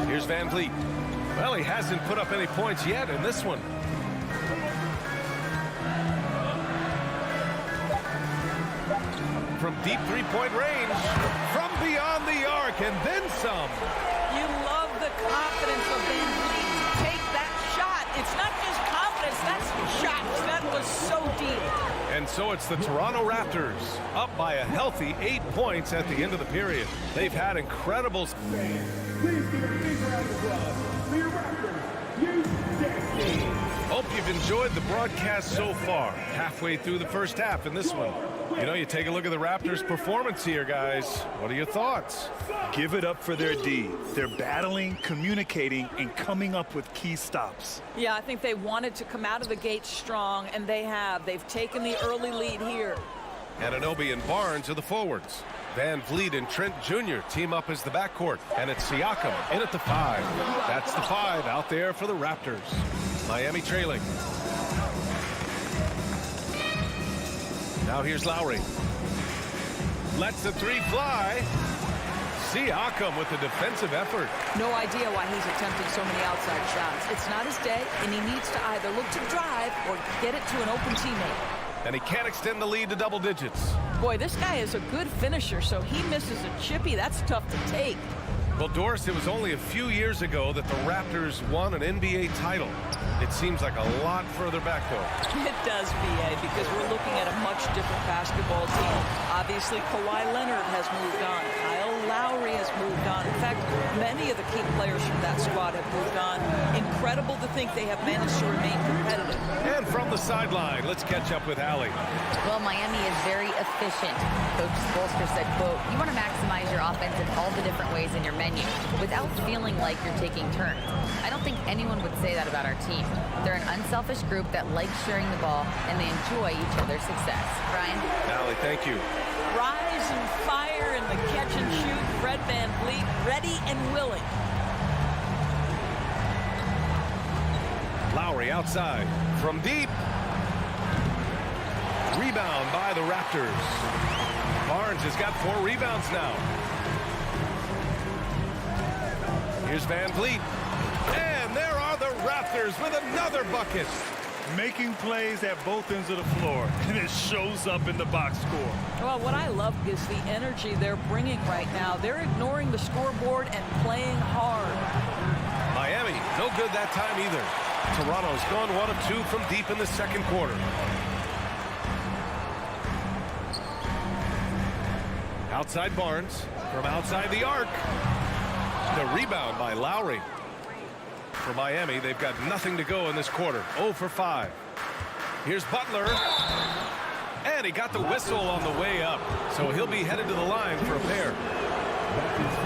Here's Van Vliet. Well, he hasn't put up any points yet in this one. From deep three-point range, from beyond the arc, and then some. You love the confidence of Van Vliet to take that shot. It's not just confidence, that's shots. That was so deep. And so it's the Toronto Raptors up by a healthy 8 points at the end of the period. They've had incredible... Please give a big round of applause for your Raptors. You destiny. Hope you've enjoyed the broadcast so far. Halfway through the first half in this one. You know, you take a look at the Raptors' performance here, guys. What are your thoughts? Give it up for their D. They're battling, communicating, and coming up with key stops. Yeah, I think they wanted to come out of the gate strong, and they have. They've taken the early lead here. Anunoby and Barnes are the forwards. Van Vliet and Trent Jr. team up as the backcourt. And it's Siakam in at the 5. That's the 5 out there for the Raptors. Miami trailing. Now here's Lowry. Lets the 3 fly. Siakam with the defensive effort. No idea why he's attempting so many outside shots. It's not his day, and he needs to either look to drive or get it to an open teammate. And he can't extend the lead to double digits. Boy, this guy is a good finisher, so he misses a chippy. That's tough to take. Well, Doris, it was only a few years ago that the Raptors won an NBA title. It seems like a lot further back, though. It does, B.A., because we're looking at a much different basketball team. Obviously, Kawhi Leonard has moved on. Kyle Lowry has moved on. In fact, many of the key players from that squad have moved on. Incredible to think they have managed to remain competitive. And from the sideline, let's catch up with Allie. Well, Miami is very efficient. Coach Spoelstra said, quote, "You want to maximize your offense in all the different ways in your menu without feeling like you're taking turns." I don't think anyone would say that about our team. They're an unselfish group that likes sharing the ball, and they enjoy each other's success. Ryan? Allie, thank you. Rise and fire in the catch and shoot. Fred Van Vliet ready and willing. Lowry outside from deep. Rebound by the Raptors. Barnes has got 4 rebounds now. Here's Van Vliet. And there are the Raptors with another bucket. Making plays at both ends of the floor, and it shows up in the box score. Well, what I love is the energy they're bringing right now. They're ignoring the scoreboard and playing hard. Miami, no good that time either. Toronto's gone 1 of 2 from deep in the second quarter. Outside Barnes, from outside the arc. The rebound by Lowry. For Miami, they've got nothing to go in this quarter. 0 for 5. Here's Butler. And he got the whistle on the way up. So he'll be headed to the line for a pair.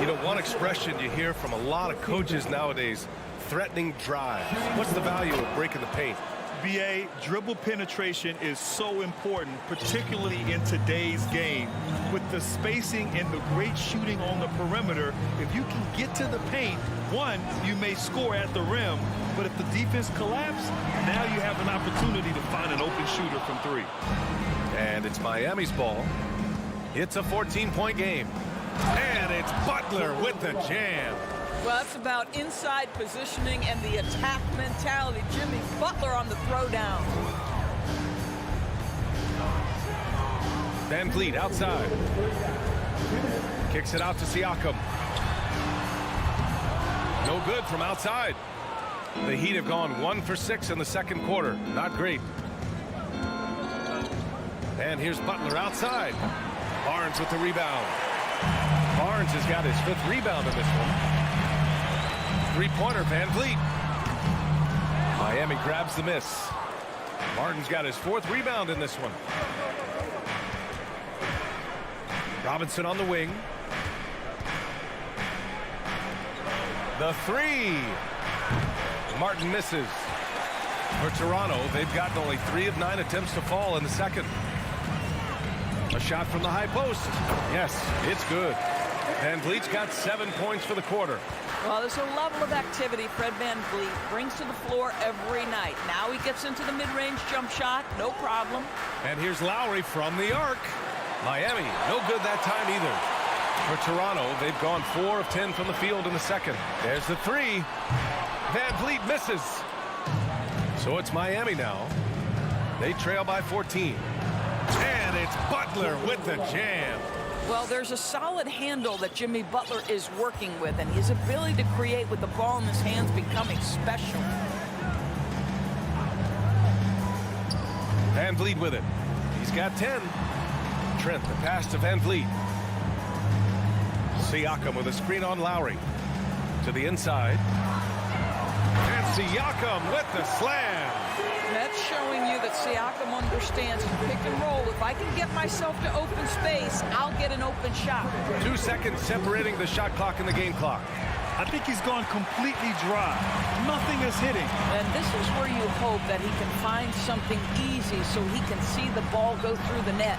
You know, one expression you hear from a lot of coaches nowadays, threatening drive. What's the value of breaking the paint? BA, dribble penetration is so important, particularly in today's game. With the spacing and the great shooting on the perimeter, if you can get to the paint, one, you may score at the rim, but if the defense collapses, now you have an opportunity to find an open shooter from 3. And it's Miami's ball. It's a 14-point game. And it's Butler with the jam. Well, that's about inside positioning and the attack mentality. Jimmy Butler on the throwdown. Van Vliet outside. Kicks it out to Siakam. No good from outside. The Heat have gone 1 for 6 in the second quarter. Not great. And here's Butler outside. Barnes with the rebound. Barnes has got his 5th rebound in this one. 3-pointer, Van Vliet. Miami grabs the miss. Martin's got his 4th rebound in this one. Robinson on the wing. The 3. Martin misses. For Toronto, they've gotten only 3 of 9 attempts to fall in the second. A shot from the high post. Yes, it's good. Van Vliet's got 7 points for the quarter. Well, there's a level of activity Fred Van Vliet brings to the floor every night. Now he gets into the mid-range jump shot, no problem. And here's Lowry from the arc. Miami, no good that time either. For Toronto, they've gone 4 of 10 from the field in the second. There's the three. Van Vliet misses. So it's Miami now. They trail by 14. And it's Butler with the jam. Well, there's a solid handle that Jimmy Butler is working with, and his ability to create with the ball in his hands becoming special. Van Vliet with it. He's got 10. Trent, the pass to Van Vliet. Siakam with a screen on Lowry. To the inside. And Siakam with the slam. That's showing you that Siakam understands pick and roll. If I can get myself to open space, I'll get an open shot. 2 seconds separating the shot clock and the game clock. I think he's gone completely dry. Nothing is hitting. And this is where you hope that he can find something easy so he can see the ball go through the net.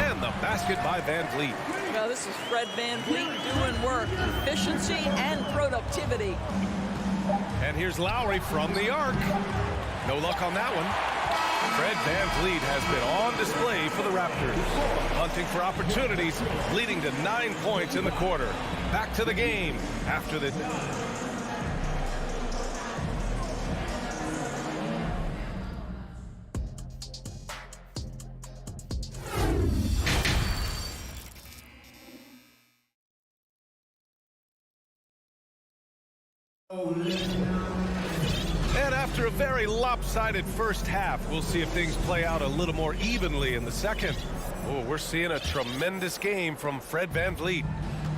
And the basket by Van Vliet. Now this is Fred Van Vliet doing work, efficiency and productivity. And here's Lowry from the arc. No luck on that one. Fred Van Vliet has been on display for the Raptors. Hunting for opportunities, leading to 9 points in the quarter. Back to the game after the... And after a very lopsided first half, we'll see if things play out a little more evenly in the second. Oh, we're seeing a tremendous game from Fred Van Vliet.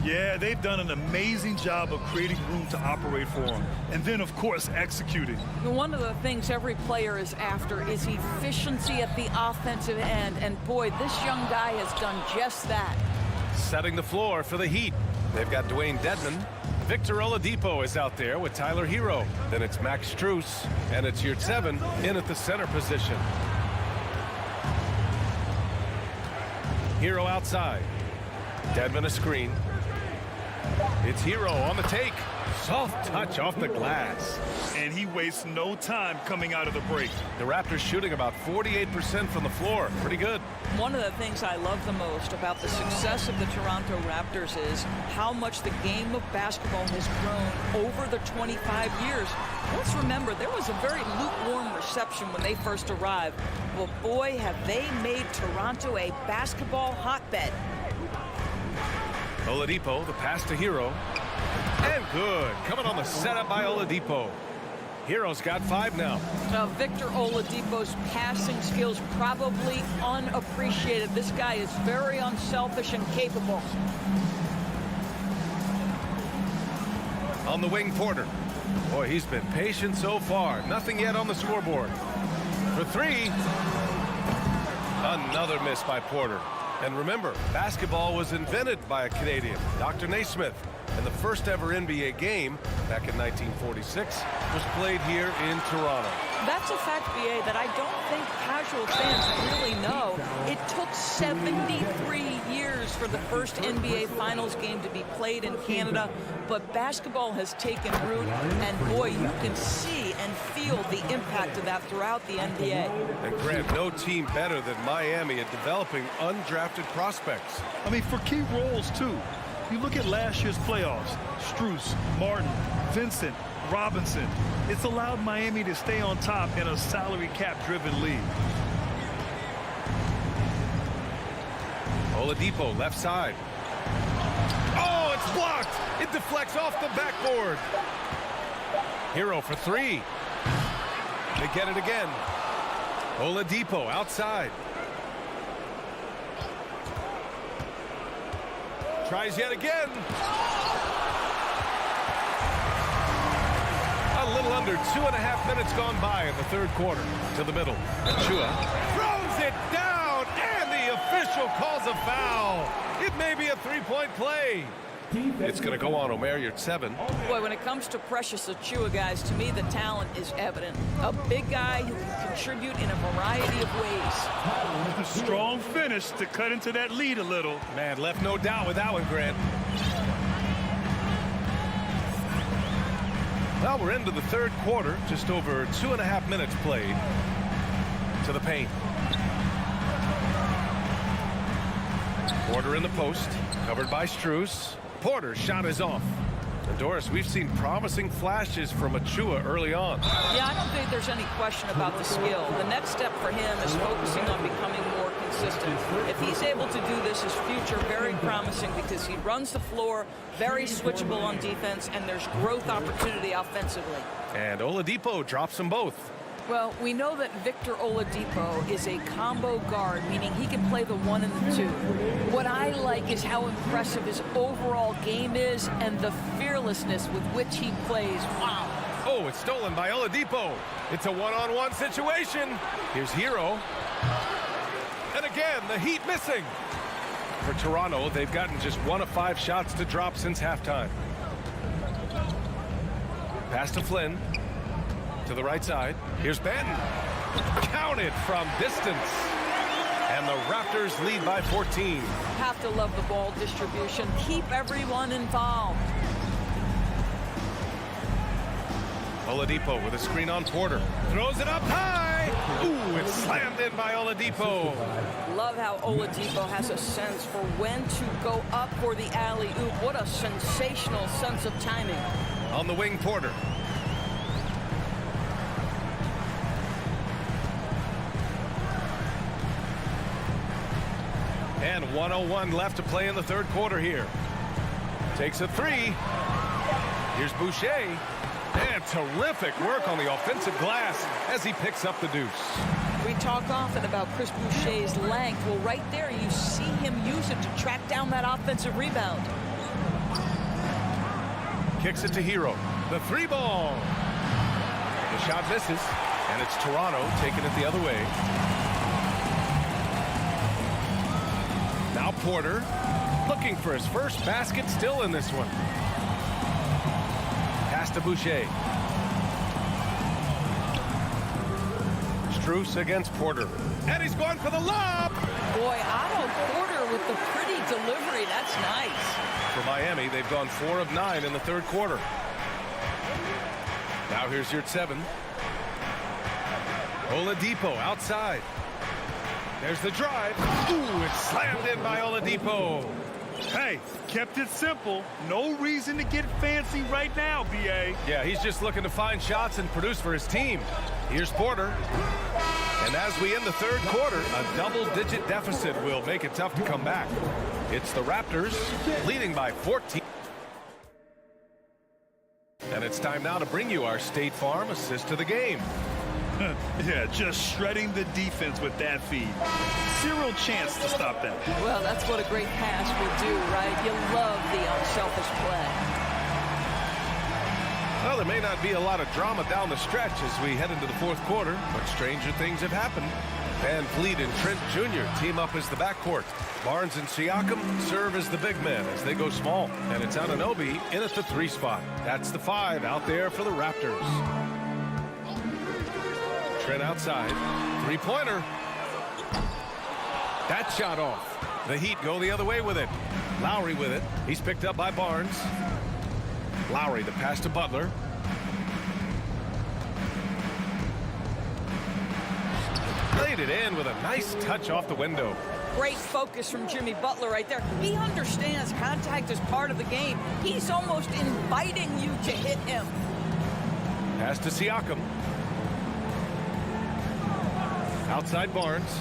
Yeah, they've done an amazing job of creating room to operate for him. And then, of course, executing. One of the things every player is after is efficiency at the offensive end. And boy, this young guy has done just that. Setting the floor for the Heat. They've got Dwayne Dedmon. Victor Oladipo is out there with Tyler Hero. Then it's Max Strus, and it's Yurtseven in at the center position. Hero outside. Dedmon a screen. It's Hero on the take. Soft touch off the glass. And he wastes no time coming out of the break. The Raptors shooting about 48% from the floor. Pretty good. One of the things I love the most about the success of the Toronto Raptors is how much the game of basketball has grown over the 25 years. Let's remember, there was a very lukewarm reception when they first arrived. Well, boy, have they made Toronto a basketball hotbed. Oladipo, the pass to Hero. And good. Coming on the setup by Oladipo. Hero's got 5 now. Now, Victor Oladipo's passing skills probably unappreciated. This guy is very unselfish and capable. On the wing, Porter. Boy, he's been patient so far. Nothing yet on the scoreboard. For 3. Another miss by Porter. And remember, basketball was invented by a Canadian, Dr. Naismith. And the first ever NBA game, back in 1946, was played here in Toronto. That's a fact, BA, that I don't think casual fans really know. It took 73 years for the first NBA Finals game to be played in Canada, but basketball has taken root, and boy, you can see and feel the impact of that throughout the NBA. And Grant, no team better than Miami at developing undrafted prospects. I mean, for key roles, too. You look at last year's playoffs, Strus, Martin, Vincent, Robinson. It's allowed Miami to stay on top in a salary cap-driven league. Oladipo, left side. Oh, it's blocked! It deflects off the backboard. Hero for 3. They get it again. Oladipo outside. Tries yet again. A little under 2.5 minutes gone by in the third quarter. To the middle. Achua throws it down, and the official calls a foul. It may be a 3-point play. It's going to go on Omer Yurtseven. Boy, when it comes to Precious Achiuwa, guys, to me the talent is evident. A big guy who can contribute in a variety of ways. With a strong finish to cut into that lead a little. Man, left no doubt with that one, Grant. Well, we're into the third quarter. Just over 2.5 minutes played. To the paint. Porter in the post. Covered by Strus. Porter's shot is off. And Doris, we've seen promising flashes from Achiuwa early on. Yeah, I don't think there's any question about the skill. The next step for him is focusing on becoming more consistent. If he's able to do this, his future very promising because he runs the floor, very switchable on defense, and there's growth opportunity offensively. And Oladipo drops them both. Well, we know that Victor Oladipo is a combo guard, meaning he can play the 1 and the 2. What I like is how impressive his overall game is and the fearlessness with which he plays. Wow. Oh, it's stolen by Oladipo. It's a one-on-one situation. Here's Hero. And again, the Heat missing. For Toronto, they've gotten just 1 of 5 shots to drop since halftime. Pass to Flynn. To the right side. Here's Banton. Counted from distance. And the Raptors lead by 14. Have to love the ball distribution. Keep everyone involved. Oladipo with a screen on Porter. Throws it up high. Ooh, it's slammed in by Oladipo. Love how Oladipo has a sense for when to go up for the alley-oop. What a sensational sense of timing. On the wing, Porter. And 1:01 left to play in the third quarter here. Takes a 3. Here's Boucher. And terrific work on the offensive glass as he picks up the deuce. We talk often about Chris Boucher's length. Well, right there you see him use it to track down that offensive rebound. Kicks it to Hero. The 3-ball. The shot misses. And it's Toronto taking it the other way. Now Porter looking for his first basket still in this one. Pass to Boucher. Strus against Porter. And he's going for the lob. Boy, Otto Porter with the pretty delivery. That's nice. For Miami, they've gone 4 of 9 in the third quarter. Now here's Yurtseven. Oladipo outside. There's the drive. Ooh, it's slammed in by Oladipo. Hey, kept it simple. No reason to get fancy right now, B.A. Yeah, he's just looking to find shots and produce for his team. Here's Porter. And as we end the third quarter, a double-digit deficit will make it tough to come back. It's the Raptors leading by 14. And it's time now to bring you our State Farm assist to the game. Yeah, just shredding the defense with that feed. Zero chance to stop that. Well, that's what a great pass will do, right? You love the unselfish play. Well, there may not be a lot of drama down the stretch as we head into the fourth quarter, but stranger things have happened. Van Vliet and Trent Jr. team up as the backcourt. Barnes and Siakam serve as the big men as they go small. And it's Anunoby in at the 3 spot. That's the 5 out there for the Raptors. Trent outside. 3-pointer. That shot off. The Heat go the other way with it. Lowry with it. He's picked up by Barnes. Lowry, the pass to Butler. Laid it in with a nice touch off the window. Great focus from Jimmy Butler right there. He understands contact is part of the game. He's almost inviting you to hit him. Pass to Siakam. Outside Barnes.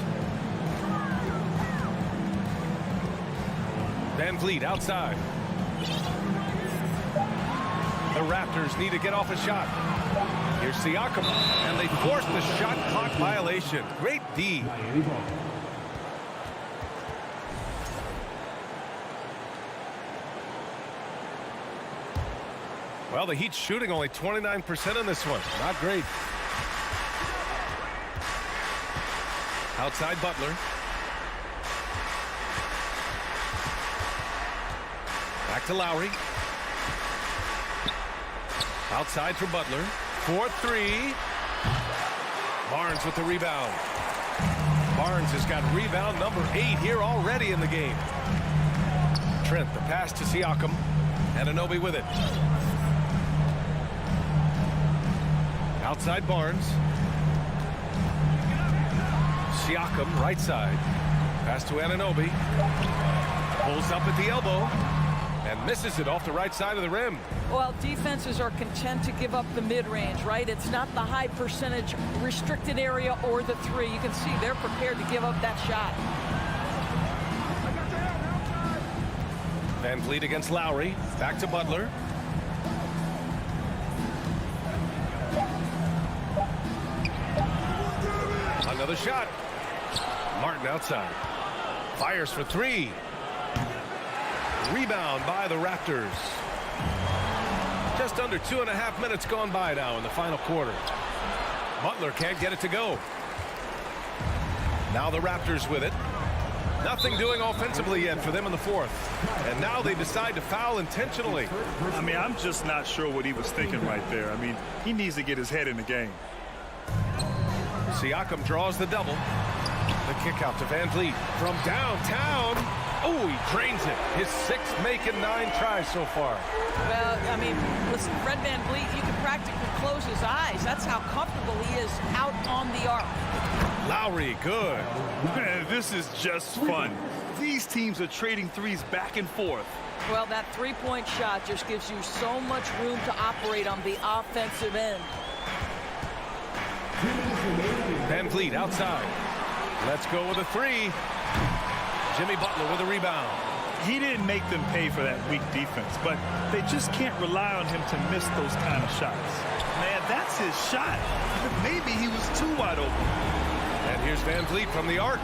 Van Vliet outside. The Raptors need to get off a shot. Here's Siakam, and they force the shot clock violation. Great D. Well, the Heat's shooting only 29% in this one. Not great. Outside Butler. Back to Lowry. Outside for Butler. 4-3. Barnes with the rebound. Barnes has got rebound number 8 here already in the game. Trent, the pass to Siakam. Anunoby with it. Outside Barnes. Siakam, right side. Pass to Anunoby. Pulls up at the elbow. And misses it off the right side of the rim. Well, defenses are content to give up the mid-range, right? It's not the high percentage restricted area or the 3. You can see they're prepared to give up that shot. Van Vliet against Lowry. Back to Butler. Another shot. Martin outside. Fires for 3. Rebound by the Raptors. Just under 2.5 minutes gone by now in the final quarter. Butler can't get it to go. Now the Raptors with it. Nothing doing offensively yet for them in the fourth. And now they decide to foul intentionally. I mean, I'm just not sure what he was thinking right there. I mean, he needs to get his head in the game. Siakam draws the double. The kick out to Van Vliet from downtown. Oh, he drains it. His 6th make in 9 tries so far. Well, I mean, listen, Fred Van Vliet, you can practically close his eyes. That's how comfortable he is out on the arc. Lowry, good. Man, this is just fun. These teams are trading threes back and forth. Well, that three-point shot just gives you so much room to operate on the offensive end. Van Vliet outside. Let's go with a 3. Jimmy Butler with a rebound. He didn't make them pay for that weak defense, but they just can't rely on him to miss those kind of shots. Man, that's his shot. Maybe he was too wide open. And here's Van Vliet from the arc.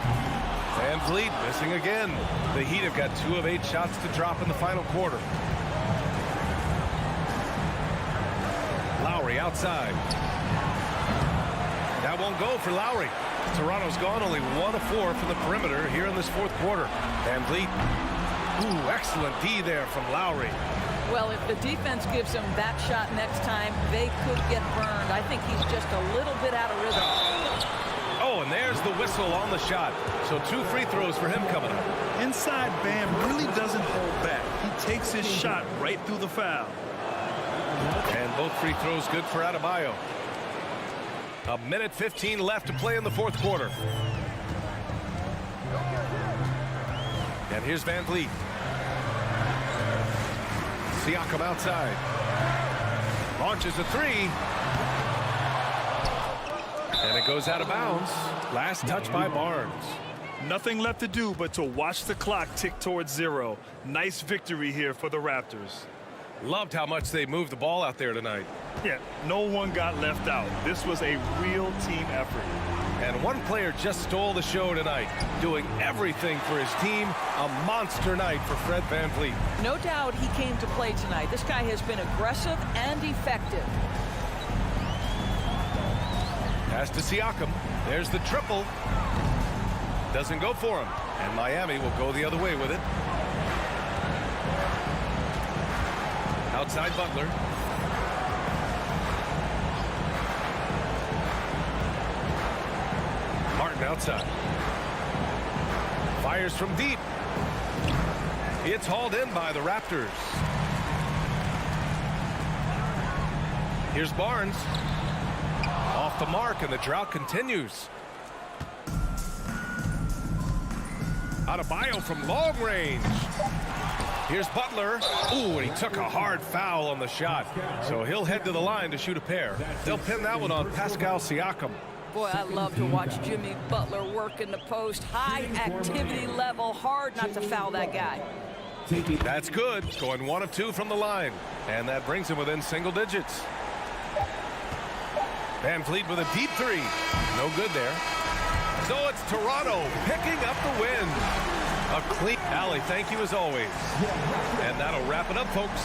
Van Vliet missing again. The Heat have got 2 of 8 shots to drop in the final quarter. Lowry outside. That won't go for Lowry. Toronto's gone only 1 of 4 from the perimeter here in this fourth quarter. Van Vliet. Ooh, excellent D there from Lowry. Well, if the defense gives him that shot next time, they could get burned. I think he's just a little bit out of rhythm. Oh, and there's the whistle on the shot. So 2 free throws for him coming up. Inside Bam really doesn't hold back. He takes his shot right through the foul. And both free throws good for Adebayo. 1:15 left to play in the fourth quarter. And here's Van Vliet. Siakam outside. Launches a 3. And it goes out of bounds. Last touch by Barnes. Nothing left to do but to watch the clock tick towards 0. Nice victory here for the Raptors. Loved how much they moved the ball out there tonight. Yeah, no one got left out. This was a real team effort. And one player just stole the show tonight, doing everything for his team. A monster night for Fred Van Vliet. No doubt he came to play tonight. This guy has been aggressive and effective. Pass to Siakam. There's the triple. Doesn't go for him. And Miami will go the other way with it. Outside Butler. Martin outside. Fires from deep. It's hauled in by the Raptors. Here's Barnes. Off the mark, and the drought continues. Adebayo from long range. Here's Butler. Ooh, and he took a hard foul on the shot. So he'll head to the line to shoot a pair. They'll pin that one on Pascal Siakam. Boy, I love to watch Jimmy Butler work in the post. High activity level. Hard not to foul that guy. That's good. Going 1 of 2 from the line. And that brings him within single digits. Van Vliet with a deep 3. No good there. So it's Toronto picking up the win. A clean alley. Thank you as always. And that'll wrap it up, folks.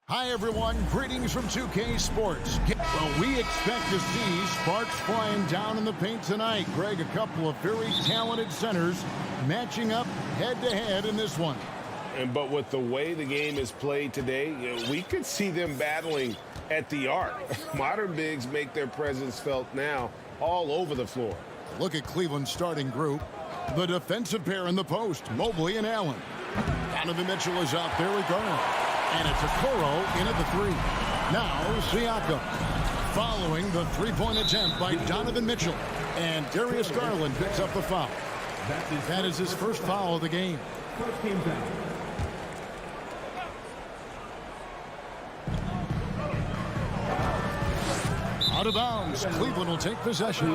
Hi, everyone. Greetings from 2K Sports. Well, we expect to see sparks flying down in the paint tonight. Greg, a couple of very talented centers matching up head-to-head in this one. But with the way the game is played today, we could see them battling at the arc. Modern bigs make their presence felt now all over the floor. Look at Cleveland's starting group. The defensive pair in the post, Mobley and Allen. Donovan Mitchell is out there with Garland. And it's Okoro in at the three. Now Siakam following the three-point attempt by Donovan Mitchell. And Darius Garland picks up the foul. That is his first foul of the game. First team foul. Out of bounds. Cleveland will take possession.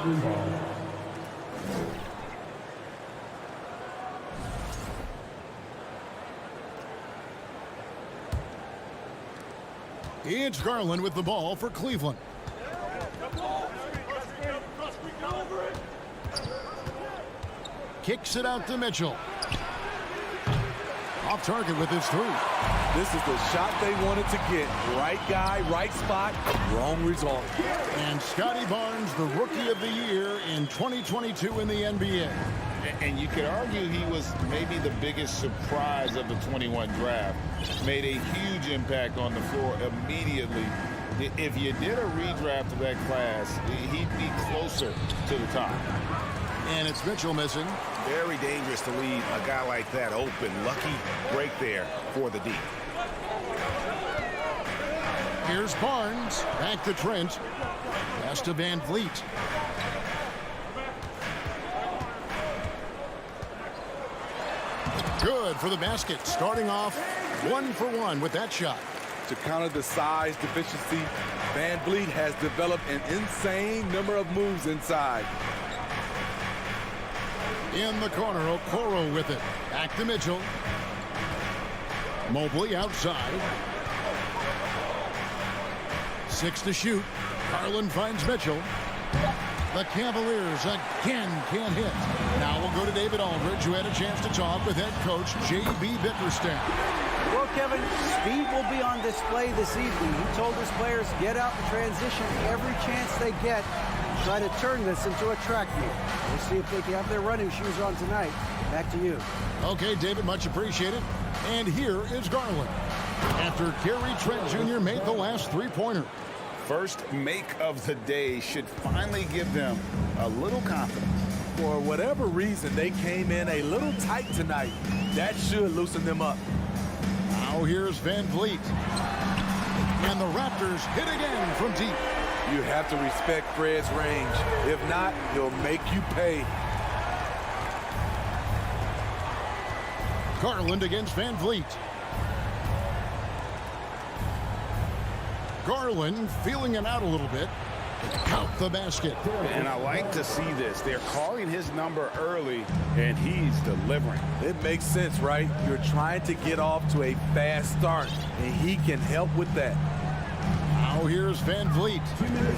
It's Garland with the ball for Cleveland. Kicks it out to Mitchell. Off target with his three. This is the shot they wanted to get. Right guy, right spot, wrong result. And Scotty Barnes, the Rookie of the Year in 2022 in the NBA. And you could argue he was maybe the biggest surprise of the 21 draft. Made a huge impact on the floor immediately. If you did a redraft of that class, he'd be closer to the top. And it's Mitchell missing. Very dangerous to leave a guy like that open. Lucky break there for the D. Here's Barnes. Back to Trent. Pass to Van Vliet. Good for the basket. Starting off 1 for 1 with that shot. To counter the size deficiency, Van Vliet has developed an insane number of moves inside. In the corner, Okoro with it. Back to Mitchell. Mobley outside. 6 to shoot. Garland finds Mitchell. The Cavaliers again can't hit. Now we'll go to David Aldridge, who had a chance to talk with head coach J.B. Bickerstaff. Well, Kevin, speed will be on display this evening. He told his players, get out in transition every chance they get. Try to turn this into a track meet. We'll see if they can have their running shoes on tonight. Back to you. Okay, David, much appreciated. And here is Garland. After Gary Trent Jr. made the last three-pointer. First make of the day should finally give them a little confidence. For whatever reason, they came in a little tight tonight. That should loosen them up. Now here's Van Vliet. And the Raptors hit again from deep. You have to respect Fred's range. If not, he'll make you pay. Garland against Van Vliet. Garland feeling it out a little bit. Count the basket. And I like to see this. They're calling his number early, and he's delivering. It makes sense, right? You're trying to get off to a fast start, and he can help with that. Now here's Van Vliet.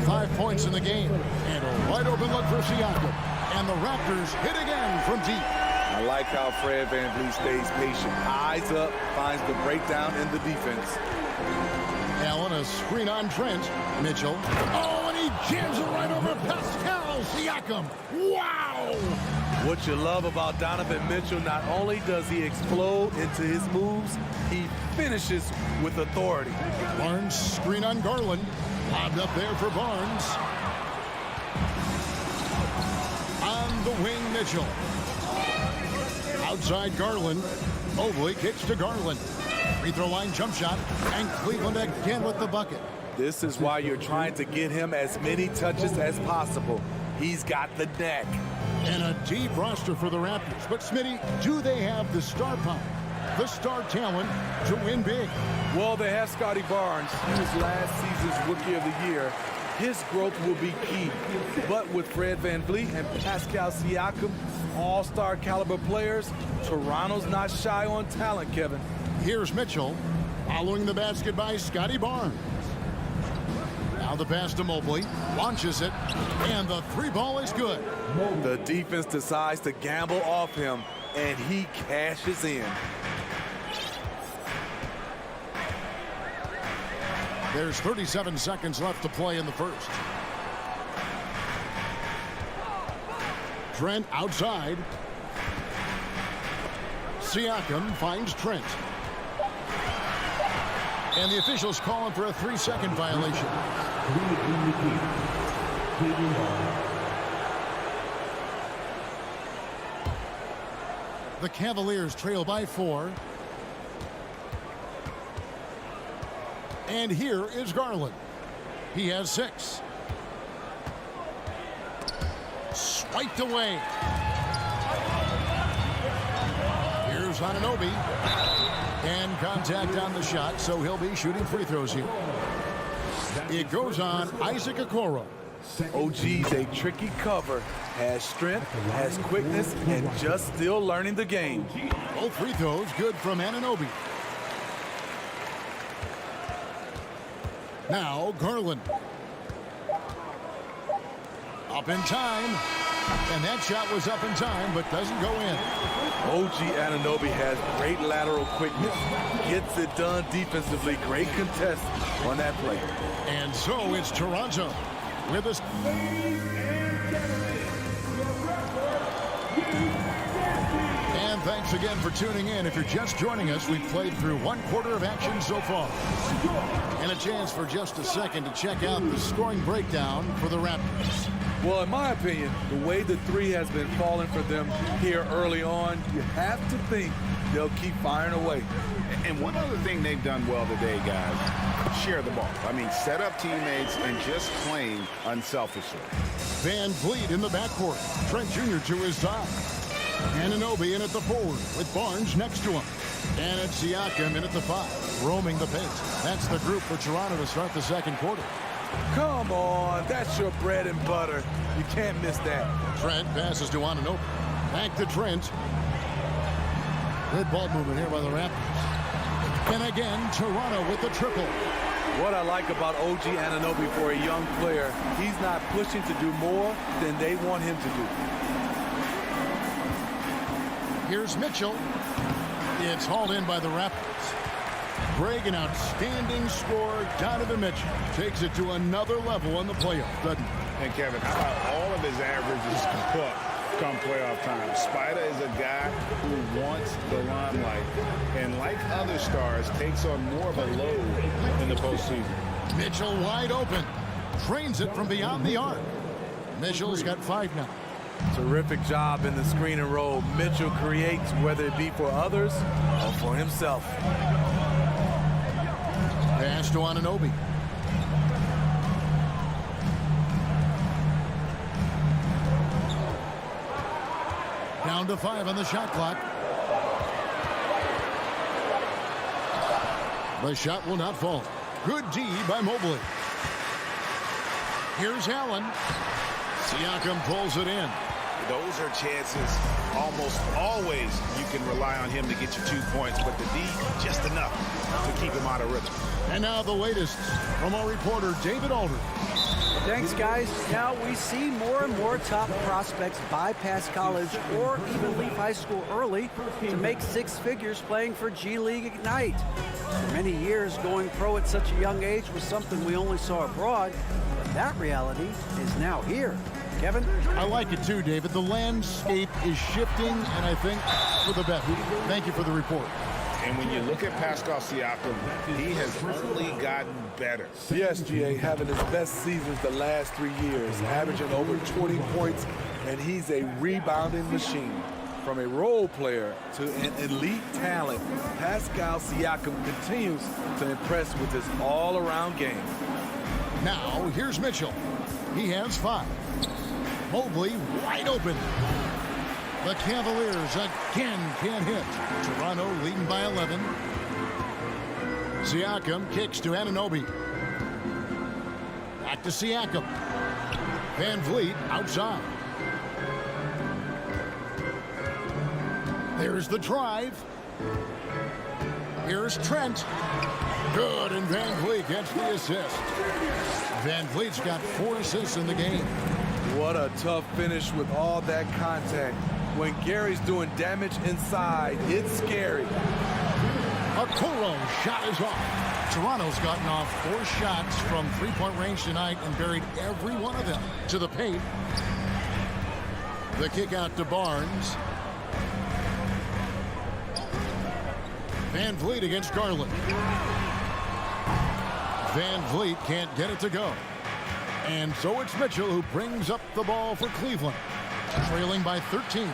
5 points in the game. And a wide open look for Siakam. And the Raptors hit again from deep. I like how Fred Van Vliet stays patient. Eyes up, finds the breakdown in the defense. Allen, a screen on Trent. Mitchell. Oh, and he jams it right over Pascal Siakam. Wow! What you love about Donovan Mitchell, not only does he explode into his moves, he finishes with authority. Barnes, screen on Garland. Lobbed up there for Barnes. On the wing, Mitchell. Outside Garland. Mobley kicks to Garland. Free throw line jump shot, and Cleveland again with the bucket. This is why you're trying to get him as many touches as possible. He's got the knack. And a deep roster for the Raptors. But Smitty, do they have the star power, the star talent to win big? Well, they have Scotty Barnes. He was last season's Rookie of the Year. His growth will be key. But with Fred Van Vliet and Pascal Siakam, all-star caliber players, Toronto's not shy on talent, Kevin. Here's Mitchell, following the basket by Scotty Barnes. Now the pass to Mobley, launches it, and the three ball is good. The defense decides to gamble off him, and he cashes in. There's 37 seconds left to play in the first. Trent outside. Siakam finds Trent. And the officials calling for a 3-second violation. The Cavaliers trail by 4. And here is Garland. He has 6. Swiped away. Here's Anunoby. And contact on the shot, so he'll be shooting free throws here. It goes on Isaac Okoro. OG's a tricky cover, has strength, has quickness, and just still learning the game. Both free throws good from Anunoby. Now Garland. Up in time. And that shot was up in time, but doesn't go in. OG Anunoby has great lateral quickness. Gets it done defensively. Great contest on that play. And so it's Toronto with us. And thanks again for tuning in. If you're just joining us, we've played through 1/4 of action so far. And a chance for just a second to check out the scoring breakdown for the Raptors. Well, in my opinion, the way the three has been falling for them here early on, you have to think they'll keep firing away. And one other thing they've done well today, guys, share the ball. I mean, set up teammates and just playing unselfishly. Van Vliet in the backcourt. Trent Jr. to his side. Anunoby in at the forward with Barnes next to him. And it's Siakam in at the 5, roaming the paint. That's the group for Toronto to start the second quarter. Come on, that's your bread and butter. You can't miss that. Trent passes to Anunoby. Back to Trent. Good ball movement here by the Raptors. And again, Toronto with the triple. What I like about OG Anunoby for a young player, he's not pushing to do more than they want him to do. Here's Mitchell. It's hauled in by the Raptors. Greg, an outstanding scorer. Donovan Mitchell takes it to another level in the playoff, doesn't he? And Kevin, how about all of his averages come playoff time? Spider is a guy who wants the limelight, and like other stars, takes on more of a load in the postseason. Mitchell wide open. Trains it from beyond the arc. Mitchell's got 5 now. Terrific job in the screen and roll. Mitchell creates, whether it be for others or for himself. Pass to Anunoby. Down to 5 on the shot clock. The shot will not fall. Good D by Mobley. Here's Allen. Siakam pulls it in. Those are chances almost always you can rely on him to get you 2 points, but the D, just enough to keep him out of rhythm. And now the latest from our reporter, David Aldridge. Thanks, guys. Now we see more and more top prospects bypass college or even leave high school early to make 6 figures playing for G League Ignite. For many years, going pro at such a young age was something we only saw abroad, but that reality is now here. Kevin? I like it too, David. The landscape is shifting, and I think for the better. Thank you for the report. And when you look at Pascal Siakam, he has only gotten better. Yes, GA, having his best seasons the last 3 years, averaging over 20 points, and he's a rebounding machine. From a role player to an elite talent, Pascal Siakam continues to impress with his all-around game. Now, here's Mitchell. He has 5. Mobley wide open. The Cavaliers again can't hit. Toronto leading by 11. Siakam kicks to Anunoby. Back to Siakam. Van Vliet outside. There's the drive. Here's Trent. Good, and Van Vliet gets the assist. Van Vliet's got 4 assists in the game. What a tough finish with all that contact. When Gary's doing damage inside, it's scary. Okoro's shot is off. Toronto's gotten off 4 shots from three-point range tonight and buried every one of them to the paint. The kick out to Barnes. Van Vliet against Garland. Van Vliet can't get it to go. And so it's Mitchell who brings up the ball for Cleveland, trailing by 13.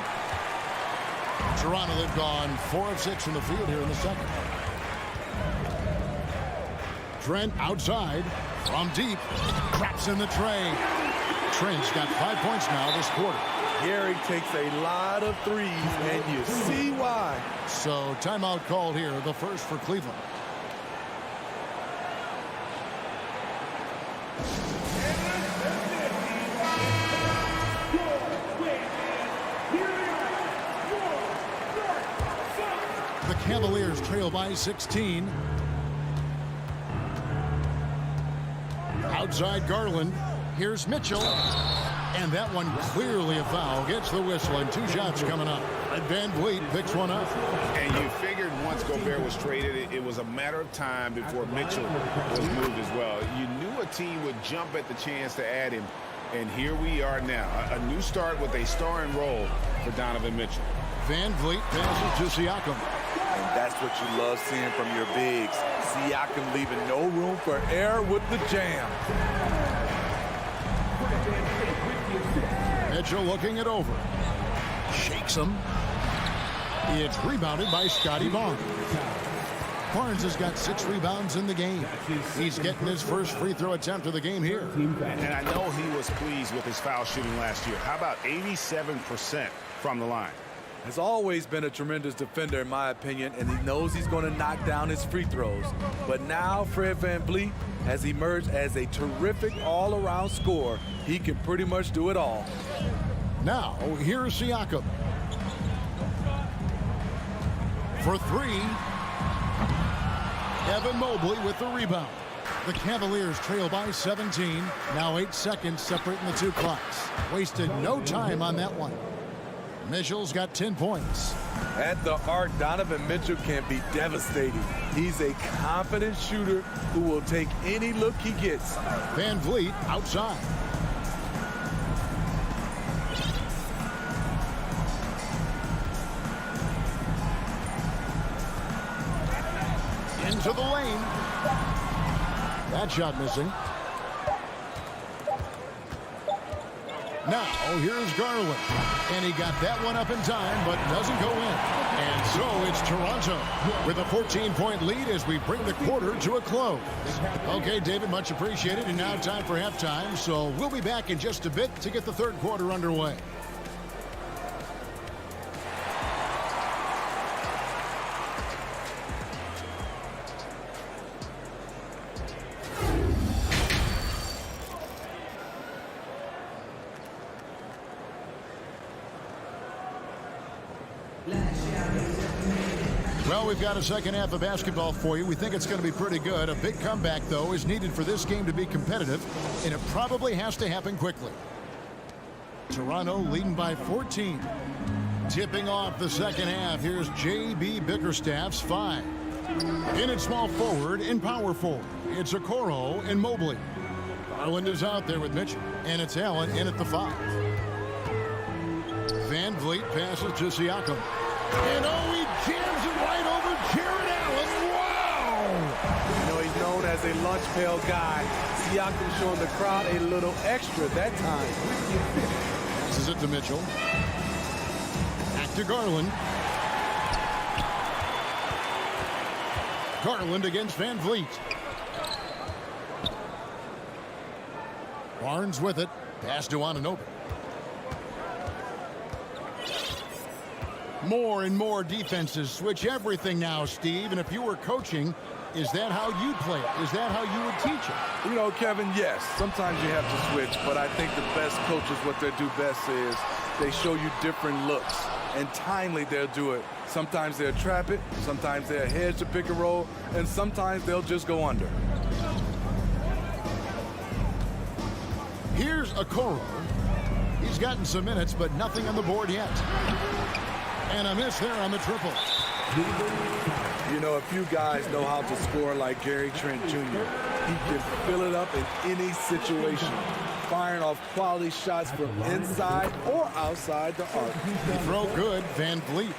Toronto, they've gone 4 of 6 from the field here in the second. Trent outside from deep, traps in the tray. Trent's got 5 points now this quarter. Gary takes a lot of threes, and you see why. So timeout called here, the first for Cleveland. The Cavaliers trail by 16. Outside Garland. Here's Mitchell. And that one clearly a foul. Gets the whistle and 2 shots coming up. And Van Vliet picks one up. And you figured once Gobert was traded, it was a matter of time before Mitchell was moved as well. You knew a team would jump at the chance to add him. And here we are now. A new start with a starring role for Donovan Mitchell. Van Vliet passes to Siakam. And that's what you love seeing from your bigs. Siakam leaving no room for error with the jam. Mitchell looking it over. Shakes him. It's rebounded by Scotty Barnes. Barnes has got 6 rebounds in the game. He's getting his first free throw attempt of the game here. And I know he was pleased with his foul shooting last year. How about 87% from the line? Has always been a tremendous defender, in my opinion, and he knows he's going to knock down his free throws. But now Fred VanVleet has emerged as a terrific all-around scorer. He can pretty much do it all. Now, here's Siakam. For 3. Evan Mobley with the rebound. The Cavaliers trail by 17. Now 8 seconds separating the 2 clocks. Wasted no time on that one. Mitchell's got 10 points. At the arc, Donovan Mitchell can be devastating. He's a confident shooter who will take any look he gets. Van Vliet outside. Into the lane. That shot missing. Now, here's Garland. And he got that one up in time, but doesn't go in. And so it's Toronto with a 14-point lead as we bring the quarter to a close. Okay, David, much appreciated. And now time for halftime. So we'll be back in just a bit to get the third quarter underway. Well, we've got a second half of basketball for you. We think it's going to be pretty good. A big comeback, though, is needed for this game to be competitive, and it probably has to happen quickly. Toronto leading by 14. Tipping off the second half, here's J.B. Bickerstaff's 5. In at small forward and power forward, it's Okoro and Mobley. Garland is out there with Mitchell, and it's Allen in at the 5. Van Vliet passes to Siakam. And he jams it right over Jared Allen. Wow! You know, he's known as a lunch pail guy. Siakam showing the crowd a little extra that time. Passes it to Mitchell. Back to Garland. Garland against Van Vliet. Barnes with it. Pass to Anunoby. More and more defenses switch everything now, Steve. And if you were coaching, is that how you play it? Is that how you would teach it? You know, Kevin, yes. Sometimes you have to switch. But I think the best coaches, what they do best is they show you different looks. And timely, they'll do it. Sometimes they'll trap it. Sometimes they'll hedge the pick and roll. And sometimes they'll just go under. Here's Okoro. He's gotten some minutes, but nothing on the board yet. And a miss there on the triple. You know, a few guys know how to score like Gary Trent Jr. He can fill it up in any situation, firing off quality shots from inside or outside the arc. You throw good, Van Vliet.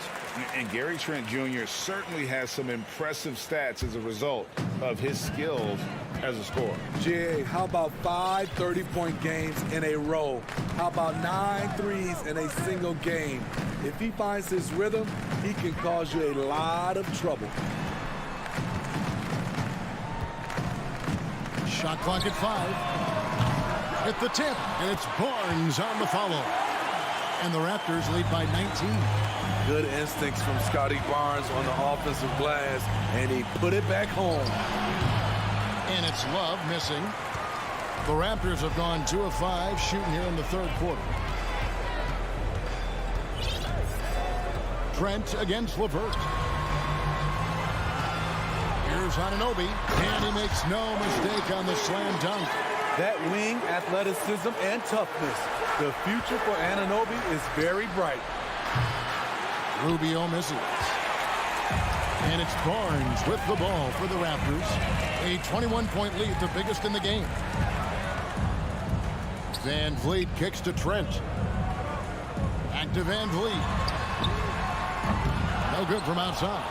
And Gary Trent Jr. certainly has some impressive stats as a result of his skills as a scorer. Jay, how about 5 30-point games in a row? How about 9 threes in a single game? If he finds his rhythm, he can cause you a lot of trouble. Shot clock at 5. At the tip, and it's Barnes on the follow. And the Raptors lead by 19. Good instincts from Scotty Barnes on the offensive glass, and he put it back home. And it's Love missing. The Raptors have gone 2 of 5 shooting here in the third quarter. Trent against LeVert. Here's Anunoby, and he makes no mistake on the slam dunk. That wing athleticism and toughness. The future for Anunoby is very bright. Rubio misses. And it's Barnes with the ball for the Raptors. A 21-point lead, the biggest in the game. Van Vliet kicks to Trent. Back to Van Vliet. No good from outside.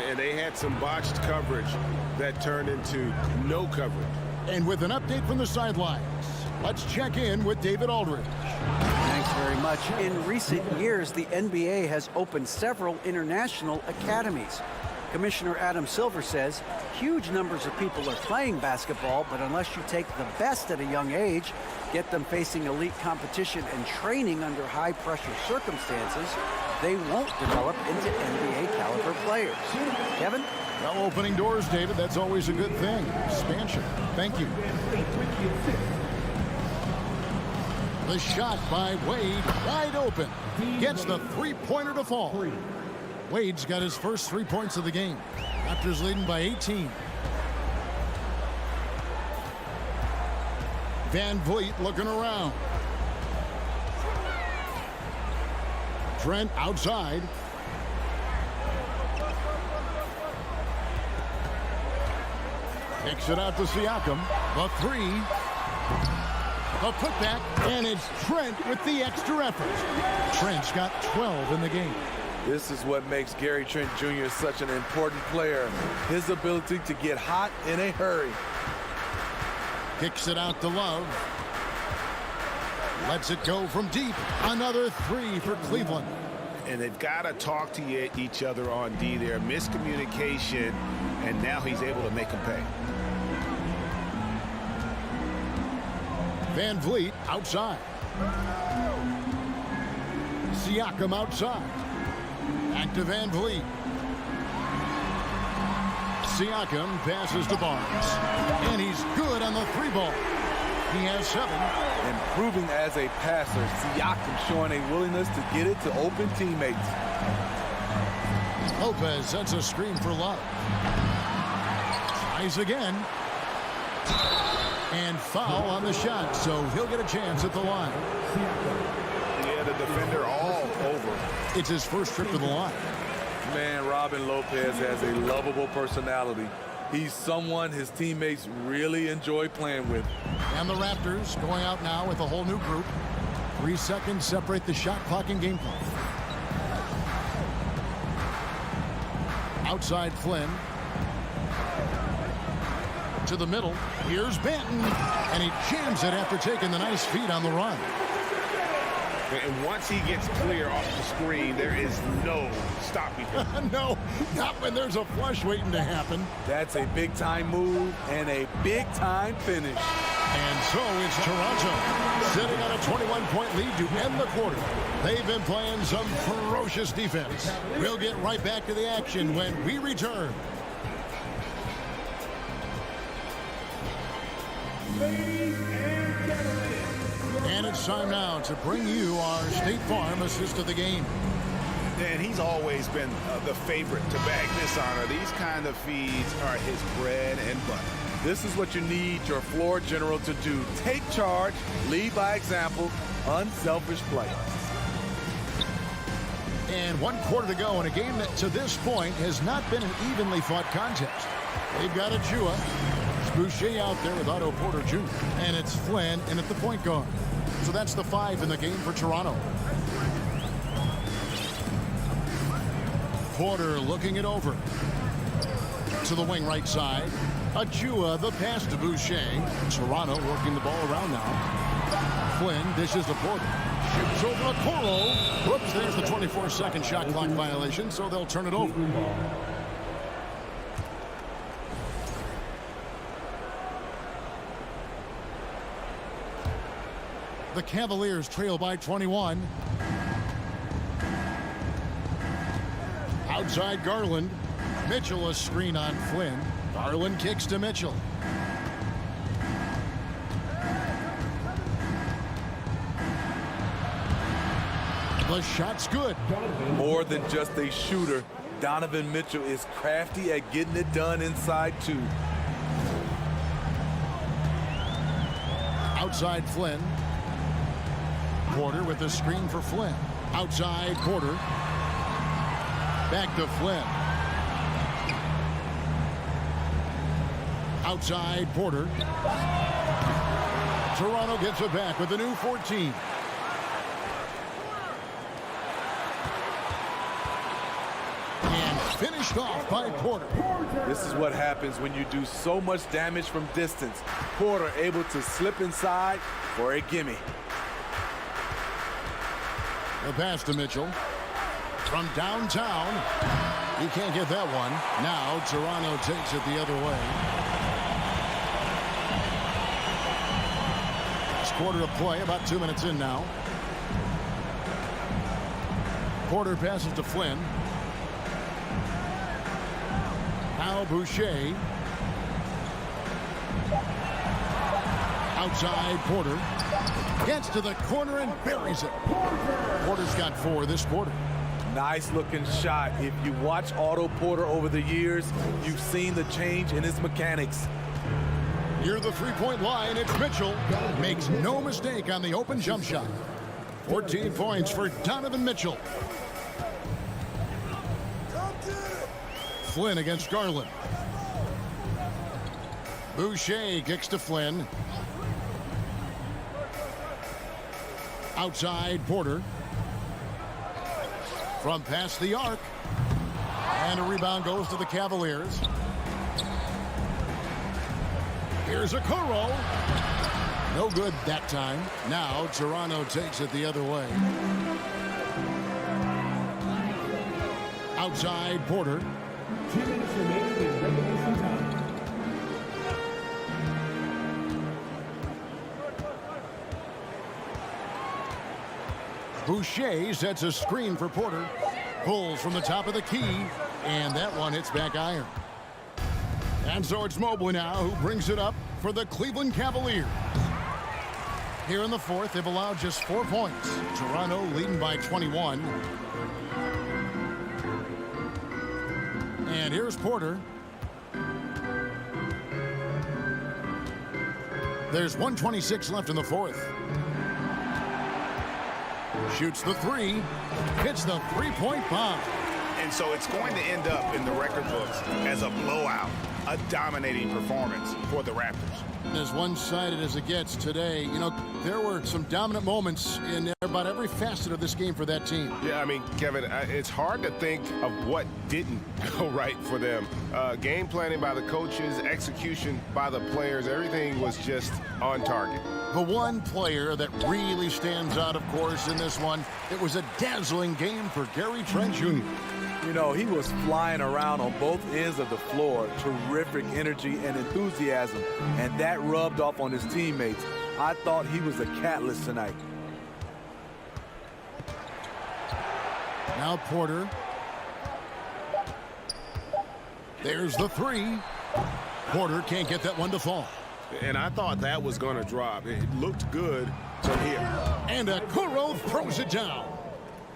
And they had some botched coverage that turned into no coverage. And with an update from the sidelines, let's check in with David Aldridge. Thanks very much. In recent years, the NBA has opened several international academies. Commissioner Adam Silver says huge numbers of people are playing basketball, but unless you take the best at a young age, get them facing elite competition and training under high-pressure circumstances, they won't develop into NBA-caliber players. Kevin? Well, opening doors, David, that's always a good thing. Expansion. Thank you. The shot by Wade, wide open. Gets the three-pointer to fall. Wade's got his first 3 points of the game. Raptors leading by 18. Van Vliet looking around. Trent outside. Kicks it out to Siakam. The 3. A putback, and it's Trent with the extra effort. Trent's got 12 in the game. This is what makes Gary Trent Jr. such an important player. His ability to get hot in a hurry. Kicks it out to Love. Lets it go from deep. Another 3 for Cleveland. And they've got to talk to each other on D there. Miscommunication, and now he's able to make them pay. Van Vliet outside. Siakam outside. Back to Van Vliet. Siakam passes to Barnes. And he's good on the 3 ball. He has 7. Improving as a passer, Siakam showing a willingness to get it to open teammates. Lopez sets a screen for Love. Tries again. And foul on the shot, so he'll get a chance at the line. Yeah, the defender all over. It's his first trip to the line. Man, Robin Lopez has a lovable personality. He's someone his teammates really enjoy playing with. And the Raptors going out now with a whole new group. 3 seconds separate the shot clock and game clock. Outside Flynn. To the middle. Here's Benton. And he jams it after taking the nice feed on the run. And once he gets clear off the screen, there is no stopping him. No, not when there's a flush waiting to happen. That's a big-time move and a big-time finish. And so it's Toronto sitting on a 21-point lead to end the quarter. They've been playing some ferocious defense. We'll get right back to the action when we return. Ladies and gentlemen. And it's time now to bring you our State Farm assist of the game. And he's always been the favorite to bag this honor. These kind of feeds are his bread and butter. This is what you need your floor general to do. Take charge, lead by example, unselfish play. And 1 quarter to go in a game that to this point has not been an evenly fought contest. They've got Achua. It's Boucher out there with Otto Porter Jr. And it's Flynn in at the point guard. So that's the 5 in the game for Toronto. Porter looking it over. To the wing right side. Achua, the pass to Boucher. Toronto working the ball around now. Flynn dishes to Porter. Shoots over a Coro. Whoops, there's the 24-second shot clock violation, so they'll turn it over. The Cavaliers trail by 21. Outside Garland. Mitchell a screen on Flynn. Garland kicks to Mitchell. The shot's good. More than just a shooter, Donovan Mitchell is crafty at getting it done inside too. Outside Flynn. Porter with the screen for Flynn. Outside Porter. Back to Flynn. Outside Porter. Toronto gets it back with a new 14. And finished off by Porter. This is what happens when you do so much damage from distance. Porter able to slip inside for a gimme. The pass to Mitchell. From downtown. He can't get that one. Now Toronto takes it the other way. Last quarter of play, about 2 minutes in now. Porter passes to Flynn. Now Boucher. Outside Porter. Gets to the corner and buries it. Porter's got 4 this quarter. Nice looking shot. If you watch Otto Porter over the years, you've seen the change in his mechanics. Near the three-point line, it's Mitchell. Makes no mistake on the open jump shot. 14 points for Donovan Mitchell. Flynn against Garland. Boucher kicks to Flynn. Outside Porter. From past the arc. And a rebound goes to the Cavaliers. Here's a Coro. No good that time. Now Toronto takes it the other way. Outside Porter. 2 minutes remaining in regulation time. Boucher sets a screen for Porter. Pulls from the top of the key. And that one hits back iron. And so it's Mobley now who brings it up for the Cleveland Cavaliers. Here in the fourth, they've allowed just 4 points. Toronto leading by 21. And here's Porter. There's 1:26 left in the fourth. Shoots the 3. Hits the three-point bomb. And so it's going to end up in the record books as a blowout, a dominating performance for the Raptors. As one-sided as it gets today, you know, there were some dominant moments in about every facet of this game for that team. Yeah, I mean, Kevin, it's hard to think of what didn't go right for them. Game planning by the coaches, execution by the players, everything was just on target. The one player that really stands out, of course, in this one, it was a dazzling game for Gary Trent Jr. You know, he was flying around on both ends of the floor. Terrific energy and enthusiasm, and that rubbed off on his teammates. I thought he was a catalyst tonight. Now Porter. There's the 3. Porter can't get that one to fall. And I thought that was going to drop. It looked good from here. And Okoro throws it down.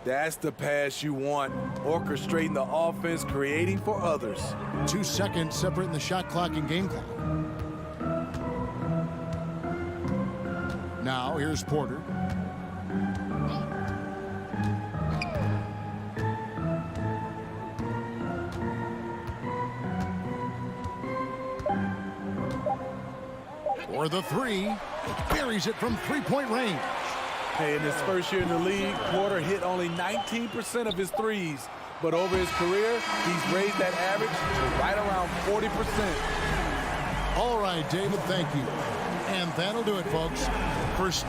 That's the pass you want. Orchestrating the offense, creating for others. 2 seconds separating the shot clock and game clock. Now here's Porter. For the three, buries it from three-point range. Hey, in his first year in the league, Porter hit only 19% of his threes. But over his career, he's raised that average to right around 40%. All right, David, thank you. And that'll do it, folks. First.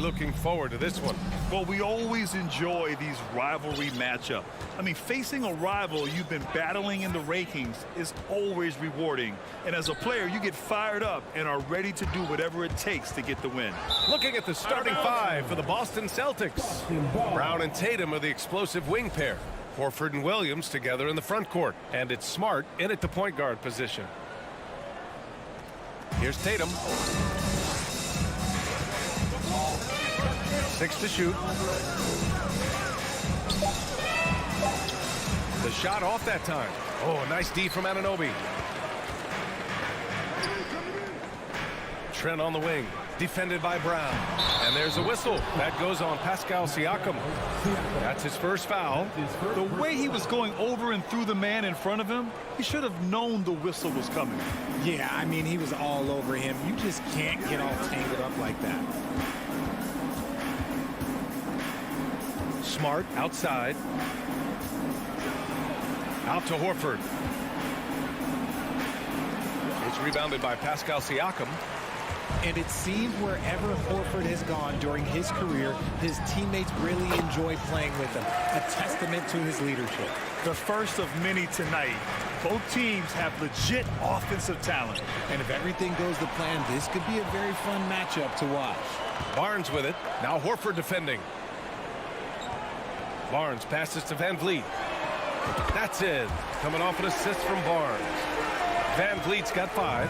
looking forward to this one. Well, we always enjoy these rivalry matchups. I mean, facing a rival you've been battling in the rankings is always rewarding. And as a player, you get fired up and are ready to do whatever it takes to get the win. Looking at the starting five for the Boston Celtics. Brown and Tatum are the explosive wing pair. Horford and Williams together in the front court. And it's Smart in at the point guard position. Here's Tatum. 6 to shoot. The shot off that time. Oh, a nice D from Anunoby. Trent on the wing. Defended by Brown. And there's a whistle. That goes on Pascal Siakam. That's his first foul. The way he was going over and through the man in front of him, he should have known the whistle was coming. Yeah, I mean, he was all over him. You just can't get all tangled up like that. Smart outside. Out to Horford. It's rebounded by Pascal Siakam. And it seems wherever Horford has gone during his career, his teammates really enjoy playing with him. A testament to his leadership. The first of many tonight. Both teams have legit offensive talent. And if everything goes to plan, this could be a very fun matchup to watch. Barnes with it. Now Horford defending. Barnes passes to Van Vliet. That's it. Coming off an assist from Barnes. Van Vliet's got 5.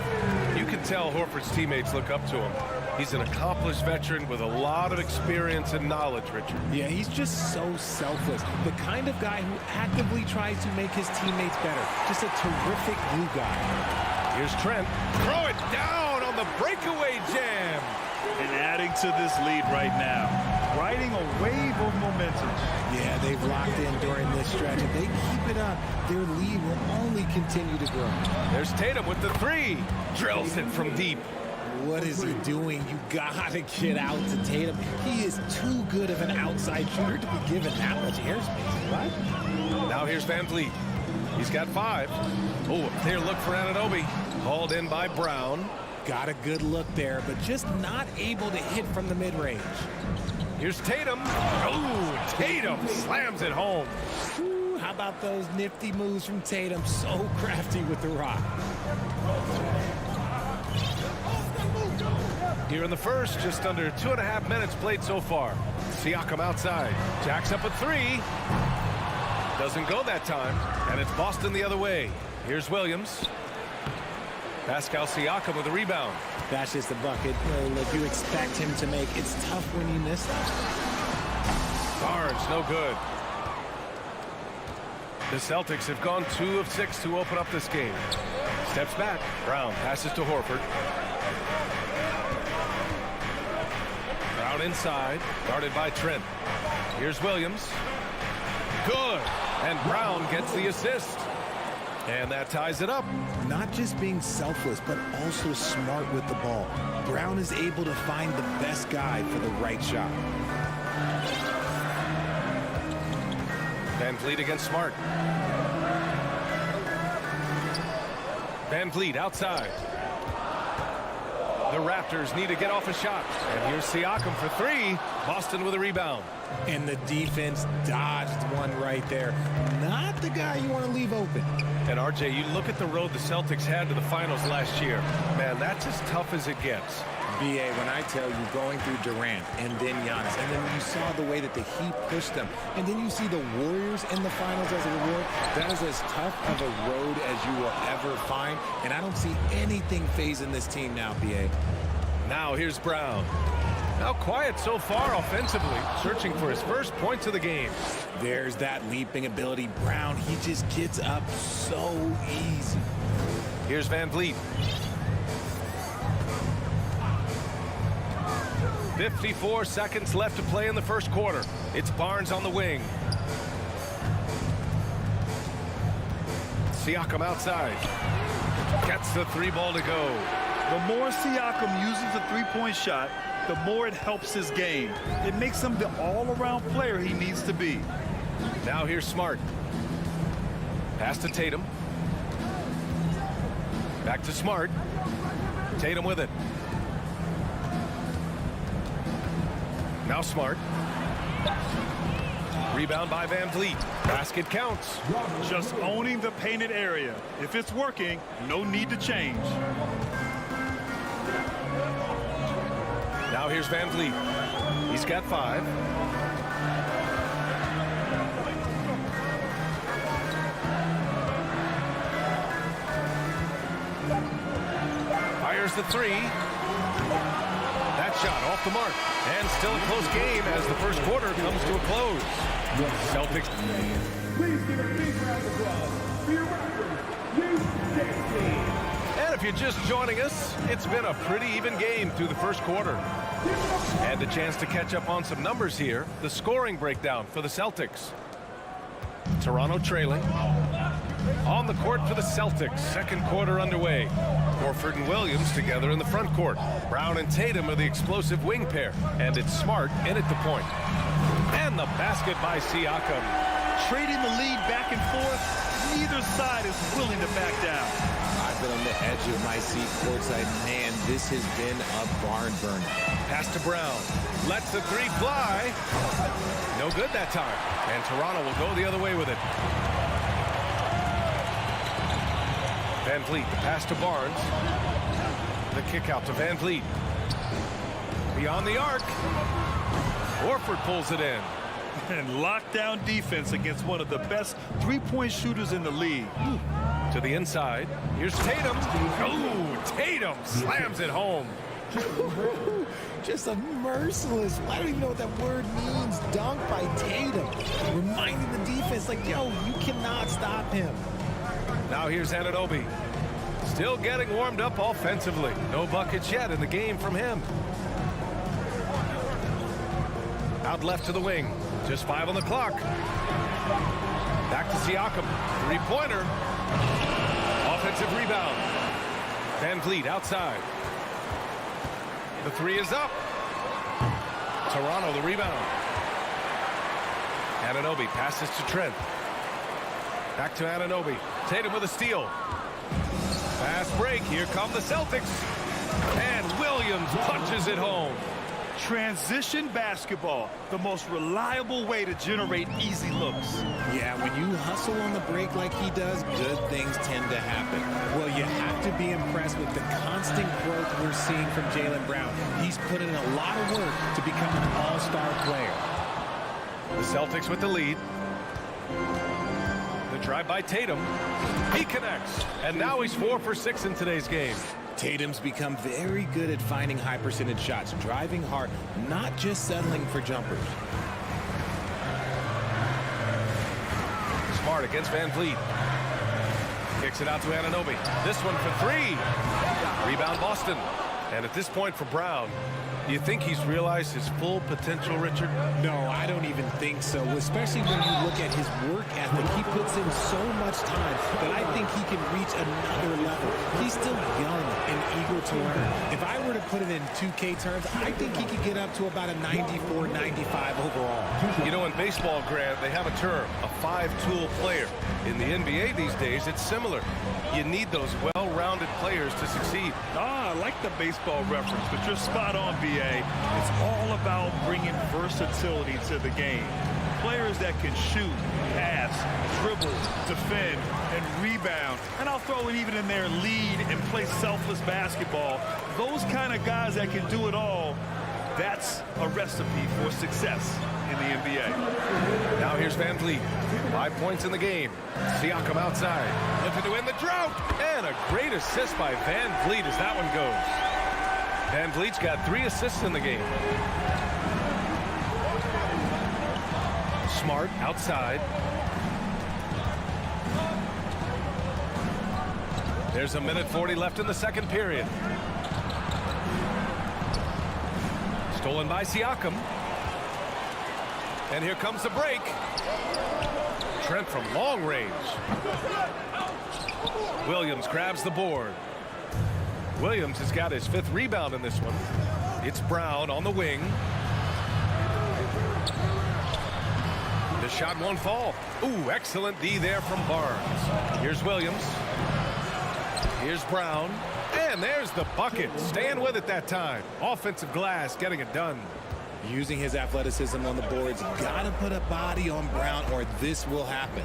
You can tell Horford's teammates look up to him. He's an accomplished veteran with a lot of experience and knowledge, Richard. Yeah, he's just so selfless. The kind of guy who actively tries to make his teammates better. Just a terrific glue guy. Here's Trent. Throw it down on the breakaway jam. And adding to this lead right now. Riding a wave of momentum. Yeah, they've locked in during this stretch. If they keep it up, their lead will only continue to grow. There's Tatum with the 3. Drills it from deep. What is he doing? You gotta get out to Tatum. He is too good of an outside shooter to be given that much airspace. What? Now here's Van Vliet. He's got 5. Oh, clear look for Anunoby. Hauled in by Brown. Got a good look there, but just not able to hit from the mid-range. Here's Tatum. Oh, Tatum slams it home. Ooh, how about those nifty moves from Tatum? So crafty with the rock. Here in the first, just under 2.5 minutes played so far. Siakam outside. Jacks up a 3. Doesn't go that time. And it's Boston the other way. Here's Williams. Pascal Siakam with a rebound. That's just a bucket. Look, you expect him to make. It's tough when you miss that. Barnes, no good. The Celtics have gone 2 of 6 to open up this game. Steps back. Brown passes to Horford. Brown inside. Guarded by Trent. Here's Williams. Good. And Brown gets the assist. And that ties it up. Not just being selfless, but also smart with the ball. Brown is able to find the best guy for the right shot. Van Vliet against Smart. Van Vliet outside. The Raptors need to get off a shot. And here's Siakam for 3. Boston with a rebound. And the defense dodged one right there. Not the guy you want to leave open. And RJ, you look at the road the Celtics had to the finals last year. Man, that's as tough as it gets. BA, when I tell you going through Durant and then Giannis, and then you saw the way that the Heat pushed them, and then you see the Warriors in the finals as a reward, that is as tough of a road as you will ever find, and I don't see anything phasing this team now, BA. Now here's Brown. Now quiet so far offensively, searching for his first points of the game. There's that leaping ability. Brown, he just gets up so easy. Here's Van Vliet. 54 seconds left to play in the first quarter. It's Barnes on the wing. Siakam outside. Gets the 3 ball to go. The more Siakam uses the three-point shot, the more it helps his game. It makes him the all-around player he needs to be. Now here's Smart. Pass to Tatum. Back to Smart. Tatum with it. Now Smart. Rebound by Van Vliet. Basket counts. Just owning the painted area. If it's working, no need to change. Now here's Van Vliet. He's got 5. Fires the 3. That shot off the mark. And still a close game as the first quarter comes to a close. Celtics. Please give a big round of applause for your Raptors, U16. And if you're just joining us, it's been a pretty even game through the first quarter. And a chance to catch up on some numbers here. The scoring breakdown for the Celtics. Toronto trailing. On the court for the Celtics. Second quarter underway. Horford and Williams together in the front court. Brown and Tatum are the explosive wing pair. And it's Smart in at the point. And the basket by Siakam. Trading the lead back and forth, neither side is willing to back down. I've been on the edge of my seat courtside. Man, this has been a barn burner. Pass to Brown. Lets the 3 fly. No good that time. And Toronto will go the other way with it. Van Vliet, the pass to Barnes. The kick out to Van Vliet. Beyond the arc. Horford pulls it in. And lockdown defense against one of the best three-point shooters in the league. To the inside. Here's Tatum. Oh, Tatum slams it home. Just a merciless, I don't even know what that word means, dunk by Tatum. Reminding the defense, like, yo, you cannot stop him. Now here's Anunoby. Still getting warmed up offensively. No buckets yet in the game from him. Out left to the wing. Just 5 on the clock. Back to Siakam. 3-pointer. Offensive rebound. Van Vliet outside. The 3 is up. Toronto the rebound. Anunoby passes to Trent. Back to Anunoby. Tatum with a steal. Fast break. Here come the Celtics. And Williams punches it home. Transition basketball, the most reliable way to generate easy looks. Yeah, when you hustle on the break like he does, good things tend to happen. Well, you have to be impressed with the constant growth we're seeing from Jaylen Brown. He's put in a lot of work to become an all-star player. The Celtics with the lead. The drive by Tatum. He connects. And now he's 4 for 6 in today's game. Tatum's become very good at finding high percentage shots, driving hard, not just settling for jumpers. Smart against Van Vliet. Kicks it out to Anunoby. This one for 3. Rebound Boston. And at this point for Brown, do you think he's realized his full potential, Richard? No, I don't even think so, especially when you look at his work ethic. He puts in so much time that I think he can reach another level. He's still young and eager to learn. If I were to put it in 2K terms, I think he could get up to about a 94, 95 overall. You know, in baseball, Grant, they have a term, a 5-tool player. In the NBA these days, it's similar. You need those well-rounded players to succeed. I like the baseball reference, but you're spot on, BA. It's all about bringing versatility to the game. Players that can shoot, pass, dribble, defend, and rebound. And I'll throw it even in there, lead and play selfless basketball. Those kind of guys that can do it all, that's a recipe for success in the NBA. Now here's Van Vliet. 5 points in the game. Siakam outside. Looking to win the drought. And a great assist by Van Vliet as that one goes. Van Vliet's got 3 assists in the game. Smart outside. There's a minute 40 left in the second period. Stolen by Siakam. And here comes the break. Trent from long range. Williams grabs the board. Williams has got his 5th rebound in this one. It's Brown on the wing. The shot won't fall. Ooh, excellent D there from Barnes. Here's Williams. Here's Brown. And there's the bucket. Staying with it that time. Offensive glass getting it done. using his athleticism on the boards. Got to put a body on Brown or this will happen.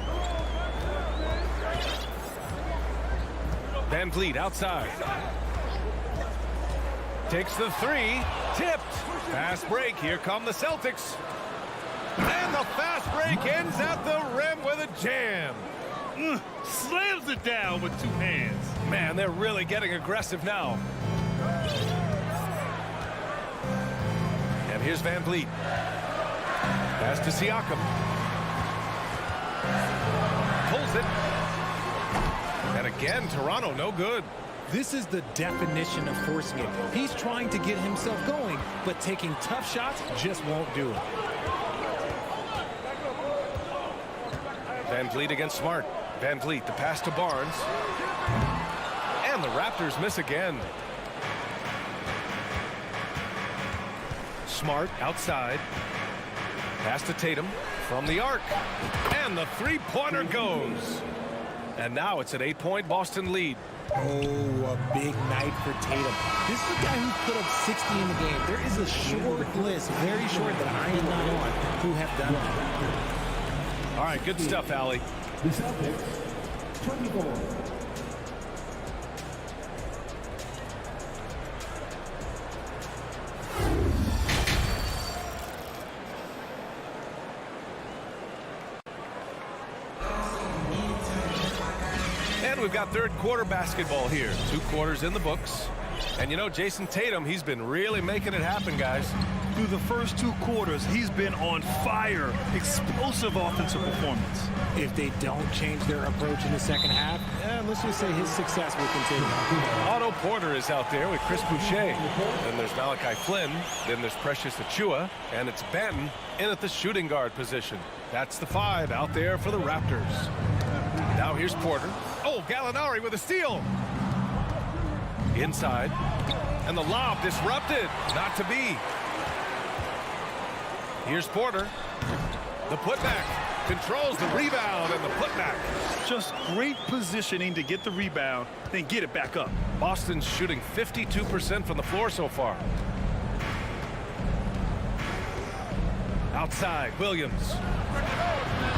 Van Vliet outside. Takes the three. Tipped. Fast break. Here come the Celtics. And the fast break ends at the rim with a jam. Slams it down with two hands. Man, they're really getting aggressive now. And here's Van Vliet. Pass to Siakam. Pulls it. And again, Toronto, no good. This is the definition of forcing it. He's trying to get himself going, but taking tough shots just won't do it. Van Vliet against Smart. Van Vliet, the pass to Barnes. And the Raptors miss again. Smart outside. Pass to Tatum from the arc. And the three-pointer goes. And now it's an 8-point Boston lead. Oh, a big night for Tatum. This is a guy who put up 60 in the game. There is a short list, very short, that I am not on, who have done that. All right, good stuff, Allie. The Celtics, 24. And we've got third quarter basketball here. 2 quarters in the books. And you know, Jason Tatum, he's been really making it happen, guys. Through the first 2 quarters, he's been on fire. Explosive offensive performance. If they don't change their approach in the second half, let's just say his success will continue. Otto Porter is out there with Chris Boucher. Then there's Malachi Flynn. Then there's Precious Achiuwa. And it's Banton in at the shooting guard position. That's the 5 out there for the Raptors. Now here's Porter. Oh, Gallinari with a steal. Inside. And the lob disrupted. Not to be. Here's Porter. The putback. Controls the rebound and the putback. Just great positioning to get the rebound, then get it back up. Boston's shooting 52% from the floor so far. Outside, Williams.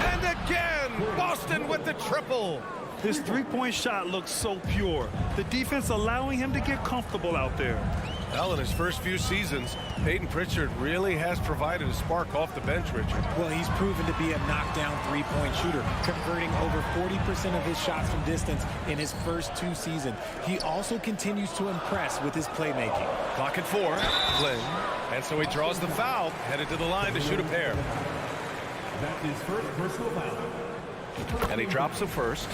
And again, Boston with the triple. His three-point shot looks so pure. The defense allowing him to get comfortable out there. Well, in his first few seasons, Peyton Pritchard really has provided a spark off the bench, Richard. Well, he's proven to be a knockdown three-point shooter, converting over 40% of his shots from distance in his first 2 seasons. He also continues to impress with his playmaking. Clock at 4. Flynn. And so he draws the foul, headed to the line to shoot a pair. That's his first personal foul. And he drops the first.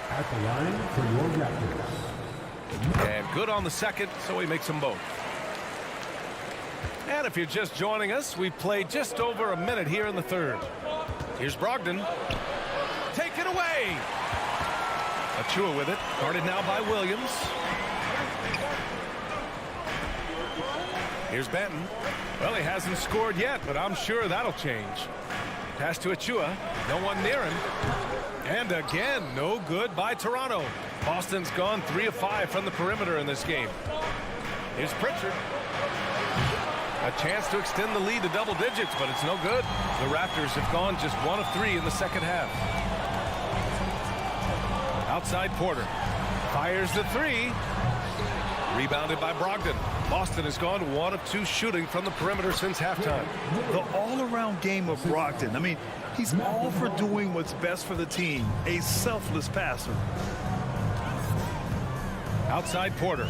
At the line for your Raptors. And good on the second, so he makes them both. And if you're just joining us, we've played just over a minute here in the third. Here's Brogdon. Take it away. Achiuwa with it. Guarded now by Williams. Here's Banton. Well, he hasn't scored yet, but I'm sure that'll change. Pass to Achiuwa. No one near him. And again, no good by Toronto. Boston's gone 3 of 5 from the perimeter in this game. Here's Pritchard. A chance to extend the lead to double digits, but it's no good. The Raptors have gone just 1 of 3 in the second half. Outside Porter. Fires the 3. Rebounded by Brogdon. Boston has gone 1 of 2 shooting from the perimeter since halftime. The all-around game of Brogdon. I mean, he's all for doing what's best for the team. A selfless passer. Outside Porter.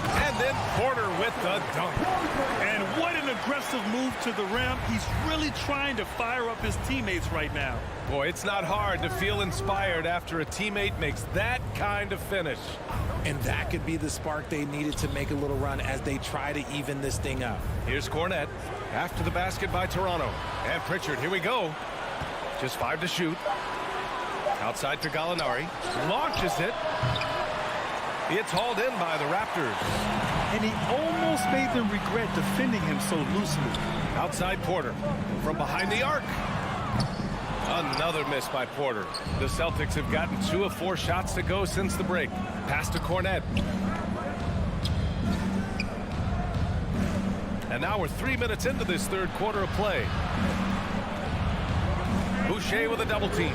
And then Porter with the dunk. And what an aggressive move to the rim. He's really trying to fire up his teammates right now. Boy, it's not hard to feel inspired after a teammate makes that kind of finish. And that could be the spark they needed to make a little run as they try to even this thing up. Here's Cornette. After the basket by Toronto. And Pritchard, here we go. Just 5 to shoot. Outside to Gallinari. Launches it. It's hauled in by the Raptors. And he almost made them regret defending him so loosely. Outside Porter. From behind the arc. Another miss by Porter. The Celtics have gotten 2 of 4 shots to go since the break. Pass to Cornet. And now we're 3 minutes into this third quarter of play. Boucher with a double team.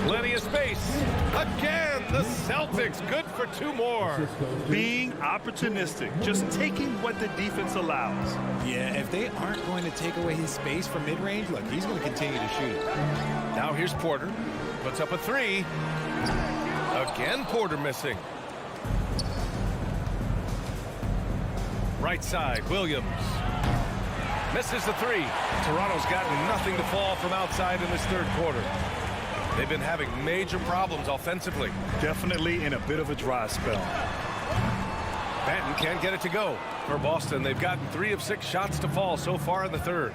Plenty of space. Again, the Celtics good for 2 more. Being opportunistic, just taking what the defense allows. Yeah, if they aren't going to take away his space from mid-range, look, he's going to continue to shoot it. Now here's Porter. Puts up a 3. Again, Porter missing. Right side, Williams. Misses the 3. Toronto's gotten nothing to fall from outside in this third quarter. They've been having major problems offensively. Definitely in a bit of a dry spell. Banton can't get it to go. For Boston, they've gotten 3 of 6 shots to fall so far in the third.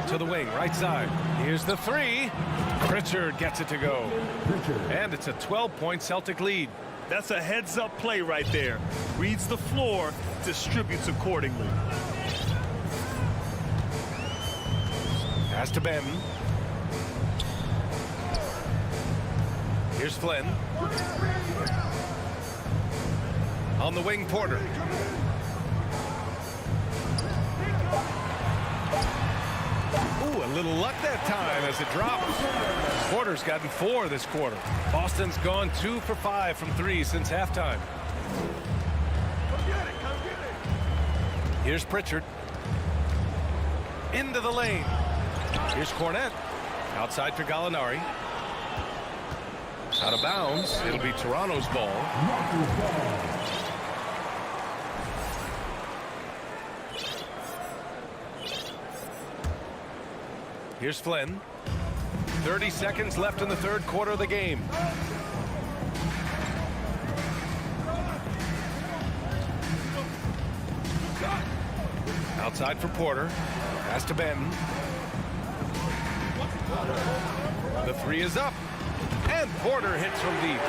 To the wing, right side. Here's the 3. Pritchard gets it to go. And it's a 12-point Celtic lead. That's a heads-up play right there. Reads the floor, distributes accordingly. Pass to Banton. Here's Flynn. On the wing, Porter. Ooh, a little luck that time as it drops. Porter's gotten 4 this quarter. Boston's gone 2 for 5 from 3 since halftime. Here's Pritchard. Into the lane. Here's Cornet. Outside for Gallinari. Out of bounds. It'll be Toronto's ball. Here's Flynn. 30 seconds left in the third quarter of the game. Outside for Porter. Pass to Banton. The 3 is up. And Porter hits from deep.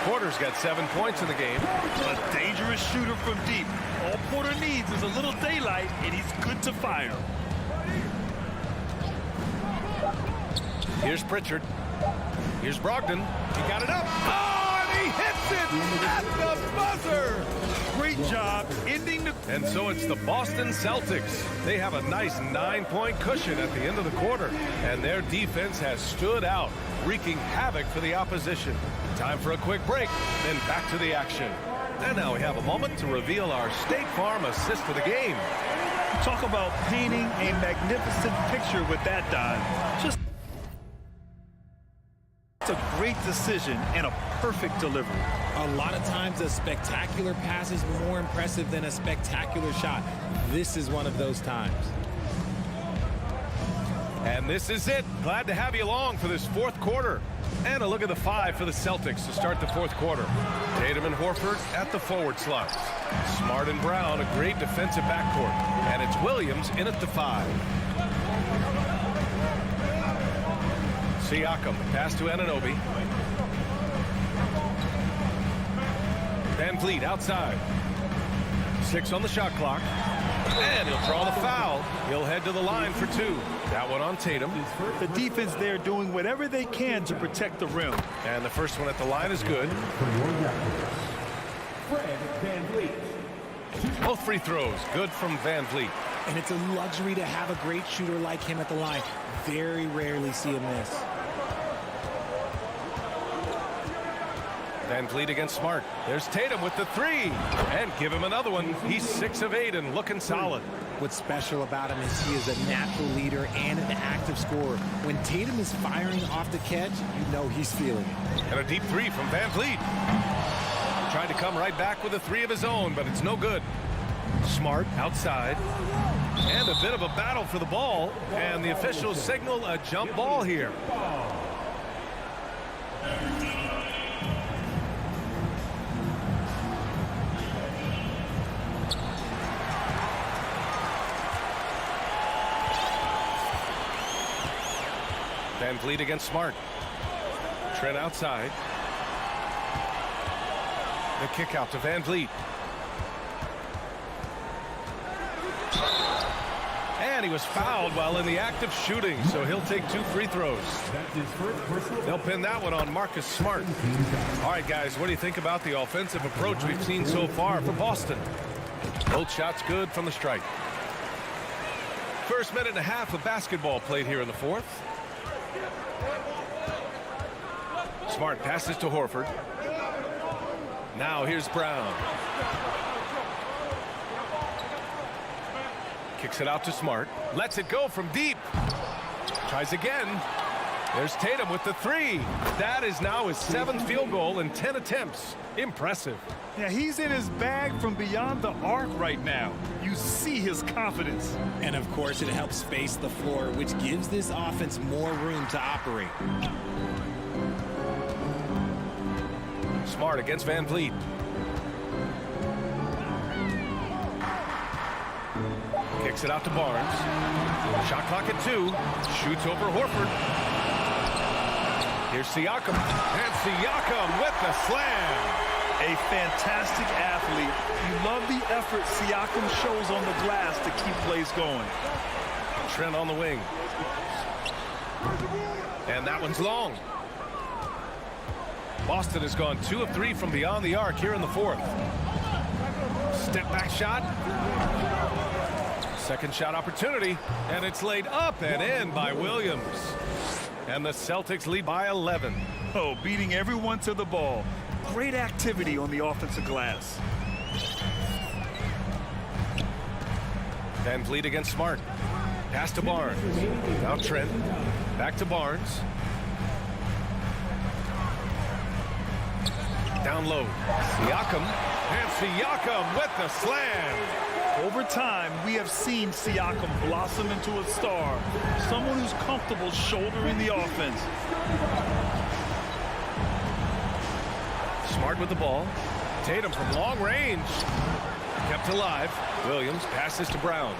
Porter's got 7 points in the game. A dangerous shooter from deep. All Porter needs is a little daylight, and he's good to fire. Here's Pritchard. Here's Brogdon. He got it up. Oh, and he hits it at the buzzer. Great job ending the... And so it's the Boston Celtics. They have a nice 9-point cushion at the end of the quarter. And their defense has stood out, wreaking havoc for the opposition. Time for a quick break, then back to the action. And now we have a moment to reveal our State Farm assist for the game. Talk about painting a magnificent picture with that, Don. Just a great decision and a perfect delivery. A lot of times a spectacular pass is more impressive than a spectacular shot. This is one of those times. And this is it. Glad to have you along for this fourth quarter. And a look at the 5 for the Celtics to start the fourth quarter. Tatum and Horford at the forward slots. Smart and Brown, a great defensive backcourt. And it's Williams in at the 5. Siakam, pass to Anunoby. Van Vliet outside. 6 on the shot clock. And he'll draw the foul. He'll head to the line for 2. That one on Tatum. The defense there doing whatever they can to protect the rim. And the first one at the line is good. Both free throws good from Van Vliet. And it's a luxury to have a great shooter like him at the line. Very rarely see him miss. Van Vliet against Smart. There's Tatum with the 3. And give him another one. He's 6 of 8 and looking solid. What's special about him is he is a natural leader and an active scorer. When Tatum is firing off the catch, you know he's feeling it. And a deep 3 from Van Vliet. Tried to come right back with a 3 of his own, but it's no good. Smart outside. And a bit of a battle for the ball. And the officials signal a jump ball here. Van Vliet against Smart. Trent outside. The kick out to Van Vliet. And he was fouled while in the act of shooting, so he'll take 2 free throws. They'll pin that one on Marcus Smart. All right, guys, what do you think about the offensive approach we've seen so far for Boston? Both shots good from the strike. First minute and a half of basketball played here in the fourth. Smart passes to Horford. Now here's Brown. Kicks it out to Smart. Lets it go from deep. Tries again. There's Tatum with the 3. That is now his 7th field goal in 10 attempts. Impressive. Yeah, he's in his bag from beyond the arc right now. You see his confidence. And of course, it helps space the floor, which gives this offense more room to operate. Smart against Van Vliet. Kicks it out to Barnes. Shot clock at 2. Shoots over Horford. Here's Siakam. And Siakam with the slam. A fantastic athlete. You love the effort Siakam shows on the glass to keep plays going. Trent on the wing. And that one's long. Boston has gone 2 of 3 from beyond the arc here in the fourth. Step back shot. Second shot opportunity. And it's laid up and in by Williams. And the Celtics lead by 11. Oh, beating everyone to the ball. Great activity on the offensive glass. Van Vliet against Smart. Pass to Barnes. Now Trent. Back to Barnes. Down low. Siakam. And Siakam with the slam. Over time, we have seen Siakam blossom into a star. Someone who's comfortable shouldering the offense. Smart with the ball. Tatum from long range. Kept alive. Williams passes to Brown.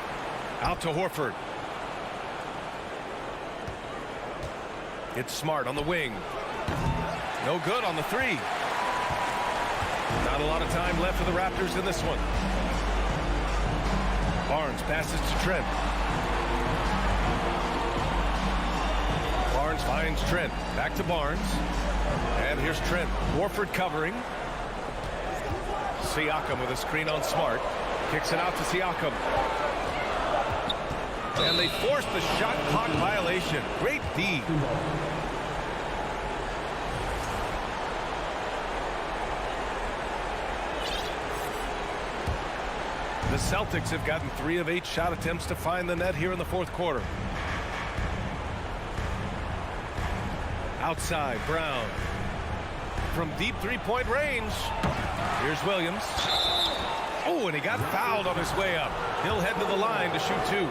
Out to Horford. It's Smart on the wing. No good on the 3. Not a lot of time left for the Raptors in this one. Barnes passes to Trent. Barnes finds Trent. Back to Barnes. And here's Trent. Horford covering. Siakam with a screen on Smart. Kicks it out to Siakam. And they force the shot clock violation. Great D. The Celtics have gotten 3 of 8 shot attempts to find the net here in the fourth quarter. Outside, Brown. From deep 3-point range. Here's Williams. Oh, and he got fouled on his way up. He'll head to the line to shoot 2. And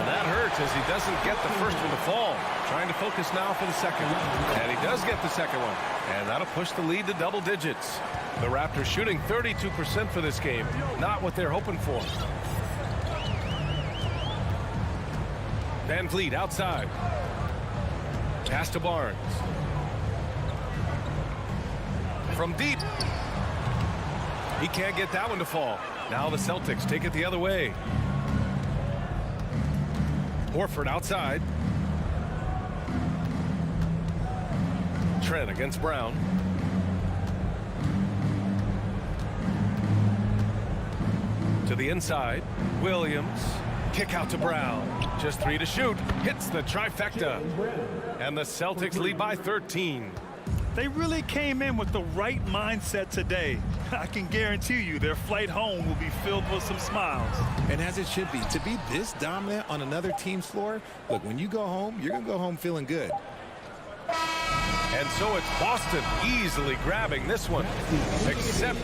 that hurts as he doesn't get the first one to fall. Trying to focus now for the second. And he does get the second one. And that'll push the lead to double digits. The Raptors shooting 32% for this game. Not what they're hoping for. Van Vliet outside. Pass to Barnes. From deep. He can't get that one to fall. Now the Celtics take it the other way. Horford outside. Trent against Brown. To the inside. Williams. Kick out to Brown. Just 3 to shoot. Hits the trifecta. And the Celtics lead by 13. They really came in with the right mindset today. I can guarantee you their flight home will be filled with some smiles. And as it should be. To be this dominant on another team's floor, look, when you go home, you're going to go home feeling good. And so it's Boston easily grabbing this one. Except...